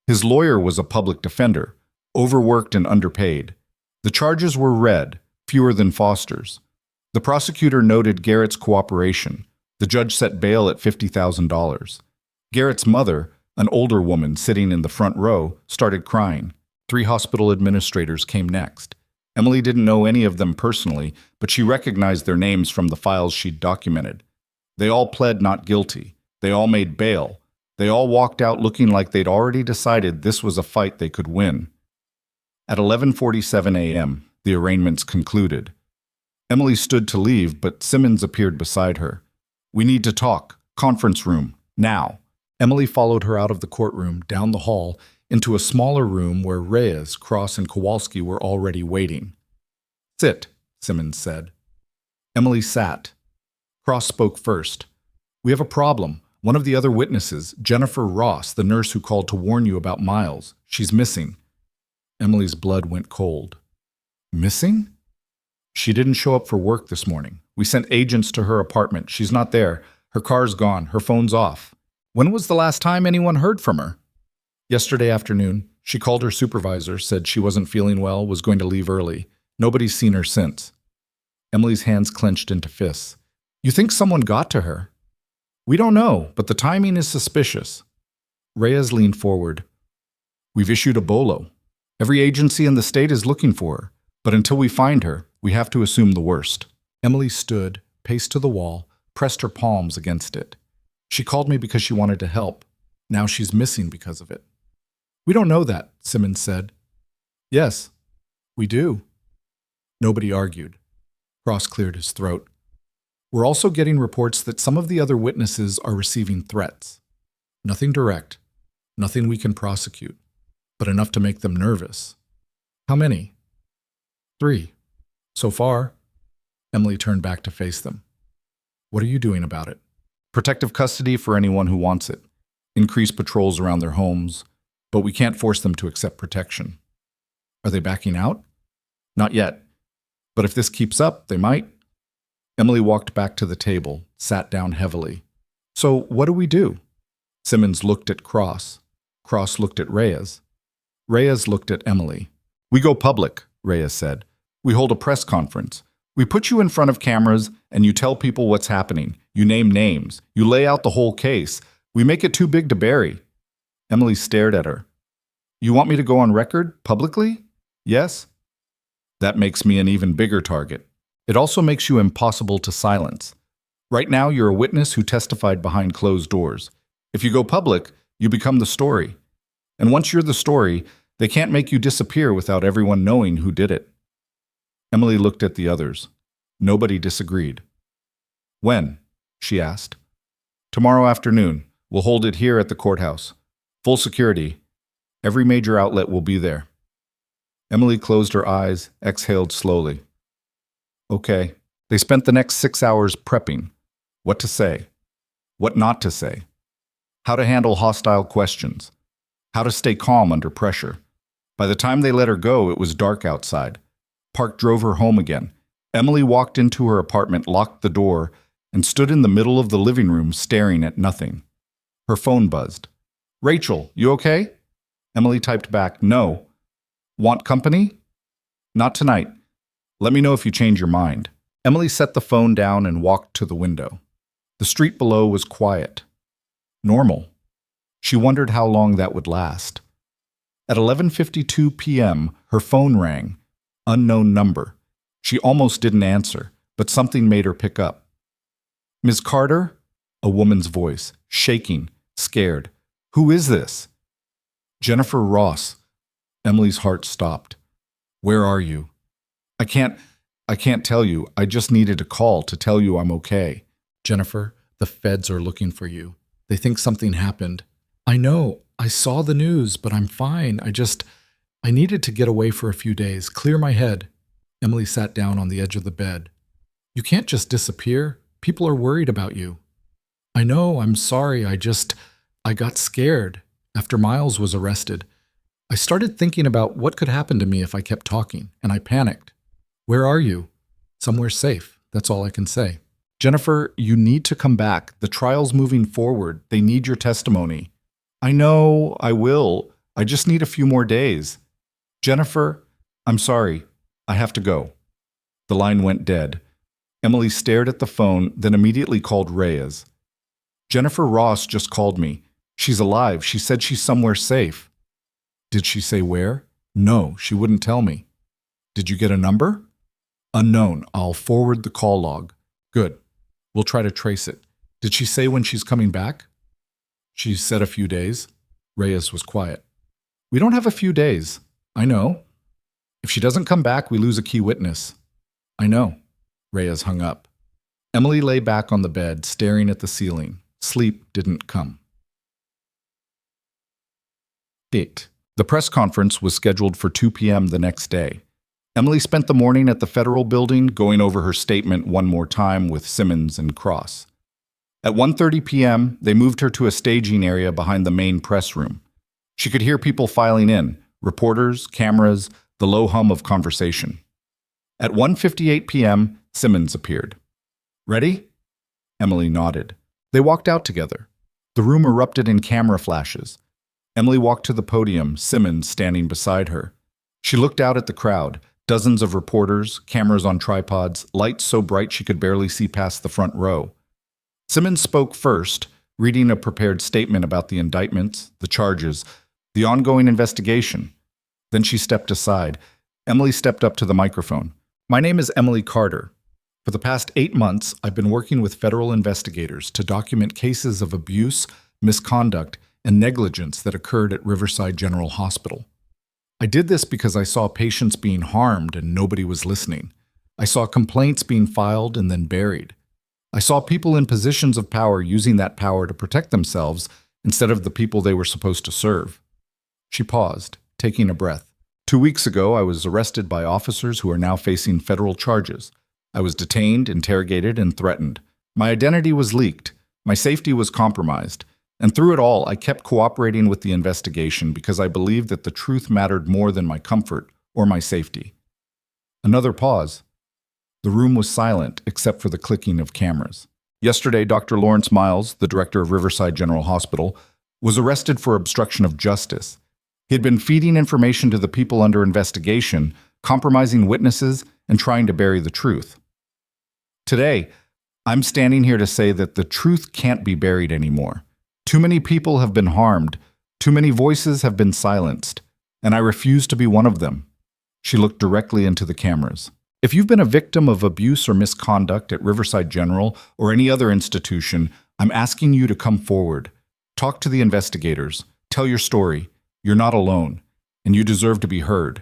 His lawyer was a public defender, overworked and underpaid. The charges were read, fewer than Foster's. The prosecutor noted Garrett's cooperation. The judge set bail at $50,000. Garrett's mother, an older woman sitting in the front row, started crying. 3 hospital administrators came next. Emily didn't know any of them personally, but she recognized their names from the files she'd documented. They all pled not guilty. They all made bail. They all walked out looking like they'd already decided this was a fight they could win. At 11:47 a.m., the arraignments concluded. Emily stood to leave, but Simmons appeared beside her. We need to talk. Conference room. Now. Emily followed her out of the courtroom, down the hall, into a smaller room where Reyes, Cross, and Kowalski were already waiting. Sit, Simmons said. Emily sat. Cross spoke first. We have a problem. One of the other witnesses, Jennifer Ross, the nurse who called to warn you about Miles, she's missing. Emily's blood went cold. Missing? She didn't show up for work this morning. We sent agents to her apartment. She's not there. Her car's gone. Her phone's off. When was the last time anyone heard from her? Yesterday afternoon. She called her supervisor, said she wasn't feeling well, was going to leave early. Nobody's seen her since. Emily's hands clenched into fists. You think someone got to her? We don't know, but the timing is suspicious. Reyes leaned forward. We've issued a bolo. Every agency in the state is looking for her, but until we find her, we have to assume the worst. Emily stood, paced to the wall, pressed her palms against it. She called me because she wanted to help. Now she's missing because of it. We don't know that, Simmons said. Yes, we do. Nobody argued. Cross cleared his throat. We're also getting reports that some of the other witnesses are receiving threats. Nothing direct, nothing we can prosecute, but enough to make them nervous. How many? 3. So far. Emily turned back to face them. What are you doing about it? Protective custody for anyone who wants it. Increase patrols around their homes, but we can't force them to accept protection. Are they backing out? Not yet. But if this keeps up, they might. Emily walked back to the table, sat down heavily. So what do we do? Simmons looked at Cross. Cross looked at Reyes. Reyes looked at Emily. We go public, Reyes said. We hold a press conference. We put you in front of cameras and you tell people what's happening. You name names. You lay out the whole case. We make it too big to bury. Emily stared at her. You want me to go on record, publicly? Yes? That makes me an even bigger target. It also makes you impossible to silence. Right now, you're a witness who testified behind closed doors. If you go public, you become the story. And once you're the story, they can't make you disappear without everyone knowing who did it. Emily looked at the others. Nobody disagreed. When? She asked. Tomorrow afternoon. We'll hold it here at the courthouse. Full security. Every major outlet will be there. Emily closed her eyes, exhaled slowly. Okay. They spent the next 6 hours prepping. What to say. What not to say. How to handle hostile questions. How to stay calm under pressure. By the time they let her go, it was dark outside. Park drove her home again. Emily walked into her apartment, locked the door, and stood in the middle of the living room staring at nothing. Her phone buzzed. Rachel, you okay? Emily typed back, no. Want company? Not tonight. Let me know if you change your mind. Emily set the phone down and walked to the window. The street below was quiet. Normal. She wondered how long that would last. At 11:52 p.m., her phone rang. Unknown number. She almost didn't answer, but something made her pick up. Ms. Carter? A woman's voice, shaking, scared. Who is this? Jennifer Ross. Emily's heart stopped. Where are you? I can't tell you. I just needed a call to tell you I'm okay. Jennifer, the feds are looking for you. They think something happened. I know. I saw the news, but I'm fine. I needed to get away for a few days, clear my head. Emily sat down on the edge of the bed. You can't just disappear. People are worried about you. I know. I'm sorry. I got scared after Miles was arrested. I started thinking about what could happen to me if I kept talking, and I panicked. Where are you? Somewhere safe. That's all I can say. Jennifer, you need to come back. The trial's moving forward. They need your testimony. I know, I will. I just need a few more days. Jennifer, I'm sorry. I have to go. The line went dead. Emily stared at the phone, then immediately called Reyes. Jennifer Ross just called me. She's alive. She said she's somewhere safe. Did she say where? No, she wouldn't tell me. Did you get a number? Unknown. I'll forward the call log. Good. We'll try to trace it. Did she say when she's coming back? She said a few days. Reyes was quiet. We don't have a few days. I know. If she doesn't come back, we lose a key witness. I know. Reyes hung up. Emily lay back on the bed, staring at the ceiling. Sleep didn't come. 8. The press conference was scheduled for 2 p.m. the next day. Emily spent the morning at the federal building going over her statement one more time with Simmons and Cross. At 1:30 p.m., they moved her to a staging area behind the main press room. She could hear people filing in, reporters, cameras, the low hum of conversation. At 1:58 p.m., Simmons appeared. "Ready?" Emily nodded. They walked out together. The room erupted in camera flashes. Emily walked to the podium, Simmons standing beside her. She looked out at the crowd, dozens of reporters, cameras on tripods, lights so bright she could barely see past the front row. Simmons spoke first, reading a prepared statement about the indictments, the charges, the ongoing investigation. Then she stepped aside. Emily stepped up to the microphone. "My name is Emily Carter. For the past 8 months, I've been working with federal investigators to document cases of abuse, misconduct, and negligence that occurred at Riverside General Hospital. I did this because I saw patients being harmed and nobody was listening. I saw complaints being filed and then buried. I saw people in positions of power using that power to protect themselves instead of the people they were supposed to serve." She paused, taking a breath. 2 weeks ago, I was arrested by officers who are now facing federal charges. I was detained, interrogated, and threatened. My identity was leaked. My safety was compromised. And through it all, I kept cooperating with the investigation because I believed that the truth mattered more than my comfort or my safety. Another pause. The room was silent except for the clicking of cameras. Yesterday, Dr. Lawrence Miles, the director of Riverside General Hospital, was arrested for obstruction of justice. He had been feeding information to the people under investigation, compromising witnesses, and trying to bury the truth. Today, I'm standing here to say that the truth can't be buried anymore. Too many people have been harmed, too many voices have been silenced, and I refuse to be one of them. She looked directly into the cameras. If you've been a victim of abuse or misconduct at Riverside General or any other institution, I'm asking you to come forward. Talk to the investigators. Tell your story. You're not alone, and you deserve to be heard.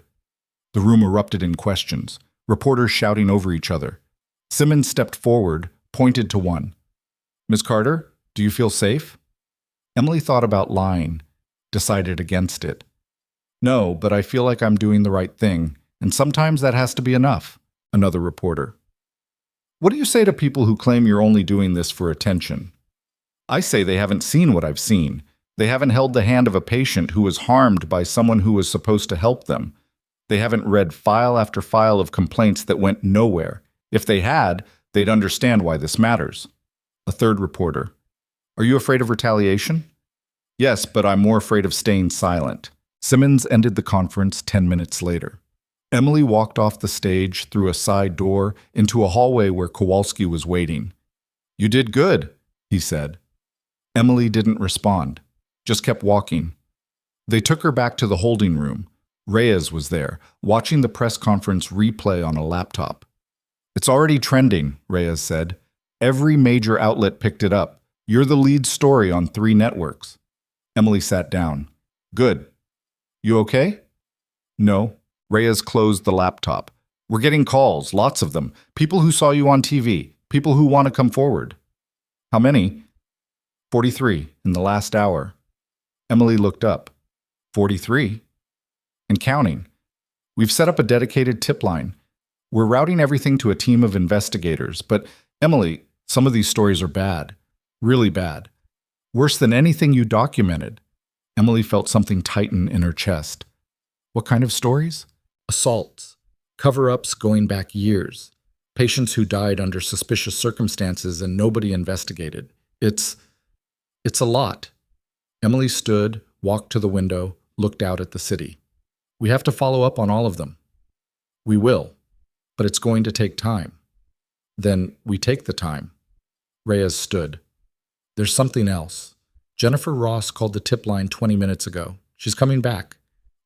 The room erupted in questions, reporters shouting over each other. Simmons stepped forward, pointed to one. "Ms. Carter, do you feel safe?" Emily thought about lying, decided against it. "No, but I feel like I'm doing the right thing, and sometimes that has to be enough." Another reporter. "What do you say to people who claim you're only doing this for attention?" "I say they haven't seen what I've seen. They haven't held the hand of a patient who was harmed by someone who was supposed to help them. They haven't read file after file of complaints that went nowhere. If they had, they'd understand why this matters." A third reporter. "Are you afraid of retaliation?" "Yes, but I'm more afraid of staying silent." Simmons ended the conference 10 minutes later. Emily walked off the stage through a side door into a hallway where Kowalski was waiting. "You did good," he said. Emily didn't respond, just kept walking. They took her back to the holding room. Reyes was there, watching the press conference replay on a laptop. "It's already trending," Reyes said. "Every major outlet picked it up. You're the lead story on 3 networks." Emily sat down. "Good. You okay?" "No." Reyes closed the laptop. "We're getting calls, lots of them. People who saw you on TV, people who want to come forward." "How many?" 43 in the last hour." Emily looked up. 43? And counting. "We've set up a dedicated tip line. We're routing everything to a team of investigators. But, Emily, some of these stories are bad. Really bad. Worse than anything you documented." Emily felt something tighten in her chest. "What kind of stories?" "Assaults. Cover-ups going back years. Patients who died under suspicious circumstances and nobody investigated. It's a lot." Emily stood, walked to the window, looked out at the city. "We have to follow up on all of them." "We will, but it's going to take time." "Then we take the time." Reyes stood. "There's something else. Jennifer Ross called the tip line 20 minutes ago. She's coming back.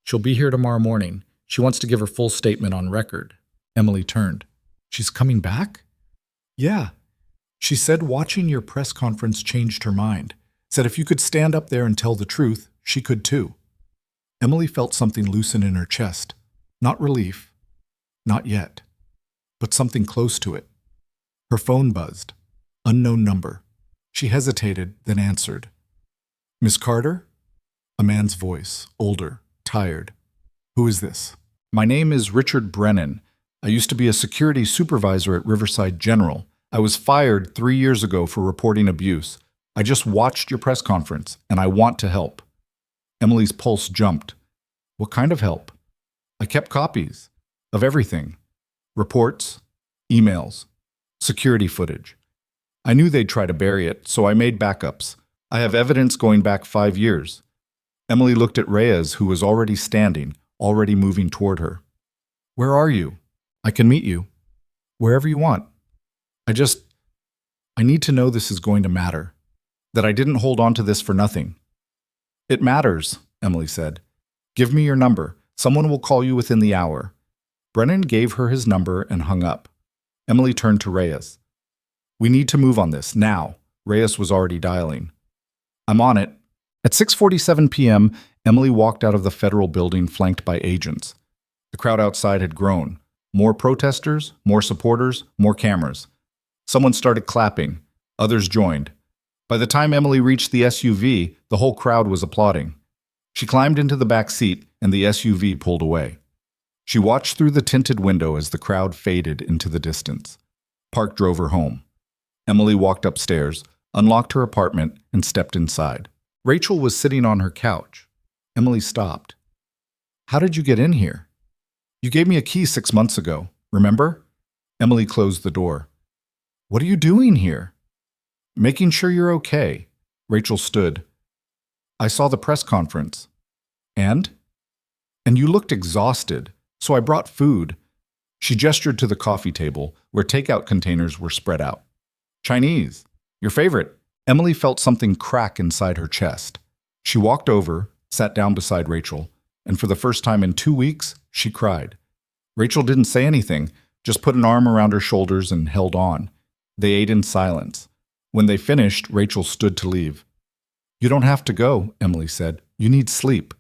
She'll be here tomorrow morning. She wants to give her full statement on record." Emily turned. "She's coming back?" "Yeah. She said watching your press conference changed her mind. Said if you could stand up there and tell the truth, she could too." Emily felt something loosen in her chest. Not relief. Not yet. But something close to it. Her phone buzzed. Unknown number. She hesitated, then answered. "Miss Carter?" A man's voice, older, tired. "Who is this?" My name is Richard Brennan. I used to be a security supervisor at Riverside General. I was fired 3 years ago for reporting abuse. I just watched your press conference, and I want to help." Emily's pulse jumped. "What kind of help?" "I kept copies of everything. Reports, emails, security footage. I knew they'd try to bury it, so I made backups. I have evidence going back 5 years." Emily looked at Reyes, who was already standing, already moving toward her. "Where are you? I can meet you. Wherever you want. I need to know this is going to matter. That I didn't hold on to this for nothing." "It matters," Emily said. "Give me your number. Someone will call you within the hour." Brennan gave her his number and hung up. Emily turned to Reyes. "We need to move on this, now." Reyes was already dialing. "I'm on it." At 6:47 p.m., Emily walked out of the federal building flanked by agents. The crowd outside had grown. More protesters, more supporters, more cameras. Someone started clapping. Others joined. By the time Emily reached the SUV, the whole crowd was applauding. She climbed into the back seat, and the SUV pulled away. She watched through the tinted window as the crowd faded into the distance. Park drove her home. Emily walked upstairs, unlocked her apartment, and stepped inside. Rachel was sitting on her couch. Emily stopped. "How did you get in here?" "You gave me a key 6 months ago, remember?" Emily closed the door. "What are you doing here?" "Making sure you're okay." Rachel stood. "I saw the press conference." "And?" "And you looked exhausted, so I brought food." She gestured to the coffee table, where takeout containers were spread out. "Chinese. Your favorite." Emily felt something crack inside her chest. She walked over, sat down beside Rachel, and for the first time in 2 weeks, she cried. Rachel didn't say anything, just put an arm around her shoulders and held on. They ate in silence. When they finished, Rachel stood to leave. "You don't have to go," Emily said. "You need sleep."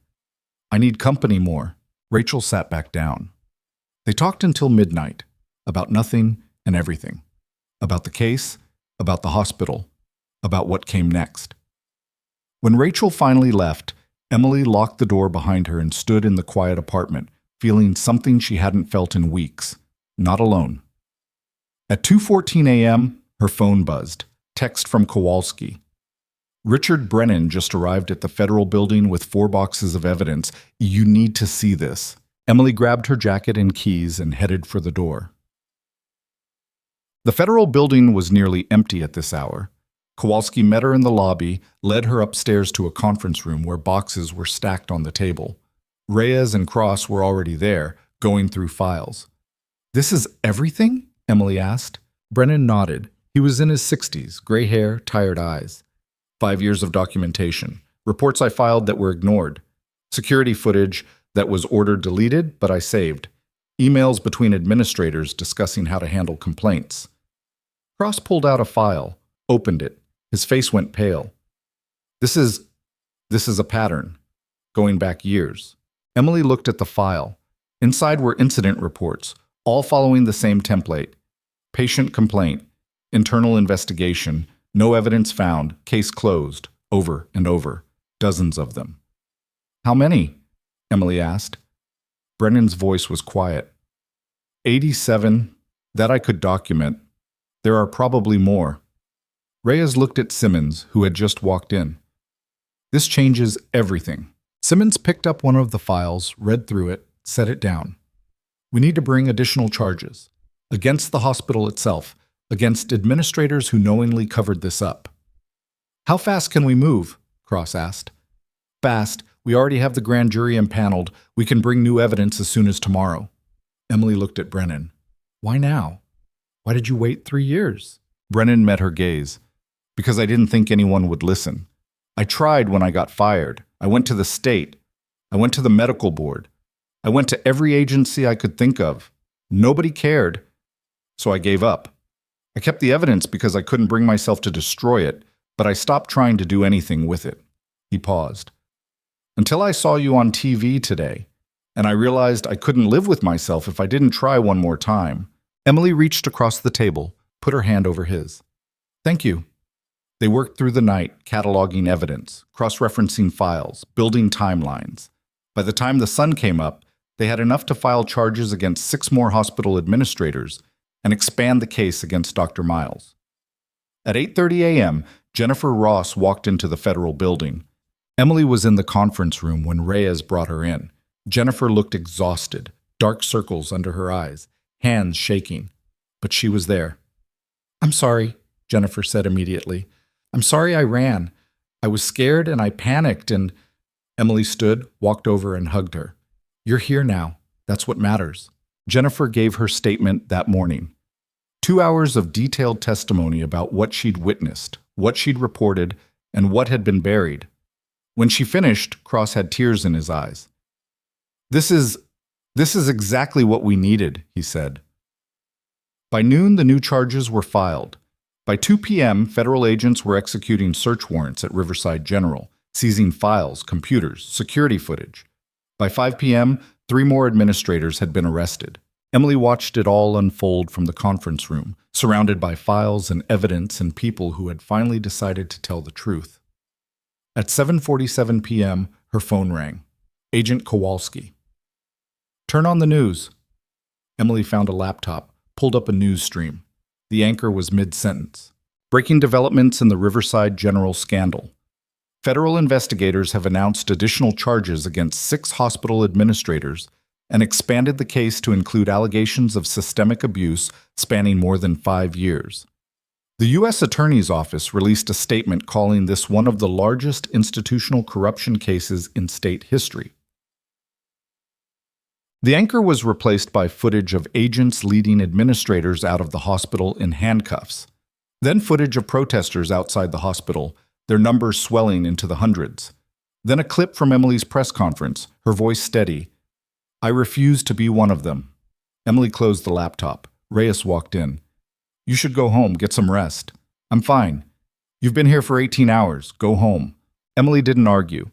"I need company more." Rachel sat back down. They talked until midnight, about nothing and everything. About the case, about the hospital, about what came next. When Rachel finally left, Emily locked the door behind her and stood in the quiet apartment, feeling something she hadn't felt in weeks. Not alone. At 2:14 a.m., her phone buzzed. Text from Kowalski. "Richard Brennan just arrived at the federal building with 4 boxes of evidence. You need to see this." Emily grabbed her jacket and keys and headed for the door. The federal building was nearly empty at this hour. Kowalski met her in the lobby, led her upstairs to a conference room where boxes were stacked on the table. Reyes and Cross were already there, going through files. "This is everything?" Emily asked. Brennan nodded. He was in his 60s, gray hair, tired eyes. 5 years of documentation. Reports I filed that were ignored. Security footage that was ordered deleted, but I saved. Emails between administrators discussing how to handle complaints. Cross pulled out a file, opened it. His face went pale. This is a pattern, going back years." Emily looked at the file. Inside were incident reports, all following the same template. Patient complaint, internal investigation, no evidence found, case closed, over and over, dozens of them. "How many?" Emily asked. Brennan's voice was quiet. 87, that I could document. There are probably more." Reyes looked at Simmons, who had just walked in. "This changes everything." Simmons picked up one of the files, read through it, set it down. "We need to bring additional charges. Against the hospital itself, against administrators who knowingly covered this up." "How fast can we move?" Cross asked. "Fast. We already have the grand jury impaneled. We can bring new evidence as soon as tomorrow." Emily looked at Brennan. "Why now? Why did you wait 3 years?" Brennan met her gaze. "Because I didn't think anyone would listen. I tried when I got fired. I went to the state. I went to the medical board. I went to every agency I could think of. Nobody cared. So I gave up. I kept the evidence because I couldn't bring myself to destroy it, but I stopped trying to do anything with it." He paused. "Until I saw you on TV today, and I realized I couldn't live with myself if I didn't try one more time." Emily reached across the table, put her hand over his. "Thank you." They worked through the night, cataloging evidence, cross-referencing files, building timelines. By the time the sun came up, They had enough to file charges against 6 more hospital administrators and expand the case against Dr. Miles. At 8:30 a.m., Jennifer Ross walked into the federal building. Emily was in the conference room when Reyes brought her in. Jennifer looked exhausted, dark circles under her eyes, hands shaking. But she was there. "I'm sorry," Jennifer said immediately. "I'm sorry I ran. I was scared and I panicked and—" Emily stood, walked over and hugged her. "You're here now. That's what matters." Jennifer gave her statement that morning. 2 hours of detailed testimony about what she'd witnessed, what she'd reported, and what had been buried. When she finished, Cross had tears in his eyes. This is exactly what we needed," he said. By noon, the new charges were filed. By 2 p.m., federal agents were executing search warrants at Riverside General, seizing files, computers, security footage. By 5 p.m., 3 more administrators had been arrested. Emily watched it all unfold from the conference room, surrounded by files and evidence and people who had finally decided to tell the truth. At 7:47 p.m., her phone rang. Agent Kowalski. "Turn on the news." Emily found a laptop, pulled up a news stream. The anchor was mid-sentence. "Breaking developments in the Riverside General scandal. Federal investigators have announced additional charges against 6 hospital administrators and expanded the case to include allegations of systemic abuse spanning more than 5 years. The U.S. Attorney's Office released a statement calling this one of the largest institutional corruption cases in state history." The anchor was replaced by footage of agents leading administrators out of the hospital in handcuffs. Then footage of protesters outside the hospital, their numbers swelling into the hundreds. Then a clip from Emily's press conference, her voice steady. "I refuse to be one of them." Emily closed the laptop. Reyes walked in. "You should go home, get some rest." "I'm fine. You've been here for 18 hours. Go home." Emily didn't argue.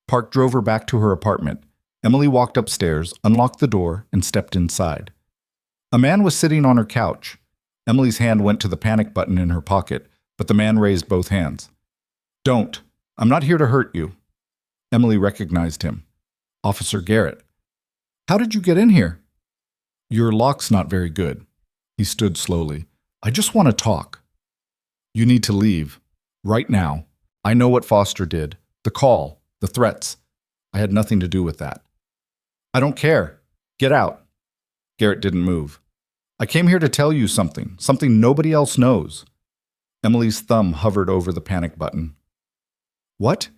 Park drove her back to her apartment. Emily walked upstairs, unlocked the door, and stepped inside. A man was sitting on her couch. Emily's hand went to the panic button in her pocket, but the man raised both hands. "Don't. I'm not here to hurt you." Emily recognized him. "Officer Garrett." "How did you get in here?" "Your lock's not very good." He stood slowly. "I just want to talk." "You need to leave. Right now. I know what Foster did. The call. The threats. I had nothing to do with that." "I don't care. Get out." Garrett didn't move. "I came here to tell you something nobody else knows." Emily's thumb hovered over the panic button. "What?"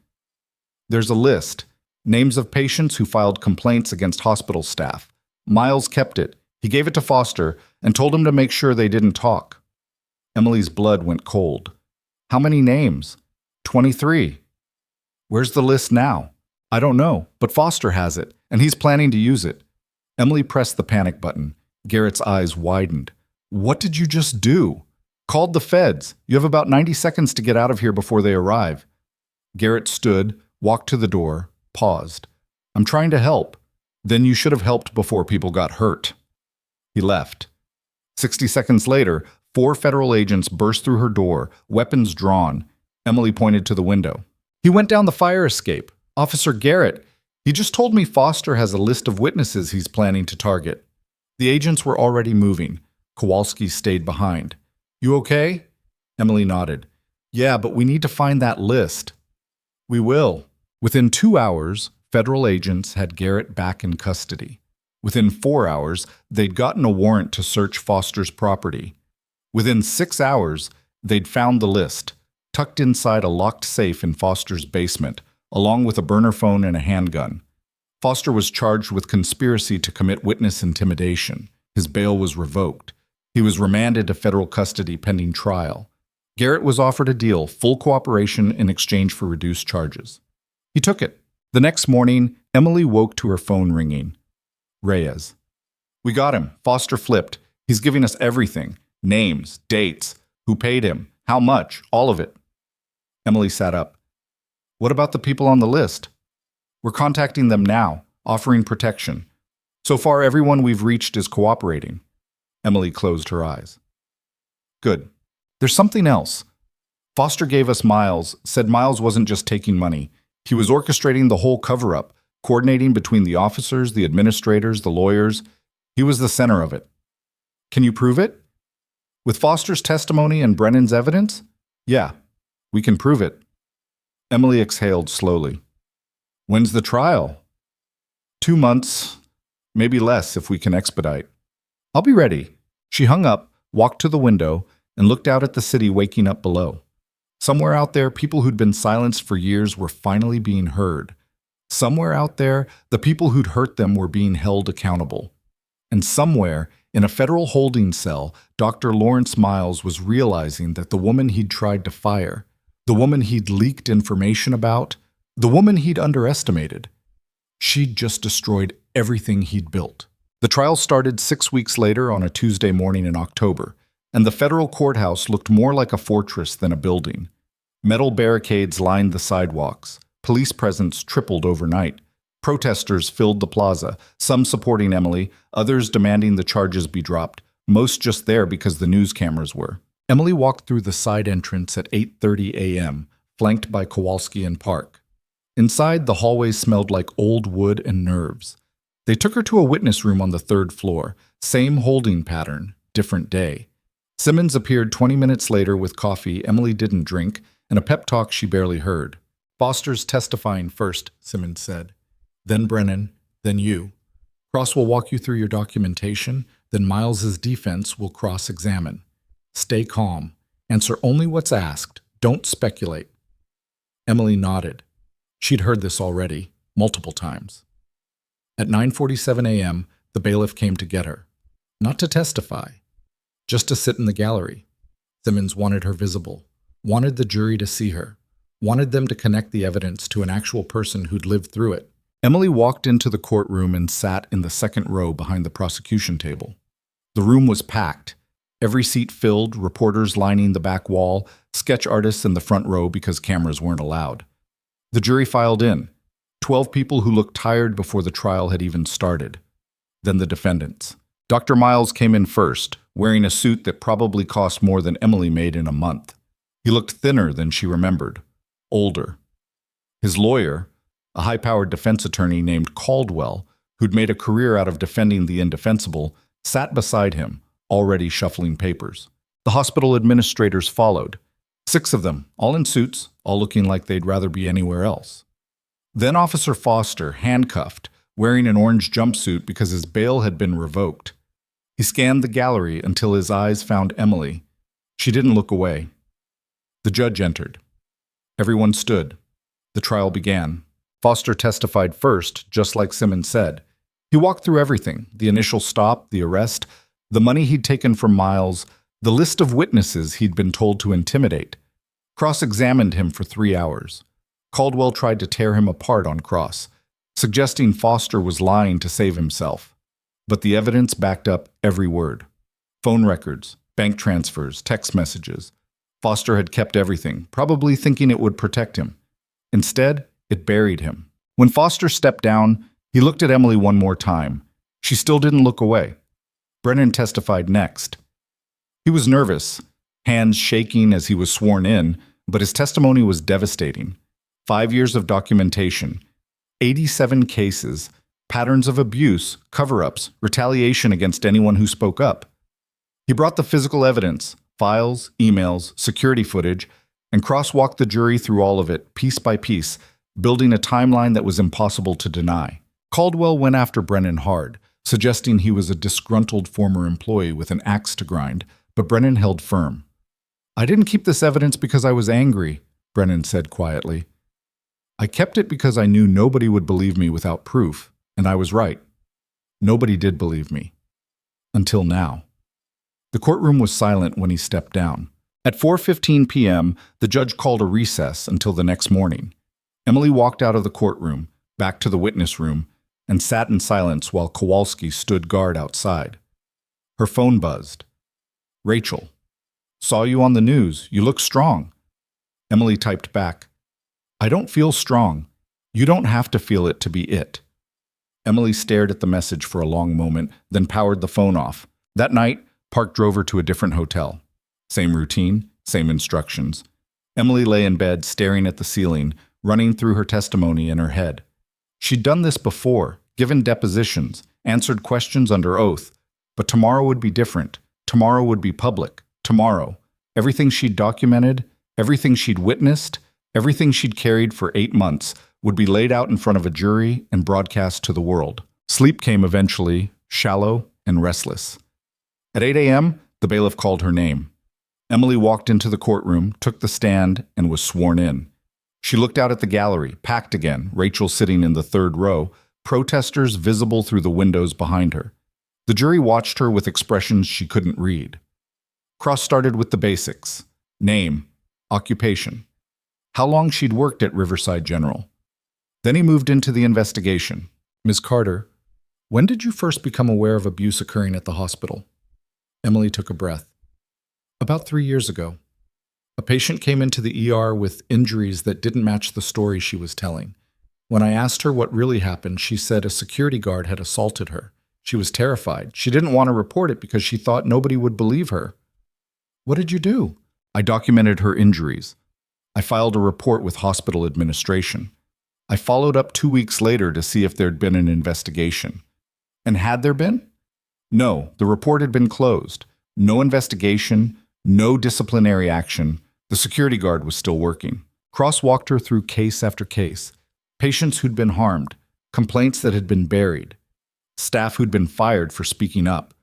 "There's a list. Names of patients who filed complaints against hospital staff. Miles kept it. He gave it to Foster and told him to make sure they didn't talk." Emily's blood went cold. "How many names?" 23. "Where's the list now?" "I don't know, but Foster has it, and he's planning to use it." Emily pressed the panic button. Garrett's eyes widened. "What did you just do?" "Called the feds. You have about 90 seconds to get out of here before they arrive." Garrett stood, walked to the door, paused. "I'm trying to help." "Then you should have helped before people got hurt." He left. 60 seconds later, 4 federal agents burst through her door, weapons drawn. Emily pointed to the window. "He went down the fire escape. Officer Garrett, he just told me Foster has a list of witnesses he's planning to target." The agents were already moving. Kowalski stayed behind. "You okay?" Emily nodded. "Yeah, but we need to find that list." "We will." Within 2 hours, federal agents had Garrett back in custody. Within 4 hours, they'd gotten a warrant to search Foster's property. Within 6 hours, they'd found the list, tucked inside a locked safe in Foster's basement, along with a burner phone and a handgun. Foster was charged with conspiracy to commit witness intimidation. His bail was revoked. He was remanded to federal custody pending trial. Garrett was offered a deal, full cooperation in exchange for reduced charges. He took it. The next morning, Emily woke to her phone ringing. Reyes. "We got him. Foster flipped. He's giving us everything. Names, dates, who paid him, how much, all of it." Emily sat up. "What about the people on the list?" "We're contacting them now, offering protection. So far, everyone we've reached is cooperating." Emily closed her eyes. "Good. There's something else. Foster gave us Miles, said Miles wasn't just taking money. He was orchestrating the whole cover-up, coordinating between the officers, the administrators, the lawyers. He was the center of it. Can you prove it? With Foster's testimony and Brennan's evidence? Yeah, we can prove it. Emily exhaled slowly. When's the trial? 2 months, maybe less if we can expedite. I'll be ready. She hung up, walked to the window, and looked out at the city waking up below. Somewhere out there, people who'd been silenced for years were finally being heard. Somewhere out there, the people who'd hurt them were being held accountable. And somewhere, in a federal holding cell, Dr. Lawrence Miles was realizing that the woman he'd tried to fire, the woman he'd leaked information about, the woman he'd underestimated, she'd just destroyed everything he'd built. The trial started 6 weeks later on a Tuesday morning in October, and the federal courthouse looked more like a fortress than a building. Metal barricades lined the sidewalks. Police presence tripled overnight. Protesters filled the plaza, some supporting Emily, others demanding the charges be dropped, most just there because the news cameras were. Emily walked through the side entrance at 8:30 a.m., flanked by Kowalski and Park. Inside, the hallways smelled like old wood and nerves. They took her to a witness room on the 3rd floor. Same holding pattern, different day. Simmons appeared 20 minutes later with coffee Emily didn't drink and a pep talk she barely heard. Foster's testifying first, Simmons said. Then Brennan, then you. Cross will walk you through your documentation, then Miles's defense will cross-examine. Stay calm. Answer only what's asked. Don't speculate. Emily nodded. She'd heard this already, multiple times. At 9:47 a.m., the bailiff came to get her. Not to testify, just to sit in the gallery. Simmons wanted her visible, wanted the jury to see her, wanted them to connect the evidence to an actual person who'd lived through it. Emily walked into the courtroom and sat in the 2nd row behind the prosecution table. The room was packed. Every seat filled, reporters lining the back wall, sketch artists in the front row because cameras weren't allowed. The jury filed in, 12 people who looked tired before the trial had even started. Then the defendants. Dr. Miles came in first, wearing a suit that probably cost more than Emily made in a month. He looked thinner than she remembered, older. His lawyer, a high-powered defense attorney named Caldwell, who'd made a career out of defending the indefensible, sat beside him, already shuffling papers. The hospital administrators followed. 6 of them, all in suits, all looking like they'd rather be anywhere else. Then Officer Foster, handcuffed, wearing an orange jumpsuit because his bail had been revoked. He scanned the gallery until his eyes found Emily. She didn't look away. The judge entered. Everyone stood. The trial began. Foster testified first, just like Simmons said. He walked through everything, the initial stop, the arrest, the money he'd taken from Miles, the list of witnesses he'd been told to intimidate. Cross-examined him for 3 hours. Caldwell tried to tear him apart on cross, suggesting Foster was lying to save himself. But the evidence backed up every word. Phone records, bank transfers, text messages. Foster had kept everything, probably thinking it would protect him. Instead, it buried him. When Foster stepped down, he looked at Emily one more time. She still didn't look away. Brennan testified next. He was nervous, hands shaking as he was sworn in, but his testimony was devastating. 5 years of documentation, 87 cases, patterns of abuse, cover-ups, retaliation against anyone who spoke up. He brought the physical evidence, files, emails, security footage, and crosswalked the jury through all of it, piece by piece, building a timeline that was impossible to deny. Caldwell went after Brennan hard, suggesting he was a disgruntled former employee with an axe to grind, but Brennan held firm. "I didn't keep this evidence because I was angry," Brennan said quietly. "I kept it because I knew nobody would believe me without proof, and I was right. Nobody did believe me. Until now." The courtroom was silent when he stepped down. At 4:15 p.m., the judge called a recess until the next morning. Emily walked out of the courtroom, back to the witness room, and sat in silence while Kowalski stood guard outside. Her phone buzzed. "Rachel. Saw you on the news. You look strong." Emily typed back, "I don't feel strong. You don't have to feel it to be it." Emily stared at the message for a long moment, then powered the phone off. That night, Park drove her to a different hotel. Same routine, same instructions. Emily lay in bed, staring at the ceiling, running through her testimony in her head. She'd done this before, given depositions, answered questions under oath. But tomorrow would be different. Tomorrow would be public. Tomorrow. Everything she'd documented, everything she'd witnessed, everything she'd carried for 8 months would be laid out in front of a jury and broadcast to the world. Sleep came eventually, shallow and restless. At 8 a.m., the bailiff called her name. Emily walked into the courtroom, took the stand, and was sworn in. She looked out at the gallery, packed again, Rachel sitting in the third row, protesters visible through the windows behind her. The jury watched her with expressions she couldn't read. Cross started with the basics: name, occupation, how long she'd worked at Riverside General. Then he moved into the investigation. Ms. Carter, when did you first become aware of abuse occurring at the hospital? Emily took a breath. About 3 years ago. A patient came into the ER with injuries that didn't match the story she was telling. When I asked her what really happened, she said a security guard had assaulted her. She was terrified. She didn't want to report it because she thought nobody would believe her. What did you do? I documented her injuries. I filed a report with hospital administration. I followed up 2 weeks later to see if there'd been an investigation. And had there been? No, the report had been closed. No investigation, no disciplinary action. The security guard was still working. Cross walked her through case after case. Patients who'd been harmed, complaints that had been buried, staff who'd been fired for speaking up.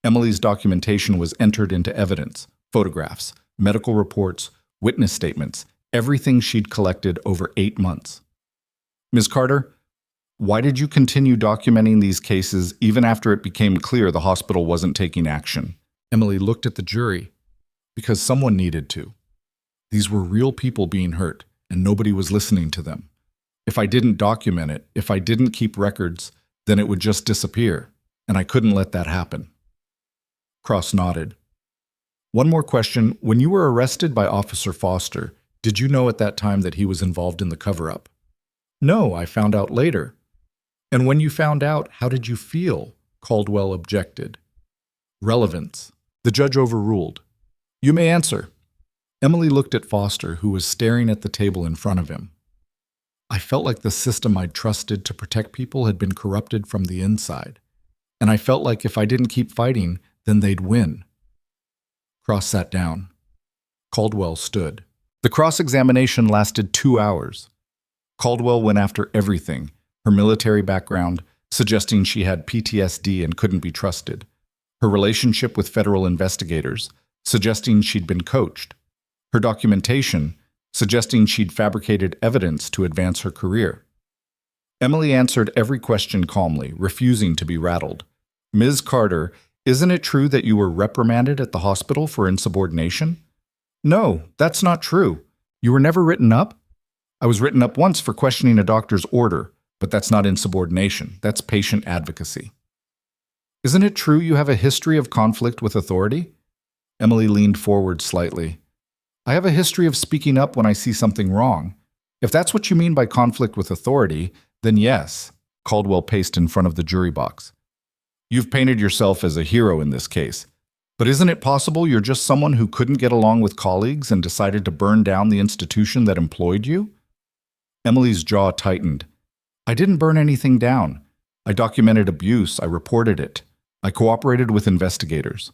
Emily's documentation was entered into evidence, photographs, medical reports, witness statements, everything she'd collected over 8 months. Ms. Carter, why did you continue documenting these cases even after it became clear the hospital wasn't taking action? Emily looked at the jury. Because someone needed to. These were real people being hurt, and nobody was listening to them. If I didn't document it, if I didn't keep records, then it would just disappear, and I couldn't let that happen. Cross nodded. One more question. When you were arrested by Officer Foster, did you know at that time that he was involved in the cover-up? No, I found out later. And when you found out, how did you feel? Caldwell objected. Relevance. The judge overruled. You may answer. Emily looked at Foster, who was staring at the table in front of him. I felt like the system I'd trusted to protect people had been corrupted from the inside. And I felt like if I didn't keep fighting, then they'd win. Cross sat down. Caldwell stood. The cross-examination lasted 2 hours. Caldwell went after everything, her military background, suggesting she had PTSD and couldn't be trusted, her relationship with federal investigators, suggesting she'd been coached, her documentation, suggesting she'd fabricated evidence to advance her career. Emily answered every question calmly, refusing to be rattled. Ms. Carter, isn't it true that you were reprimanded at the hospital for insubordination? No, that's not true. You were never written up? I was written up once for questioning a doctor's order, but that's not insubordination. That's patient advocacy. Isn't it true you have a history of conflict with authority? Emily leaned forward slightly. I have a history of speaking up when I see something wrong. If that's what you mean by conflict with authority, then yes. Caldwell paced in front of the jury box. You've painted yourself as a hero in this case. But isn't it possible you're just someone who couldn't get along with colleagues and decided to burn down the institution that employed you? Emily's jaw tightened. I didn't burn anything down. I documented abuse. I reported it. I cooperated with investigators.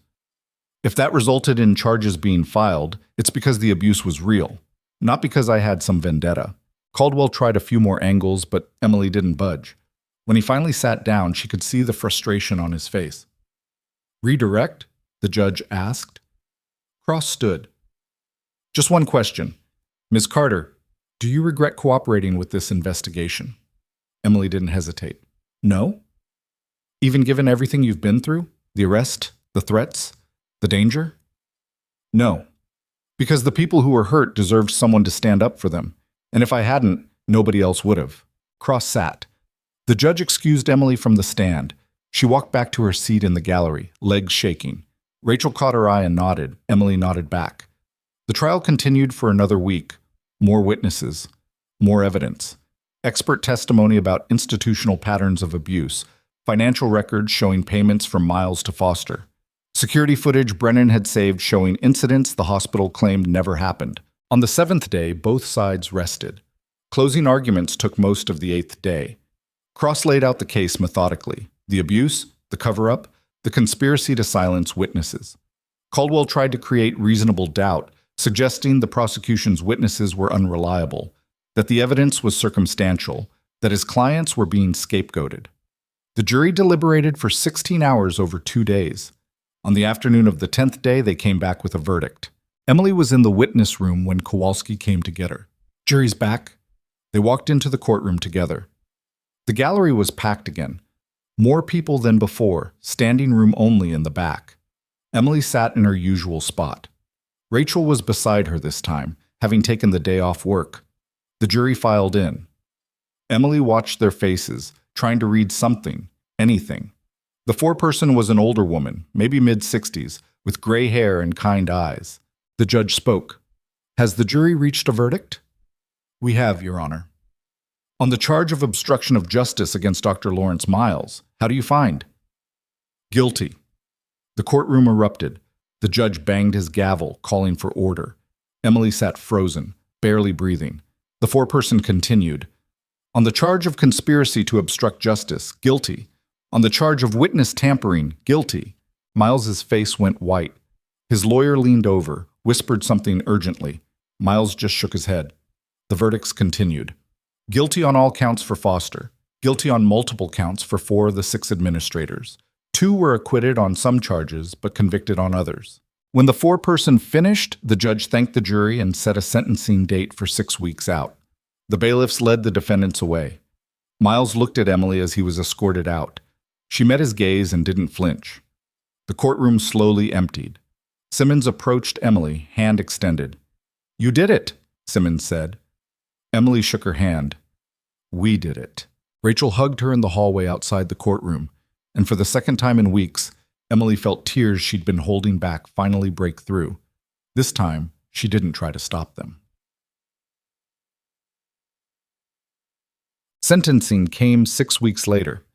If that resulted in charges being filed, it's because the abuse was real, not because I had some vendetta. Caldwell tried a few more angles, but Emily didn't budge. When he finally sat down, she could see the frustration on his face. Redirect? The judge asked. Cross stood. Just one question. Ms. Carter, do you regret cooperating with this investigation? Emily didn't hesitate. No? Even given everything you've been through? The arrest? The threats? The danger? No. Because the people who were hurt deserved someone to stand up for them. And if I hadn't, nobody else would have. Cross sat. The judge excused Emily from the stand. She walked back to her seat in the gallery, legs shaking. Rachel caught her eye and nodded. Emily nodded back. The trial continued for another week. More witnesses. More evidence. Expert testimony about institutional patterns of abuse. Financial records showing payments from Miles to Foster. Security footage Brennan had saved showing incidents the hospital claimed never happened. On the 7th day, both sides rested. Closing arguments took most of the 8th day. Cross laid out the case methodically: the abuse, the cover-up, the conspiracy to silence witnesses. Caldwell tried to create reasonable doubt, suggesting the prosecution's witnesses were unreliable, that the evidence was circumstantial, that his clients were being scapegoated. The jury deliberated for 16 hours over 2 days. On the afternoon of the 10th day, they came back with a verdict. Emily was in the witness room when Kowalski came to get her. "Jury's back." They walked into the courtroom together. The gallery was packed again. More people than before, standing room only in the back. Emily sat in her usual spot. Rachel was beside her this time, having taken the day off work. The jury filed in. Emily watched their faces, trying to read something, anything. The foreperson was an older woman, maybe mid-60s, with gray hair and kind eyes. The judge spoke. "Has the jury reached a verdict?" "We have, Your Honor." "On the charge of obstruction of justice against Dr. Lawrence Miles, how do you find?" "Guilty." The courtroom erupted. The judge banged his gavel, calling for order. Emily sat frozen, barely breathing. The foreperson continued. "On the charge of conspiracy to obstruct justice, guilty. On the charge of witness tampering, guilty." Miles's face went white. His lawyer leaned over, whispered something urgently. Miles just shook his head. The verdicts continued. Guilty on all counts for Foster. Guilty on multiple counts for 4 of the 6 administrators. 2 were acquitted on some charges, but convicted on others. When the foreperson finished, the judge thanked the jury and set a sentencing date for 6 weeks out. The bailiffs led the defendants away. Miles looked at Emily as he was escorted out. She met his gaze and didn't flinch. The courtroom slowly emptied. Simmons approached Emily, hand extended. "You did it," Simmons said. Emily shook her hand. "We did it." Rachel hugged her in the hallway outside the courtroom, and for the second time in weeks, Emily felt tears she'd been holding back finally break through. This time, she didn't try to stop them. Sentencing came 6 weeks later.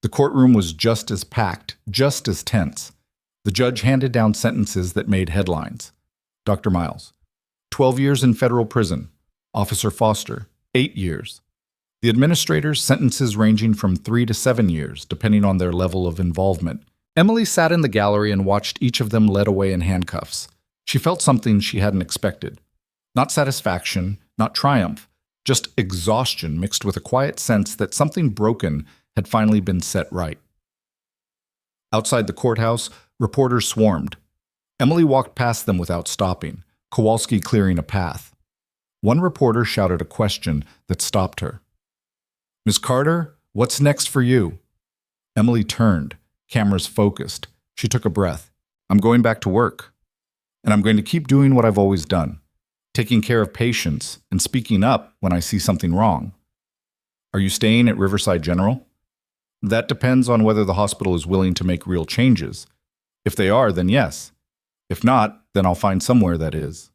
The courtroom was just as packed, just as tense. The judge handed down sentences that made headlines. Dr. Miles, 12 years in federal prison. Officer Foster, 8 years. The administrators' sentences ranging from 3 to 7 years, depending on their level of involvement. Emily sat in the gallery and watched each of them led away in handcuffs. She felt something she hadn't expected. Not satisfaction, not triumph, just exhaustion mixed with a quiet sense that something broken had finally been set right. Outside the courthouse, reporters swarmed. Emily walked past them without stopping, Kowalski clearing a path. One reporter shouted a question that stopped her. "Ms. Carter, what's next for you?" Emily turned, cameras focused. She took a breath. "I'm going back to work. And I'm going to keep doing what I've always done, taking care of patients and speaking up when I see something wrong." "Are you staying at Riverside General?" "That depends on whether the hospital is willing to make real changes. If they are, then yes. If not, then I'll find somewhere that is."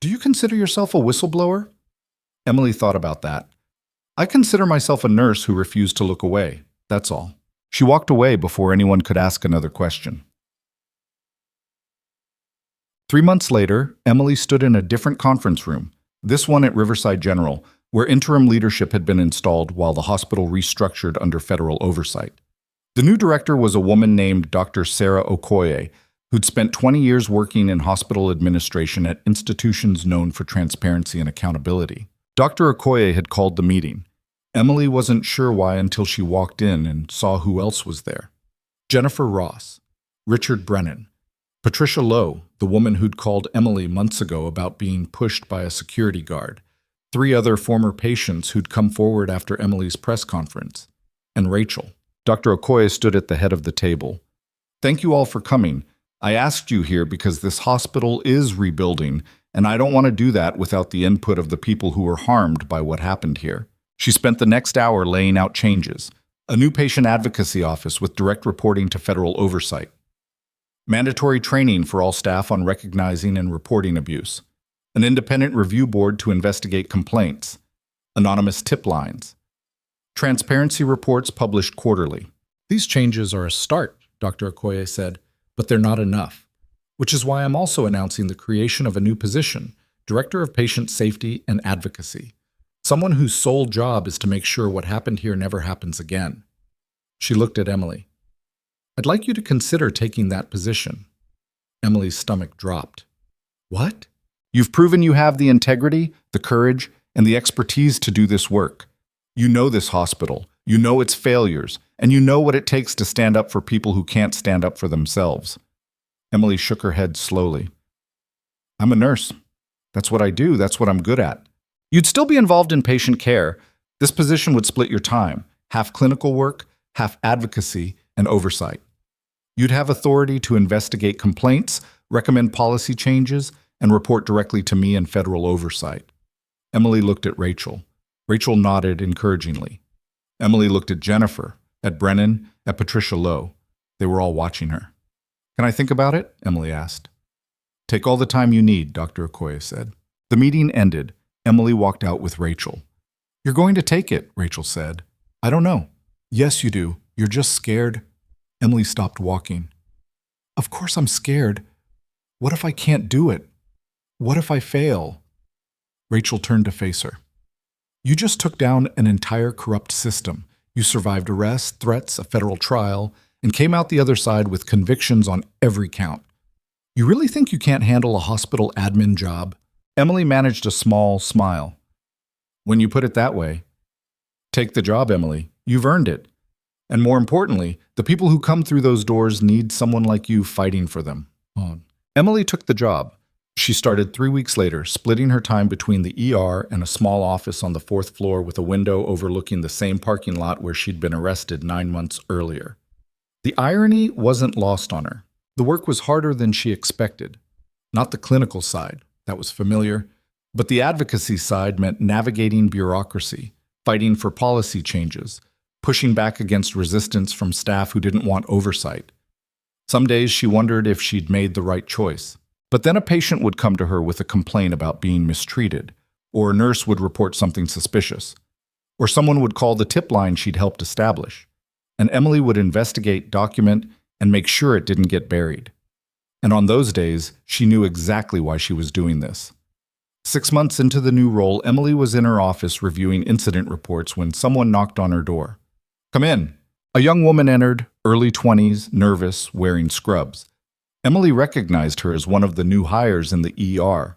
"Do you consider yourself a whistleblower?" Emily thought about that. "I consider myself a nurse who refused to look away, that's all." She walked away before anyone could ask another question. 3 months later, Emily stood in a different conference room, this one at Riverside General, where interim leadership had been installed while the hospital restructured under federal oversight. The new director was a woman named Dr. Sarah Okoye, who'd spent 20 years working in hospital administration at institutions known for transparency and accountability. Dr. Okoye had called the meeting. Emily wasn't sure why until she walked in and saw who else was there. Jennifer Ross, Richard Brennan, Patricia Lowe, the woman who'd called Emily months ago about being pushed by a security guard, 3 other former patients who'd come forward after Emily's press conference, and Rachel. Dr. Okoye stood at the head of the table. "Thank you all for coming. I asked you here because this hospital is rebuilding, and I don't want to do that without the input of the people who were harmed by what happened here." She spent the next hour laying out changes, a new patient advocacy office with direct reporting to federal oversight, mandatory training for all staff on recognizing and reporting abuse, an independent review board to investigate complaints, anonymous tip lines, transparency reports published quarterly. "These changes are a start," Dr. Okoye said, "but they're not enough, which is why I'm also announcing the creation of a new position, Director of Patient Safety and Advocacy. Someone whose sole job is to make sure what happened here never happens again. She looked at Emily. I'd like you to consider taking that position. Emily's stomach dropped. What? You've proven you have the integrity, the courage, and the expertise to do this work. You know this hospital, you know its failures, and you know what it takes to stand up for people who can't stand up for themselves. Emily shook her head slowly. I'm a nurse. That's what I do. That's what I'm good at. You'd still be involved in patient care. This position would split your time, half clinical work, half advocacy and oversight. You'd have authority to investigate complaints, recommend policy changes, and report directly to me in federal oversight. Emily looked at Rachel. Rachel nodded encouragingly. Emily looked at Jennifer, at Brennan, at Patricia Lowe. They were all watching her. Can I think about it? Emily asked. Take all the time you need, Dr. Okoye said. The meeting ended. Emily walked out with Rachel. You're going to take it, Rachel said. I don't know. Yes, you do. You're just scared. Emily stopped walking. Of course I'm scared. What if I can't do it? What if I fail? Rachel turned to face her. You just took down an entire corrupt system. You survived arrest, threats, a federal trial, and came out the other side with convictions on every count. You really think you can't handle a hospital admin job? Emily managed a small smile. When you put it that way, take the job, Emily. You've earned it. And more importantly, the people who come through those doors need someone like you fighting for them. Emily took the job. She started 3 weeks later, splitting her time between the ER and a small office on the 4th floor with a window overlooking the same parking lot where she'd been arrested 9 months earlier. The irony wasn't lost on her. The work was harder than she expected. Not the clinical side, that was familiar, but the advocacy side meant navigating bureaucracy, fighting for policy changes, pushing back against resistance from staff who didn't want oversight. Some days she wondered if she'd made the right choice. But then a patient would come to her with a complaint about being mistreated, or a nurse would report something suspicious, or someone would call the tip line she'd helped establish, and Emily would investigate, document, and make sure it didn't get buried. And on those days, she knew exactly why she was doing this. 6 months into the new role, Emily was in her office reviewing incident reports when someone knocked on her door. Come in. A young woman entered, early 20s, nervous, wearing scrubs. Emily recognized her as one of the new hires in the ER.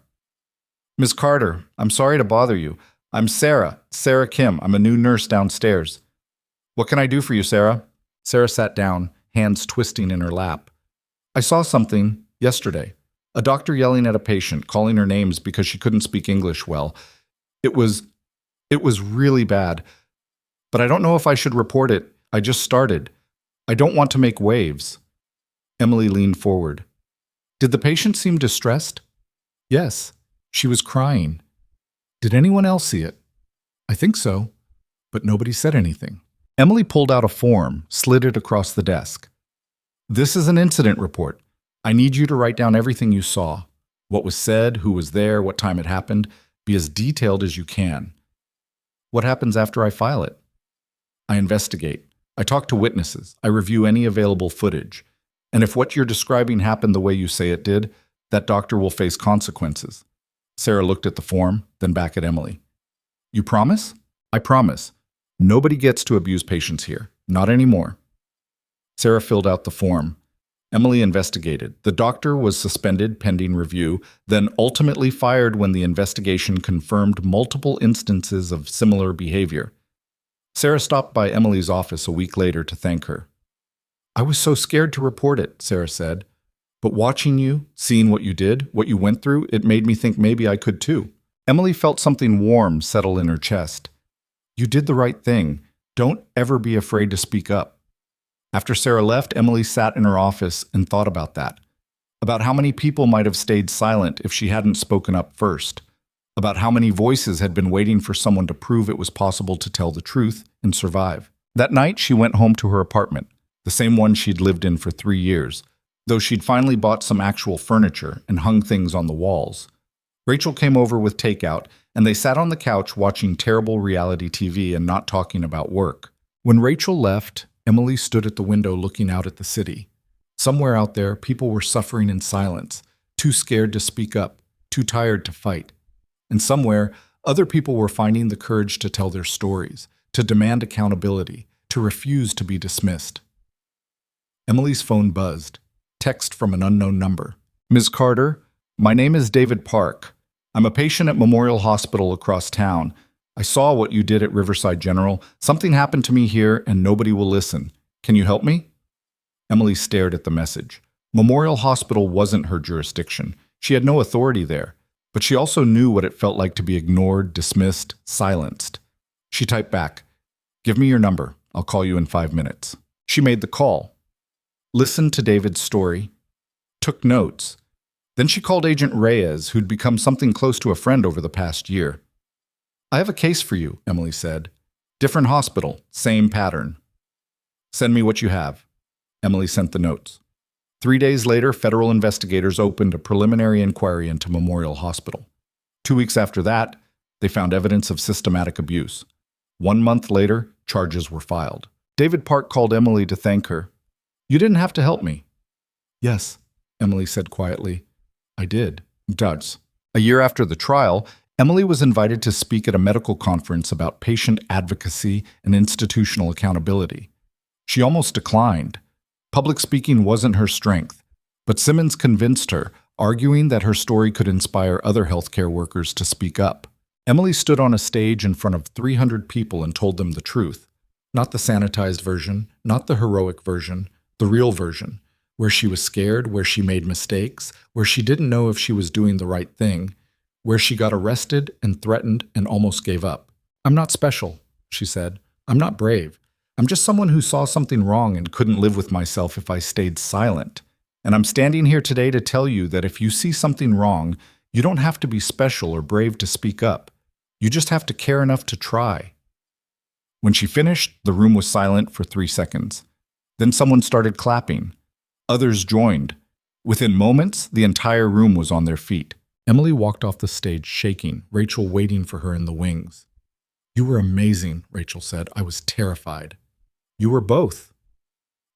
Ms. Carter, I'm sorry to bother you. I'm Sarah Kim. I'm a new nurse downstairs. What can I do for you, Sarah? Sarah sat down, hands twisting in her lap. I saw something yesterday. A doctor yelling at a patient, calling her names because she couldn't speak English well. It was really bad. But I don't know if I should report it. I just started. I don't want to make waves. Emily leaned forward. Did the patient seem distressed? Yes, she was crying. Did anyone else see it? I think so, but nobody said anything. Emily pulled out a form, slid it across the desk. This is an incident report. I need you to write down everything you saw. What was said, who was there, what time it happened. Be as detailed as you can. What happens after I file it? I investigate. I talk to witnesses. I review any available footage. And if what you're describing happened the way you say it did, that doctor will face consequences. Sarah looked at the form, then back at Emily. You promise? I promise. Nobody gets to abuse patients here. Not anymore. Sarah filled out the form. Emily investigated. The doctor was suspended pending review, then ultimately fired when the investigation confirmed multiple instances of similar behavior. Sarah stopped by Emily's office a week later to thank her. I was so scared to report it, Sarah said. But watching you, seeing what you did, what you went through, it made me think maybe I could too. Emily felt something warm settle in her chest. You did the right thing. Don't ever be afraid to speak up. After Sarah left, Emily sat in her office and thought about that. About how many people might have stayed silent if she hadn't spoken up first. About how many voices had been waiting for someone to prove it was possible to tell the truth and survive. That night, she went home to her apartment, the same one she'd lived in for 3 years, though she'd finally bought some actual furniture and hung things on the walls. Rachel came over with takeout, and they sat on the couch watching terrible reality TV and not talking about work. When Rachel left, Emily stood at the window looking out at the city. Somewhere out there, people were suffering in silence, too scared to speak up, too tired to fight. And somewhere, Other people were finding the courage to tell their stories, to demand accountability, to refuse to be dismissed. Emily's phone buzzed. Text from an unknown number. Ms. Carter, my name is David Park. I'm a patient at Memorial Hospital across town. I saw what you did at Riverside General. Something happened to me here and nobody will listen. Can you help me? Emily stared at the message. Memorial Hospital wasn't her jurisdiction. She had no authority there, but she also knew what it felt like to be ignored, dismissed, silenced. She typed back, "Give me your number. I'll call you in 5 minutes." She made the call, listened to David's story, took notes. Then she called Agent Reyes, who'd become something close to a friend over the past year. "I have a case for you," Emily said. "Different hospital, same pattern." "Send me what you have." Emily sent the notes. 3 days later, federal investigators opened a preliminary inquiry into Memorial Hospital. 2 weeks after that, they found evidence of systematic abuse. 1 month later, charges were filed. David Park called Emily to thank her. "You didn't have to help me." "Yes," Emily said quietly. "I did." Does. A year after the trial, Emily was invited to speak at a medical conference about patient advocacy and institutional accountability. She almost declined. Public speaking wasn't her strength, but Simmons convinced her, arguing that her story could inspire other healthcare workers to speak up. Emily stood on a stage in front of 300 people and told them the truth. Not the sanitized version, not the heroic version, the real version, where she was scared, where she made mistakes, where she didn't know if she was doing the right thing, where she got arrested and threatened and almost gave up. "I'm not special," she said. "I'm not brave. I'm just someone who saw something wrong and couldn't live with myself if I stayed silent. And I'm standing here today to tell you that if you see something wrong, you don't have to be special or brave to speak up. You just have to care enough to try." When she finished, the room was silent for 3 seconds. Then someone started clapping. Others joined. Within moments, the entire room was on their feet. Emily walked off the stage shaking, Rachel waiting for her in the wings. "You were amazing," Rachel said. "I was terrified." "You were both."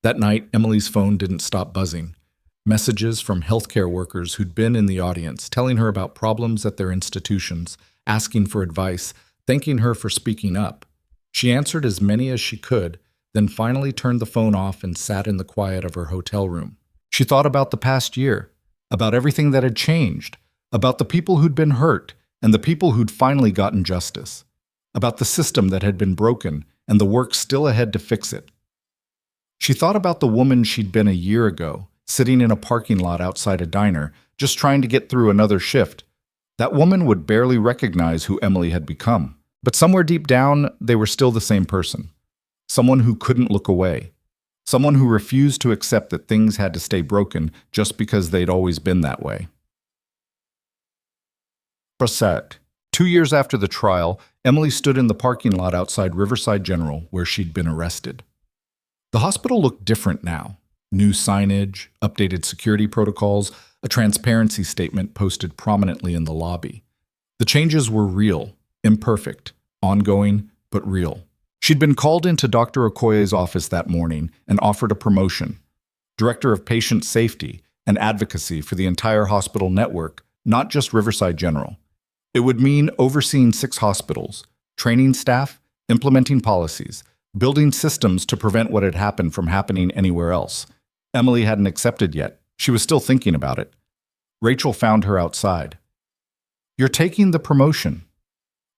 That night, Emily's phone didn't stop buzzing. Messages from healthcare workers who'd been in the audience, telling her about problems at their institutions, asking for advice, thanking her for speaking up. She answered as many as she could, then finally turned the phone off and sat in the quiet of her hotel room. She thought about the past year, about everything that had changed, about the people who'd been hurt and the people who'd finally gotten justice, about the system that had been broken and the work still ahead to fix it. She thought about the woman she'd been a year ago, sitting in a parking lot outside a diner, just trying to get through another shift. That woman would barely recognize who Emily had become. But somewhere deep down, they were still the same person. Someone who couldn't look away. Someone who refused to accept that things had to stay broken just because they'd always been that way. Brasset. 2 years after the trial, Emily stood in the parking lot outside Riverside General, where she'd been arrested. The hospital looked different now. New signage, updated security protocols, a transparency statement posted prominently in the lobby. The changes were real, imperfect, ongoing, but real. She'd been called into Dr. Okoye's office that morning and offered a promotion. Director of Patient Safety and Advocacy for the entire hospital network, not just Riverside General. It would mean overseeing 6 hospitals, training staff, implementing policies, building systems to prevent what had happened from happening anywhere else. Emily hadn't accepted yet. She was still thinking about it. Rachel found her outside. "You're taking the promotion."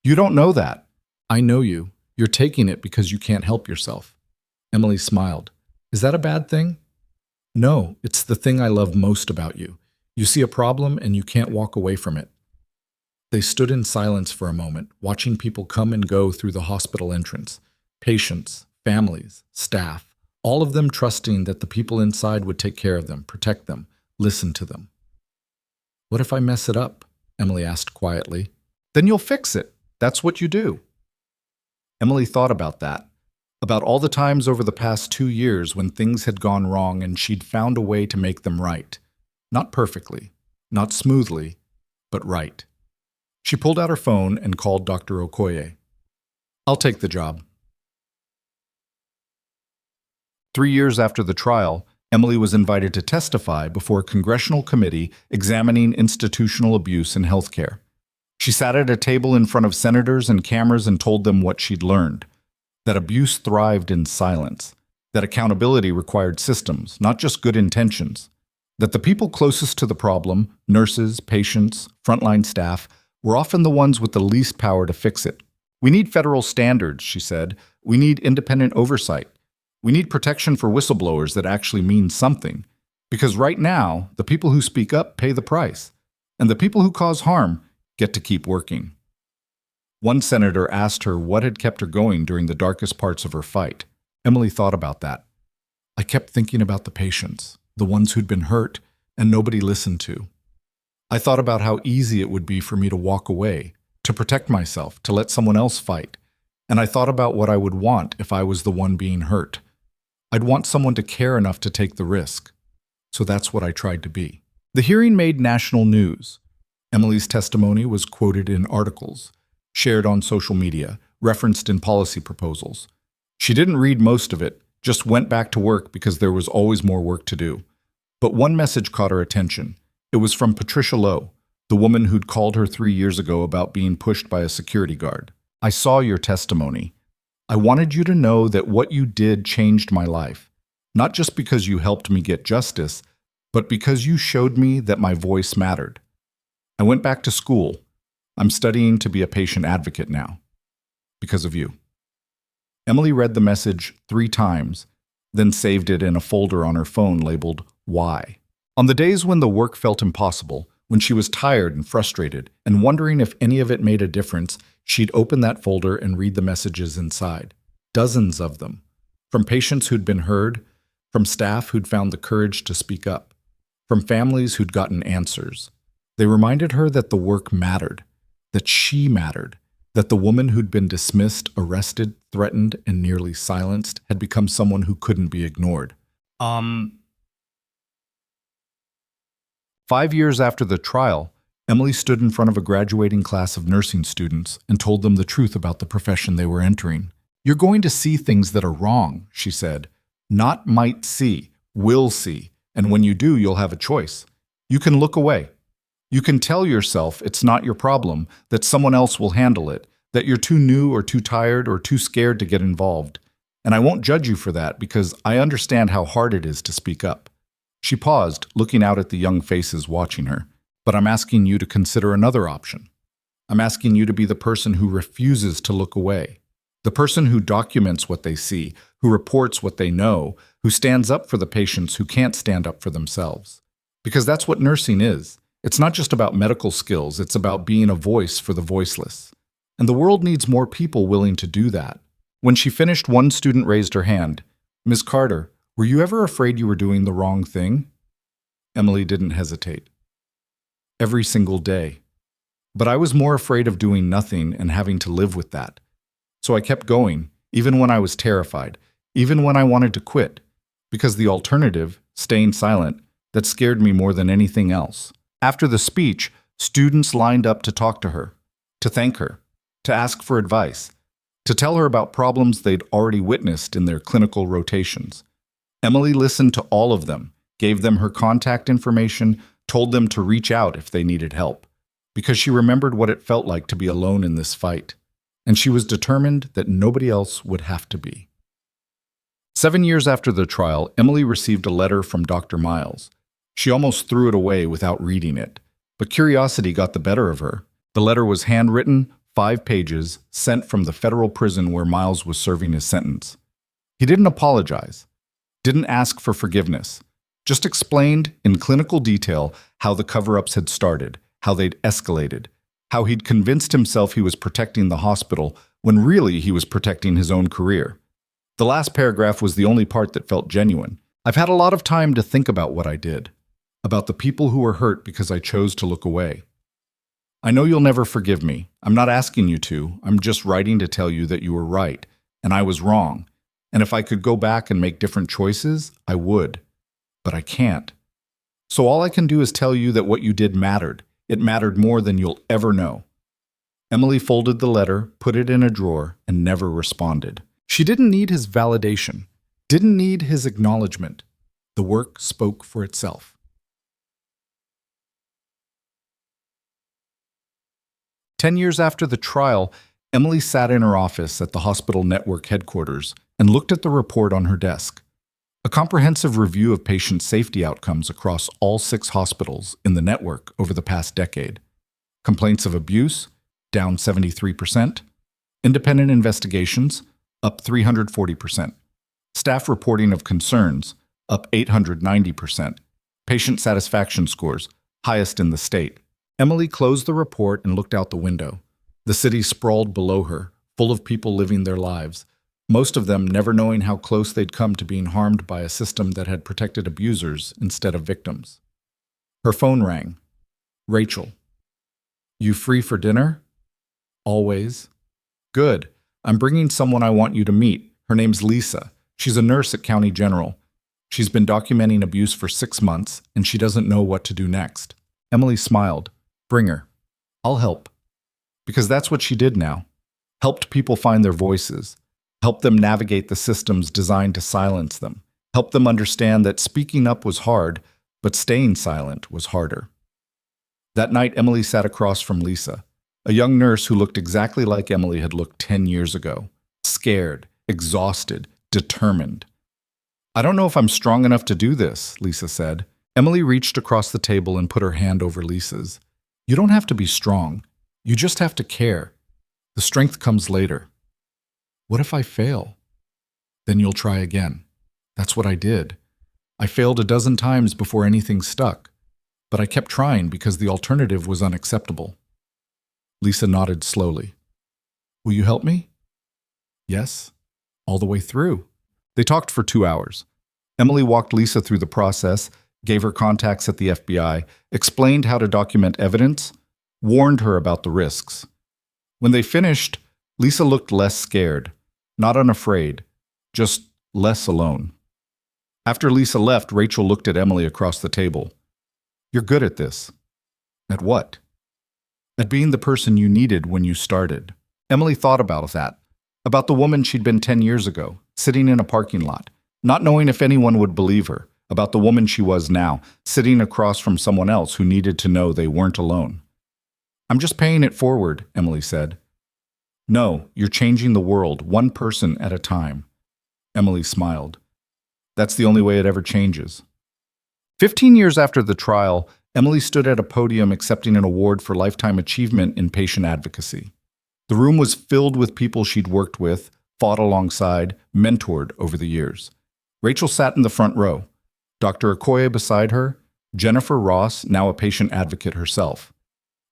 "You don't know that." "I know you. You're taking it because you can't help yourself." Emily smiled. "Is that a bad thing?" "No, it's the thing I love most about you. You see a problem and you can't walk away from it." They stood in silence for a moment, watching people come and go through the hospital entrance. Patients, families, staff, all of them trusting that the people inside would take care of them, protect them, listen to them. "What if I mess it up?" Emily asked quietly. "Then you'll fix it. That's what you do." Emily thought about that, about all the times over the past 2 years when things had gone wrong and she'd found a way to make them right. Not perfectly, not smoothly, but right. She pulled out her phone and called Dr. Okoye. "I'll take the job." 3 years after the trial, Emily was invited to testify before a congressional committee examining institutional abuse in healthcare. She sat at a table in front of senators and cameras and told them what she'd learned, that abuse thrived in silence, that accountability required systems, not just good intentions, that the people closest to the problem, nurses, patients, frontline staff, were often the ones with the least power to fix it. We need federal standards, she said. We need independent oversight. We need protection for whistleblowers that actually means something. Because right now, the people who speak up pay the price, and the people who cause harm get to keep working. One senator asked her what had kept her going during the darkest parts of her fight. Emily thought about that. I kept thinking about the patients, the ones who'd been hurt and nobody listened to. I thought about how easy it would be for me to walk away, to protect myself, to let someone else fight. And I thought about what I would want if I was the one being hurt. I'd want someone to care enough to take the risk. So that's what I tried to be. The hearing made national news. Emily's testimony was quoted in articles, shared on social media, referenced in policy proposals. She didn't read most of it, just went back to work because there was always more work to do. But one message caught her attention. It was from Patricia Lowe, the woman who'd called her 3 years ago about being pushed by a security guard. I saw your testimony. I wanted you to know that what you did changed my life, not just because you helped me get justice, but because you showed me that my voice mattered. I went back to school. I'm studying to be a patient advocate now, because of you. Emily read the message 3 times, then saved it in a folder on her phone labeled Why. On the days when the work felt impossible, when she was tired and frustrated and wondering if any of it made a difference, she'd open that folder and read the messages inside. Dozens of them. From patients who'd been heard, from staff who'd found the courage to speak up, from families who'd gotten answers. They reminded her that the work mattered, that she mattered, that the woman who'd been dismissed, arrested, threatened, and nearly silenced had become someone who couldn't be ignored. 5 years after the trial, Emily stood in front of a graduating class of nursing students and told them the truth about the profession they were entering. You're going to see things that are wrong, she said. Not might see, will see. And when you do, you'll have a choice. You can look away. You can tell yourself it's not your problem, that someone else will handle it, that you're too new or too tired or too scared to get involved. And I won't judge you for that because I understand how hard it is to speak up. She paused, looking out at the young faces watching her. But I'm asking you to consider another option. I'm asking you to be the person who refuses to look away. The person who documents what they see, who reports what they know, who stands up for the patients who can't stand up for themselves. Because that's what nursing is. It's not just about medical skills, it's about being a voice for the voiceless. And the world needs more people willing to do that. When she finished, one student raised her hand. Ms. Carter, were you ever afraid you were doing the wrong thing? Emily didn't hesitate. Every single day. But I was more afraid of doing nothing and having to live with that. So I kept going, even when I was terrified, even when I wanted to quit, because the alternative, staying silent, that scared me more than anything else. After the speech, students lined up to talk to her, to thank her, to ask for advice, to tell her about problems they'd already witnessed in their clinical rotations. Emily listened to all of them, gave them her contact information, told them to reach out if they needed help, because she remembered what it felt like to be alone in this fight, and she was determined that nobody else would have to be. 7 years after the trial, Emily received a letter from Dr. Miles. She almost threw it away without reading it, but curiosity got the better of her. The letter was handwritten, 5 pages, sent from the federal prison where Miles was serving his sentence. He didn't apologize, didn't ask for forgiveness, just explained in clinical detail how the cover-ups had started, how they'd escalated, how he'd convinced himself he was protecting the hospital when really he was protecting his own career. The last paragraph was the only part that felt genuine. I've had a lot of time to think about what I did, about the people who were hurt because I chose to look away. I know you'll never forgive me. I'm not asking you to. I'm just writing to tell you that you were right, and I was wrong. And if I could go back and make different choices, I would. But I can't. So all I can do is tell you that what you did mattered. It mattered more than you'll ever know. Emily folded the letter, put it in a drawer, and never responded. She didn't need his validation, didn't need his acknowledgement. The work spoke for itself. 10 years after the trial, Emily sat in her office at the hospital network headquarters and looked at the report on her desk. A comprehensive review of patient safety outcomes across all 6 hospitals in the network over the past decade. Complaints of abuse, down 73%. Independent investigations, up 340%. Staff reporting of concerns, up 890%. Patient satisfaction scores, highest in the state. Emily closed the report and looked out the window. The city sprawled below her, full of people living their lives, most of them never knowing how close they'd come to being harmed by a system that had protected abusers instead of victims. Her phone rang. Rachel. You free for dinner? Always. Good. I'm bringing someone I want you to meet. Her name's Lisa. She's a nurse at County General. She's been documenting abuse for 6 months, and she doesn't know what to do next. Emily smiled. Bring her. I'll help. Because that's what she did now. Helped people find their voices. Helped them navigate the systems designed to silence them. Helped them understand that speaking up was hard, but staying silent was harder. That night, Emily sat across from Lisa, a young nurse who looked exactly like Emily had looked 10 years ago. Scared, exhausted, determined. I don't know if I'm strong enough to do this, Lisa said. Emily reached across the table and put her hand over Lisa's. You don't have to be strong. You just have to care. The strength comes later. What if I fail? Then you'll try again. That's what I did. I failed a dozen times before anything stuck, but I kept trying because the alternative was unacceptable. Lisa nodded slowly. Will you help me? Yes, all the way through. They talked for 2 hours. Emily walked Lisa through the process, gave her contacts at the FBI, explained how to document evidence, warned her about the risks. When they finished, Lisa looked less scared, not unafraid, just less alone. After Lisa left, Rachel looked at Emily across the table. You're good at this. At what? At being the person you needed when you started. Emily thought about that, about the woman she'd been 10 years ago, sitting in a parking lot, not knowing if anyone would believe her, about the woman she was now, sitting across from someone else who needed to know they weren't alone. I'm just paying it forward, Emily said. No, you're changing the world, one person at a time. Emily smiled. That's the only way it ever changes. 15 years after the trial, Emily stood at a podium accepting an award for lifetime achievement in patient advocacy. The room was filled with people she'd worked with, fought alongside, mentored over the years. Rachel sat in the front row. Dr. Okoye beside her, Jennifer Ross, now a patient advocate herself.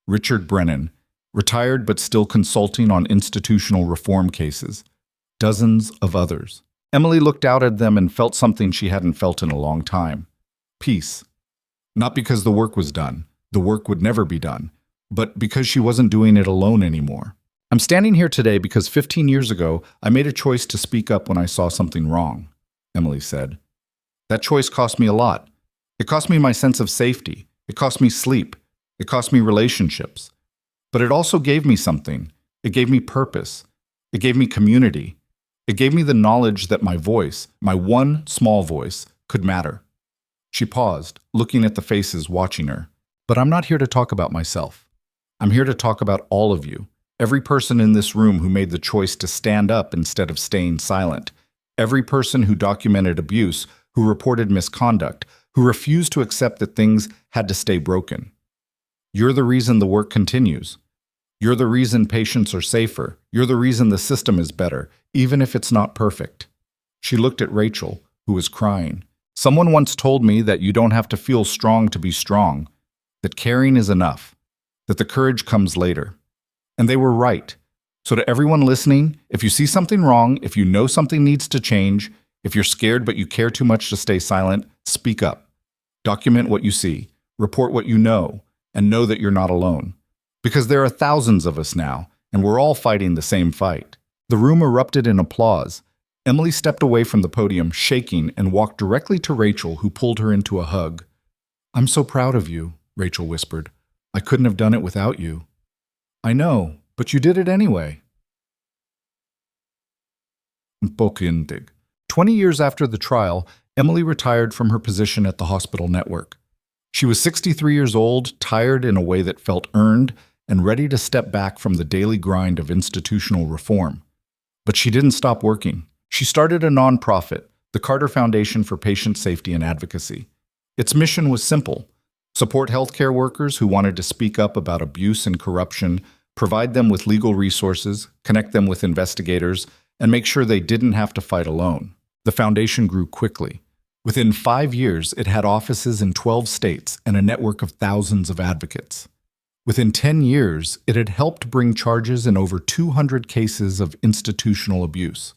Richard Brennan, retired but still consulting on institutional reform cases. Dozens of others. Emily looked out at them and felt something she hadn't felt in a long time. Peace. Not because the work was done. The work would never be done. But because she wasn't doing it alone anymore. I'm standing here today because 15 years ago, I made a choice to speak up when I saw something wrong, Emily said. That choice cost me a lot. It cost me my sense of safety. It cost me sleep. It cost me relationships. But it also gave me something. It gave me purpose. It gave me community. It gave me the knowledge that my voice, my one small voice, could matter. She paused, looking at the faces watching her. But I'm not here to talk about myself. I'm here to talk about all of you. Every person in this room who made the choice to stand up instead of staying silent. Every person who documented abuse, who reported misconduct, who refused to accept that things had to stay broken. You're the reason the work continues. You're the reason patients are safer. You're the reason the system is better, even if it's not perfect. She looked at Rachel, who was crying. Someone once told me that you don't have to feel strong to be strong, that caring is enough, that the courage comes later. And they were right. So to everyone listening, if you see something wrong, if you know something needs to change, if you're scared but you care too much to stay silent, speak up. Document what you see, report what you know, and know that you're not alone. Because there are thousands of us now, and we're all fighting the same fight. The room erupted in applause. Emily stepped away from the podium, shaking, and walked directly to Rachel, who pulled her into a hug. I'm so proud of you, Rachel whispered. I couldn't have done it without you. I know, but you did it anyway. 20 years after the trial, Emily retired from her position at the hospital network. She was 63 years old, tired in a way that felt earned, and ready to step back from the daily grind of institutional reform. But she didn't stop working. She started a nonprofit, the Carter Foundation for Patient Safety and Advocacy. Its mission was simple: support healthcare workers who wanted to speak up about abuse and corruption, provide them with legal resources, connect them with investigators, and make sure they didn't have to fight alone. The foundation grew quickly. Within 5 years, it had offices in 12 states and a network of thousands of advocates. Within 10 years, it had helped bring charges in over 200 cases of institutional abuse.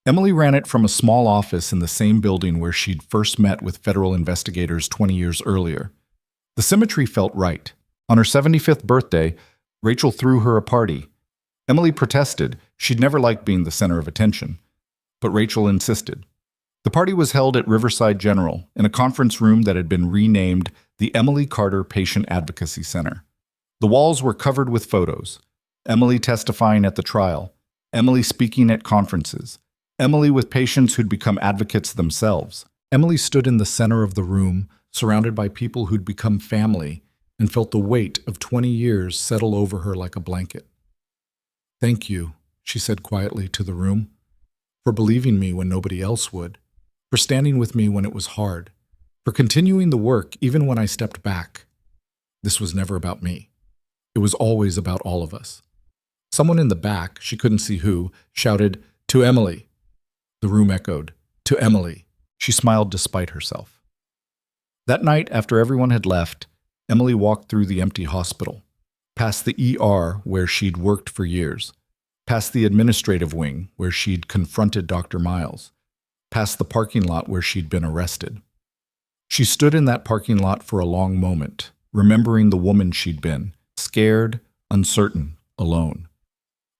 Emily ran it from a small office in the same building where she'd first met with federal investigators 20 years earlier. The symmetry felt right. On her 75th birthday, Rachel threw her a party. Emily protested. She'd never liked being the center of attention. But Rachel insisted. The party was held at Riverside General in a conference room that had been renamed the Emily Carter Patient Advocacy Center. The walls were covered with photos. Emily testifying at the trial. Emily speaking at conferences. Emily with patients who'd become advocates themselves. Emily stood in the center of the room, surrounded by people who'd become family, and felt the weight of 20 years settle over her like a blanket. "Thank you," she said quietly to the room, "for believing me when nobody else would, for standing with me when it was hard, for continuing the work even when I stepped back. This was never about me. It was always about all of us." Someone in the back, she couldn't see who, shouted, "To Emily." The room echoed, "To Emily." She smiled despite herself. That night, after everyone had left, Emily walked through the empty hospital, past the ER where she'd worked for years, past the administrative wing where she'd confronted Dr. Miles, past the parking lot where she'd been arrested. She stood in that parking lot for a long moment, remembering the woman she'd been, scared, uncertain, alone.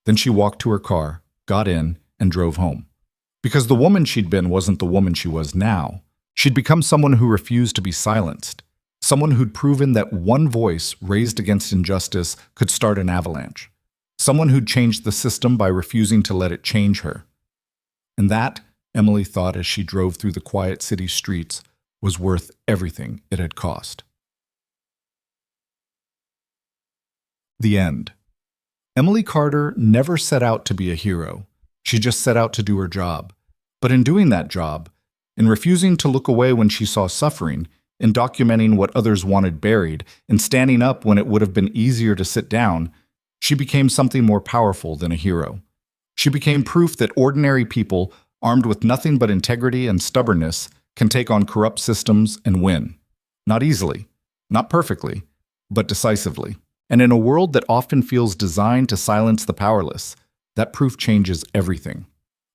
Then she walked to her car, got in, and drove home. Because the woman she'd been wasn't the woman she was now. She'd become someone who refused to be silenced, someone who'd proven that one voice raised against injustice could start an avalanche, someone who'd changed the system by refusing to let it change her. And that, Emily thought as she drove through the quiet city streets, was worth everything it had cost. The end. Emily Carter never set out to be a hero. She just set out to do her job. But in doing that job, in refusing to look away when she saw suffering, in documenting what others wanted buried, in standing up when it would have been easier to sit down, she became something more powerful than a hero. She became proof that ordinary people, armed with nothing but integrity and stubbornness, can take on corrupt systems and win. Not easily, not perfectly, but decisively. And in a world that often feels designed to silence the powerless, that proof changes everything.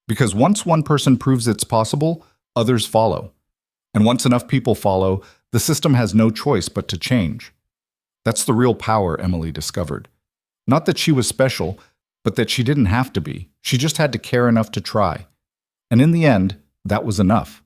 Because once one person proves it's possible, others follow. And once enough people follow, the system has no choice but to change. That's the real power Emily discovered. Not that she was special, but that she didn't have to be. She just had to care enough to try. And in the end, that was enough.